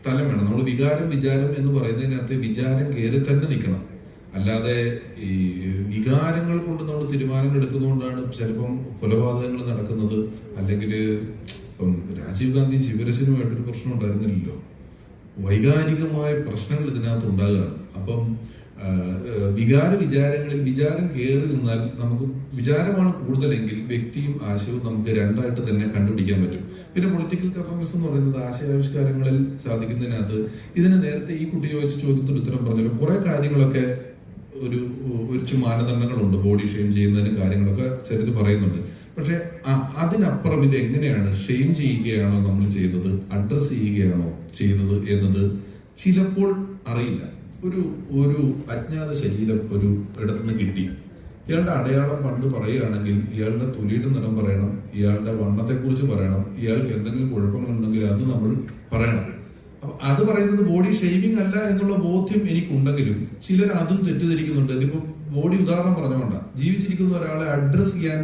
തലം വേണം. നമ്മൾ വികാരം വിചാരം എന്ന് പറയുന്നതിനകത്ത് വിചാരം കയറി തന്നെ നിൽക്കണം. അല്ലാതെ ഈ വികാരങ്ങൾ കൊണ്ട് നമ്മൾ തീരുമാനങ്ങൾ എടുക്കുന്നതുകൊണ്ടാണ് ചിലപ്പം കൊലപാതകങ്ങൾ നടക്കുന്നത്. അല്ലെങ്കിൽ ഇപ്പം രാജീവ് ഗാന്ധി ശിവരശനുമായിട്ടൊരു പ്രശ്നം ഉണ്ടായിരുന്നില്ലല്ലോ. വൈകാരികമായ പ്രശ്നങ്ങൾ ഇതിനകത്ത് ഉണ്ടാകുകയാണ്. അപ്പം വിചാരങ്ങളിൽ വിചാരം കയറി നിന്നാൽ നമുക്ക് വിചാരമാണ് കൂടുതലെങ്കിൽ വ്യക്തിയും ആശയവും നമുക്ക് രണ്ടായിട്ട് തന്നെ കണ്ടുപിടിക്കാൻ പറ്റും. പിന്നെ പൊളിറ്റിക്കൽ കറക്റ്റ്നെസ് എന്ന് പറയുന്നത് ആശയാവിഷ്കാരങ്ങളിൽ സാധിക്കുന്നതിനകത്ത് ഇതിന് നേരത്തെ ഈ കുട്ടി ചോദിച്ച ചോദ്യത്തിന് ഉത്തരം പറഞ്ഞല്ലോ, കുറെ കാര്യങ്ങളൊക്കെ ഒരു മാനദണ്ഡങ്ങളുണ്ട്. ബോഡി ഷെയിം ചെയ്യുന്നതിന് കാര്യങ്ങളൊക്കെ ചിലത് പറയുന്നുണ്ട്. പക്ഷെ അതിനപ്പുറം ഇത് എങ്ങനെയാണ് ഷെയിം ചെയ്യുകയാണോ നമ്മൾ ചെയ്തത്, അഡ്രസ് ചെയ്യുകയാണോ ചെയ്തത് എന്നത് ചിലപ്പോൾ അറിയില്ല. ഒരു അജ്ഞാത ശരീരം ഒരു ഇടത്തുനിന്ന് കിട്ടി, ഇയാളുടെ അടയാളം പണ്ട് പറയുകയാണെങ്കിൽ ഇയാളുടെ തൊലിയുടെ നിറം പറയണം, ഇയാളുടെ വണ്ണത്തെക്കുറിച്ച് പറയണം, ഇയാൾക്ക് എന്തെങ്കിലും കുഴപ്പങ്ങളുണ്ടെങ്കിൽ അത് നമ്മൾ പറയണം. അപ്പൊ അത് പറയുന്നത് ബോഡി ഷെയ്മിങ് അല്ല എന്നുള്ള ബോധ്യം എനിക്കുണ്ടെങ്കിലും ചിലർ അതും തെറ്റിദ്ധരിക്കുന്നുണ്ട്. ഇതിപ്പോ ബോഡി ഉദാഹരണം പറഞ്ഞുകൊണ്ട ജീവിച്ചിരിക്കുന്ന ഒരാളെ അഡ്രസ് ചെയ്യാൻ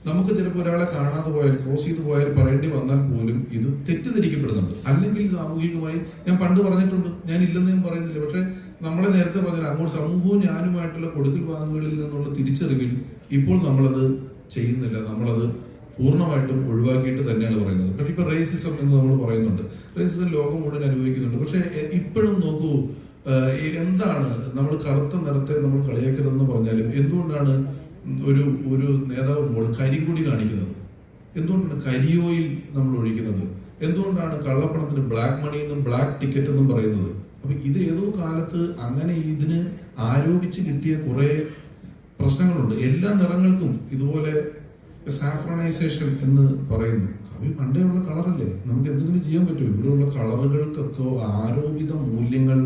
നമുക്ക് ചിലപ്പോൾ ഒരാളെ കാണാതെ പോയാൽ, ക്രോസ് ചെയ്ത് പോയാൽ പറയേണ്ടി വന്നാൽ പോലും ഇത് തെറ്റിദ്ധരിക്കപ്പെടുന്നുണ്ട്. അല്ലെങ്കിൽ സാമൂഹികമായി ഞാൻ പണ്ട് പറഞ്ഞിട്ടുണ്ട്, ഞാൻ ഇല്ലെന്ന് ഞാൻ പറയുന്നില്ല, പക്ഷെ നമ്മളെ നേരത്തെ പറഞ്ഞാൽ അങ്ങോട്ട് സമൂഹവും ഞാനുമായിട്ടുള്ള കൊടുക്കൽ വാങ്ങുകളിൽ നിന്നുള്ള തിരിച്ചറിവിൽ ഇപ്പോൾ നമ്മളത് ചെയ്യുന്നില്ല, നമ്മളത് പൂർണ്ണമായിട്ടും ഒഴിവാക്കിയിട്ട് തന്നെയാണ് പറയുന്നത്. പക്ഷെ ഇപ്പൊ റേസിസം എന്ന് നമ്മൾ പറയുന്നുണ്ട്, റേസിസം ലോകം മുഴുവൻ അനുഭവിക്കുന്നുണ്ട്. പക്ഷെ ഇപ്പോഴും നോക്കൂ, എന്താണ് നമ്മൾ കറുത്ത നിറത്തെ നമ്മൾ കളിയാക്കരുതെന്ന് പറഞ്ഞാലും എന്തുകൊണ്ടാണ് ഒരു നേതാവ് കരിങ്കൊടി കാണിക്കുന്നത്? എന്തുകൊണ്ടാണ് കരിയോയിൽ നമ്മൾ ഒഴിക്കുന്നത്? എന്തുകൊണ്ടാണ് കള്ളപ്പണത്തിന് ബ്ലാക്ക് മണി എന്നും ബ്ലാക്ക് ടിക്കറ്റ് എന്നും പറയുന്നത്? അപ്പൊ ഇത് ഏതോ കാലത്ത് അങ്ങനെ ഇതിന് ആരോപിച്ച് കിട്ടിയ കുറെ പ്രശ്നങ്ങളുണ്ട്. എല്ലാ നിറങ്ങൾക്കും ഇതുപോലെ സാഫ്രണൈസേഷൻ എന്ന് പറയുന്നു. കവി പണ്ടേ ഉള്ള കളറല്ലേ, നമുക്ക് എന്തെങ്കിലും ചെയ്യാൻ പറ്റുമോ? ഇവിടെയുള്ള കളറുകൾക്കൊക്കെ ആരോപിത മൂല്യങ്ങൾ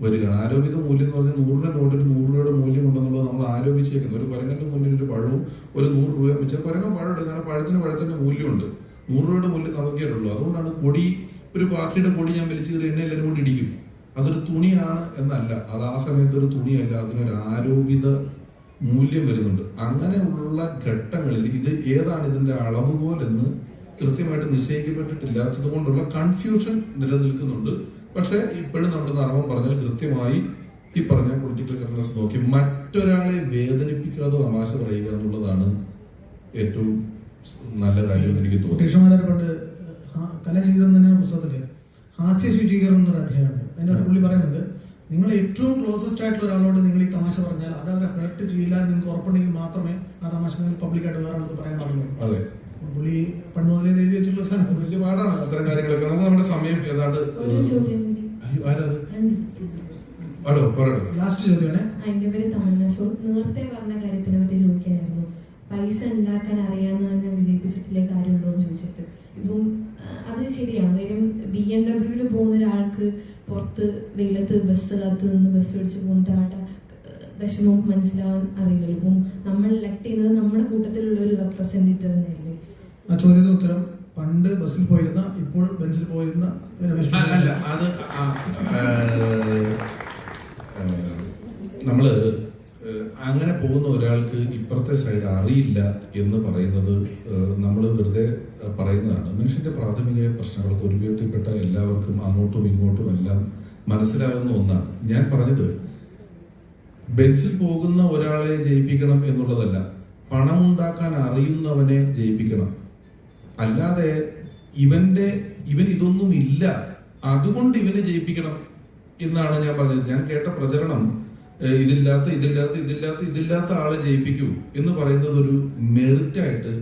വരികയാണ്. ആരോപിത മൂല്യം എന്ന് പറഞ്ഞാൽ 100 നോട്ടിന് 100 രൂപയുടെ മൂല്യം ഉണ്ടെന്നുള്ളത് നമ്മൾ ആരോപിച്ചേക്കുന്നത്. ഒരു കുരങ്ങന്റെ മുന്നിൽ ഒരു പഴവും ഒരു 100 രൂപയും വെച്ചാൽ കുരങ്ങൻ പഴം എടുക്കും, കാരണം പഴത്തിന്റെ മൂല്യമുണ്ട്. 100 രൂപയുടെ മൂല്യം നമുക്കേ ഉള്ളൂ. അതുകൊണ്ടാണ് കൊടി, ഒരു പാർട്ടിയുടെ കൊടി ഞാൻ വലിച്ചു കയറി എന്നെ എല്ലാവരും കൂടി ഇടിക്കും. അതൊരു തുണിയാണ് എന്നല്ല, അത് ആ സമയത്ത് ഒരു തുണിയല്ല, അതിനൊരു ആരോപിത മൂല്യം വരുന്നുണ്ട്. അങ്ങനെയുള്ള ഘട്ടങ്ങളിൽ ഇത് ഏതാണ് ഇതിന്റെ അളവുകോലെന്ന് കൃത്യമായിട്ട് നിശ്ചയിക്കപ്പെട്ടിട്ടില്ലാത്തത് കൊണ്ടുള്ള കൺഫ്യൂഷൻ നിലനിൽക്കുന്നുണ്ട്. പക്ഷെ ഇപ്പോഴും നമ്മുടെ നർമ്മം പറഞ്ഞാൽ കൃത്യമായി ഈ പറഞ്ഞ പൊളിറ്റിക്കൽ കറക്റ്റ്നെസ് നോക്കി മറ്റൊരാളെ വേദനിപ്പിക്കാതെ തമാശ പറയുക എന്നുള്ളതാണ് ഏറ്റവും നല്ല കാര്യം എനിക്ക് തോന്നുന്നു. പണ്ട് കലജീവിതം തന്നെ പുസ്തകത്തില് ഹാസ്യ ശുചീകരണം എന്നൊരു അധ്യായമുണ്ട്. അതിന്റെ പുള്ളി പറയുന്നുണ്ട്, നിങ്ങൾ ഏറ്റവും ക്ലോസസ്റ്റ് ആയിട്ടുള്ള ഒരാളോട് നിങ്ങൾ ഈ തമാശ പറഞ്ഞാൽ അത് അവരെ ഹേർട്ട് ചെയ്യില്ല നിങ്ങൾക്ക് ഉറപ്പുണ്ടെങ്കിൽ മാത്രമേ ആ തമാശ നിങ്ങൾ പബ്ലിക്കായിട്ട് വേറെ ആൾക്ക് പറയാൻ പാടുള്ളൂ. അതെ, പുള്ളി പണ്ട് മുതലേ എഴുതി വെച്ചിട്ടുള്ള സാധനം വലിയ പാടാണ് അത്തരം കാര്യങ്ങളൊക്കെ. നമുക്ക് നമ്മുടെ സമയം ഏതാണ്ട് ലാസ്റ്റ് ചോദ്യമാണ്. എന്റെ പേര് തമന്ന. സോ നേരത്തെ പറഞ്ഞ കാര്യത്തിനെ പറ്റി ചോദിക്കാനായിരുന്നു. പൈസ ഉണ്ടാക്കാൻ അറിയാവുന്ന തന്നെ വിജയിപ്പിച്ചിട്ടില്ലേ കാര്യമുള്ളൂ എന്ന് ചോദിച്ചിട്ട്. ഇപ്പം അത് ശരിയാണ്. കാര്യം BMW പോകുന്ന ഒരാൾക്ക് പുറത്ത് വെയിലത്ത് ബസ് കാത്ത് നിന്ന് ബസ് പിടിച്ച് പോകുന്ന ഒരാളുടെ വിഷമം മനസ്സിലാവാൻ അറിയില്ലല്ലോ. ഇപ്പം നമ്മൾ ഇലക്ട് ചെയ്യുന്നത് നമ്മുടെ കൂട്ടത്തിലുള്ള ഒരു റെപ്രസെന്റേറ്റീവ് തന്നെയല്ലേ? ആ ചോദ്യത്തിന് ഉത്തരം പണ്ട് ബസ്സിൽ പോയിരുന്ന ഇപ്പോൾ ബെഞ്ചിൽ പോയിരുന്ന അല്ല, അത് നമ്മള് അങ്ങനെ പോകുന്ന ഒരാൾക്ക് ഇപ്പുറത്തെ സൈഡ് അറിയില്ല എന്ന് പറയുന്നത് നമ്മൾ വെറുതെ പറയുന്നതാണ്. മനുഷ്യന്റെ പ്രാഥമിക പ്രശ്നങ്ങൾക്ക് ഒരു വ്യക്തിപ്പെട്ട എല്ലാവർക്കും അങ്ങോട്ടും ഇങ്ങോട്ടും എല്ലാം മനസ്സിലാകുന്ന ഒന്നാണ്. ഞാൻ പറഞ്ഞത് ബെൻസിൽ പോകുന്ന ഒരാളെ ജയിപ്പിക്കണം എന്നുള്ളതല്ല, പണമുണ്ടാക്കാൻ അറിയുന്നവനെ ജയിപ്പിക്കണം. അല്ലാതെ ഇവൻ ഇതൊന്നും ഇല്ല അതുകൊണ്ട് ഇവനെ ജയിപ്പിക്കണം എന്നാണ് ഞാൻ പറഞ്ഞത്. ഞാൻ കേട്ട പ്രചരണം ഇതില്ലാത്ത ആളെ ജയിപ്പിക്കൂ എന്ന് പറയുന്നത് ഒരു മെറിറ്റായിട്ട്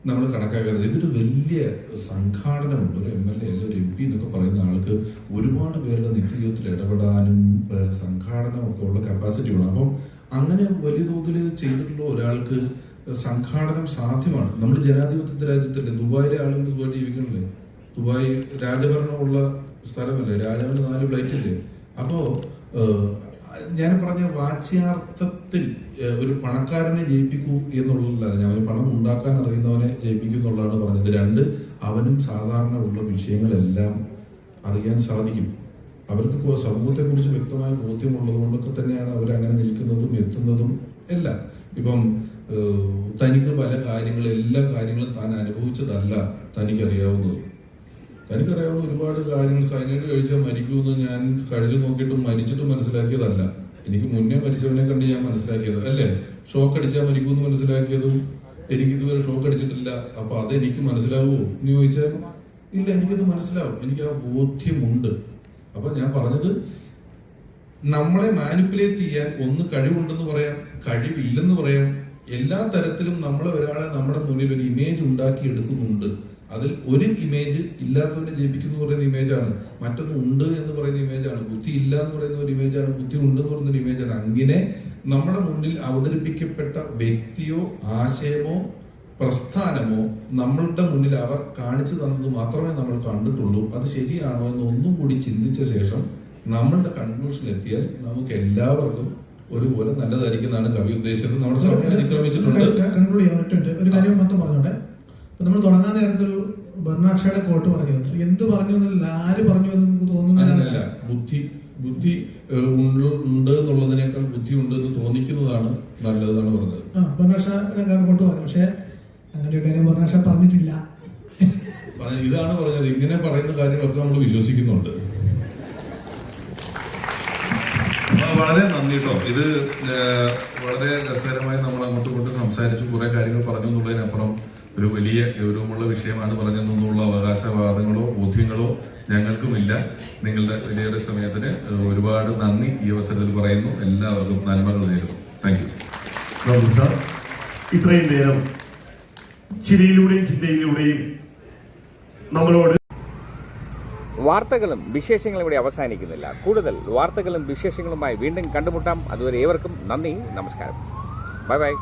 നമ്മൾ കണക്കാക്കരുത്. ഇതൊരു വലിയ സംഘാടനമുണ്ട്. ഒരു MLA അല്ല ഒരു MP എന്നൊക്കെ പറയുന്ന ആൾക്ക് ഒരുപാട് പേരുടെ നിത്യജീവിതത്തിൽ ഇടപെടാനും സംഘാടനമൊക്കെ ഉള്ള കപ്പാസിറ്റി വേണം. അപ്പം അങ്ങനെ വലിയ തോതിൽ ചെയ്തിട്ടുള്ള ഒരാൾക്ക് സംഘാടനം സാധ്യമാണ്. നമ്മൾ ജനാധിപത്യ രാജ്യത്തല്ലേ, ദുബായിലെ ആളുകൾ സുഖമായിട്ട് ജീവിക്കണല്ലേ. ദുബായ് രാജഭരണമുള്ള സ്ഥലമല്ലേ, രാജാവിന് 4 ഫ്ലൈറ്റ് ഇല്ലേ. അപ്പോ ഞാൻ പറഞ്ഞ വാച്യാർത്ഥത്തിൽ ഒരു പണക്കാരനെ ജയിപ്പിക്കൂ എന്നുള്ളതല്ല, ഞാൻ പണം ഉണ്ടാക്കാൻ അറിയുന്നവനെ ജയിപ്പിക്കൂ എന്നുള്ളതാണ് പറഞ്ഞത്. 2, അവനും സാധാരണ ഉള്ള വിഷയങ്ങളെല്ലാം അറിയാൻ സാധിക്കും. അവർക്ക് സമൂഹത്തെ കുറിച്ച് വ്യക്തമായ ബോധ്യമുള്ളത് കൊണ്ടൊക്കെ തന്നെയാണ് അവരങ്ങനെ നിൽക്കുന്നതും എത്തുന്നതും എല്ലാം. ഇപ്പം തനിക്ക് പല കാര്യങ്ങളും എല്ലാ കാര്യങ്ങളും താൻ അനുഭവിച്ചതല്ല തനിക്കറിയാവുന്നത്. തനിക്കറിയാവുന്ന ഒരുപാട് കാര്യങ്ങൾ സൈനൈഡ് കഴിച്ചാൽ മരിക്കുമെന്ന് ഞാൻ കഴിച്ചു നോക്കിയിട്ടും മരിച്ചിട്ടും മനസ്സിലാക്കിയതല്ല. എനിക്ക് മുന്നേ മരിച്ചവനെ കണ്ട് ഞാൻ മനസ്സിലാക്കിയത് അല്ലേ. ഷോക്ക് അടിച്ചാൽ മരിക്കുമെന്ന് മനസ്സിലാക്കിയതും എനിക്കിതുവരെ ഷോക്ക് അടിച്ചിട്ടില്ല. അപ്പൊ അതെനിക്ക് മനസ്സിലാവുമോ എന്ന് ചോദിച്ചാൽ ഇല്ല, എനിക്കത് മനസ്സിലാവും. എനിക്ക് ആ ബോധ്യമുണ്ട്. അപ്പൊ ഞാൻ പറഞ്ഞത് നമ്മളെ മാനിപ്പുലേറ്റ് ചെയ്യാൻ ഒന്ന് കഴിവുണ്ടെന്ന് പറയാം, കഴിവില്ലെന്ന് പറയാം. എല്ലാ തരത്തിലും ഒരാളെ നമ്മുടെ മുന്നിൽ ഒരു ഇമേജ് ഉണ്ടാക്കി എടുക്കുന്നുണ്ട്. അതിൽ ഒരു ഇമേജ് ഇല്ലാത്തവനെ ജയിപ്പിക്കുന്നു പറയുന്ന ഇമേജാണ്, മറ്റൊന്ന് ഉണ്ട് എന്ന് പറയുന്ന ഇമേജാണ്, ബുദ്ധി ഇല്ല എന്ന് പറയുന്ന ഒരു ഇമേജാണ്, ബുദ്ധി ഉണ്ട് എന്ന് പറയുന്ന ഒരു ഇമേജാണ്. അങ്ങനെ നമ്മുടെ മുന്നിൽ അവതരിപ്പിക്കപ്പെട്ട വ്യക്തിയോ ആശയമോ പ്രസ്ഥാനമോ നമ്മളുടെ മുന്നിൽ അവർ കാണിച്ചു തന്നത് മാത്രമേ നമ്മൾ കണ്ടിട്ടുള്ളൂ. അത് ശരിയാണോ എന്ന് ഒന്നും കൂടി ചിന്തിച്ച ശേഷം നമ്മളുടെ കൺക്ലൂഷൻ എത്തിയാൽ നമുക്ക് എല്ലാവർക്കും ഒരുപോലെ നല്ലതായിരിക്കുന്നതാണ് കവി ഉദ്ദേശിച്ചത്. നമ്മുടെ സമയം അതിക്രമിച്ചിട്ടുണ്ട്. കൺക്ലൂഡ് ചെയ്യാൻ പറ്റുന്നുണ്ട്. ഒരു കാര്യം മൊത്തം പറഞ്ഞോട്ടെ. ഇപ്പൊ നമ്മൾ തുടങ്ങാൻ നേരത്തെ ഒരു ബെർണാഡ് ഷായുടെ കോട്ട് പറഞ്ഞിട്ടുണ്ട്. എന്ത് പറഞ്ഞു എന്നല്ല, ആര് പറഞ്ഞു എന്ന് നമുക്ക് തോന്നുന്നില്ല. ബുദ്ധി ഉണ്ട് എന്നുള്ളതിനേക്കാൾ ബുദ്ധി ഉണ്ട് എന്ന് തോന്നിക്കുന്നതാണ് നല്ലതെന്നാണ് പറഞ്ഞത്. ബെർണാഡ് ഷായുടെ കോട്ട് പറഞ്ഞു. പക്ഷെ അങ്ങനെ ഒരു കാര്യം ബെർണാഡ് ഷാ പറഞ്ഞിട്ടില്ല. ഇതാണ് പറഞ്ഞത്. ഇങ്ങനെ പറയുന്ന കാര്യങ്ങളൊക്കെ നമ്മൾ വിശ്വസിക്കുന്നുണ്ട്. വളരെ നന്ദി കേട്ടോ. ഇത് വളരെ രസകരമായി നമ്മൾ അങ്ങോട്ടും ഇങ്ങോട്ടും സംസാരിച്ചു, കുറെ കാര്യങ്ങൾ പറഞ്ഞു എന്നുള്ളതിനപ്പുറം ഒരു വലിയ ഗൗരവമുള്ള വിഷയമാണ് പറഞ്ഞതെന്നുള്ള അവകാശവാദങ്ങളോ ബോധ്യങ്ങളോ ഞങ്ങൾക്കുമില്ല. നിങ്ങളുടെ വലിയൊരു സമയത്തിന് ഒരുപാട് നന്ദി ഈ അവസരത്തിൽ പറയുന്നു. എല്ലാവർക്കും നന്മകൾ നേരുന്നു. Thank you sir. ഇത്രയും നേരം ചിരിയിലൂടെയും ചിന്തയിലൂടെയും നമ്മളോട് വാർത്തകളും വിശേഷങ്ങളും ഇവിടെ അവസാനിക്കുന്നില്ല. കൂടുതൽ വാർത്തകളും വിശേഷങ്ങളുമായി വീണ്ടും കണ്ടുമുട്ടാം. അതുവരെ ഏവർക്കും നന്ദി, നമസ്കാരം. Bye bye.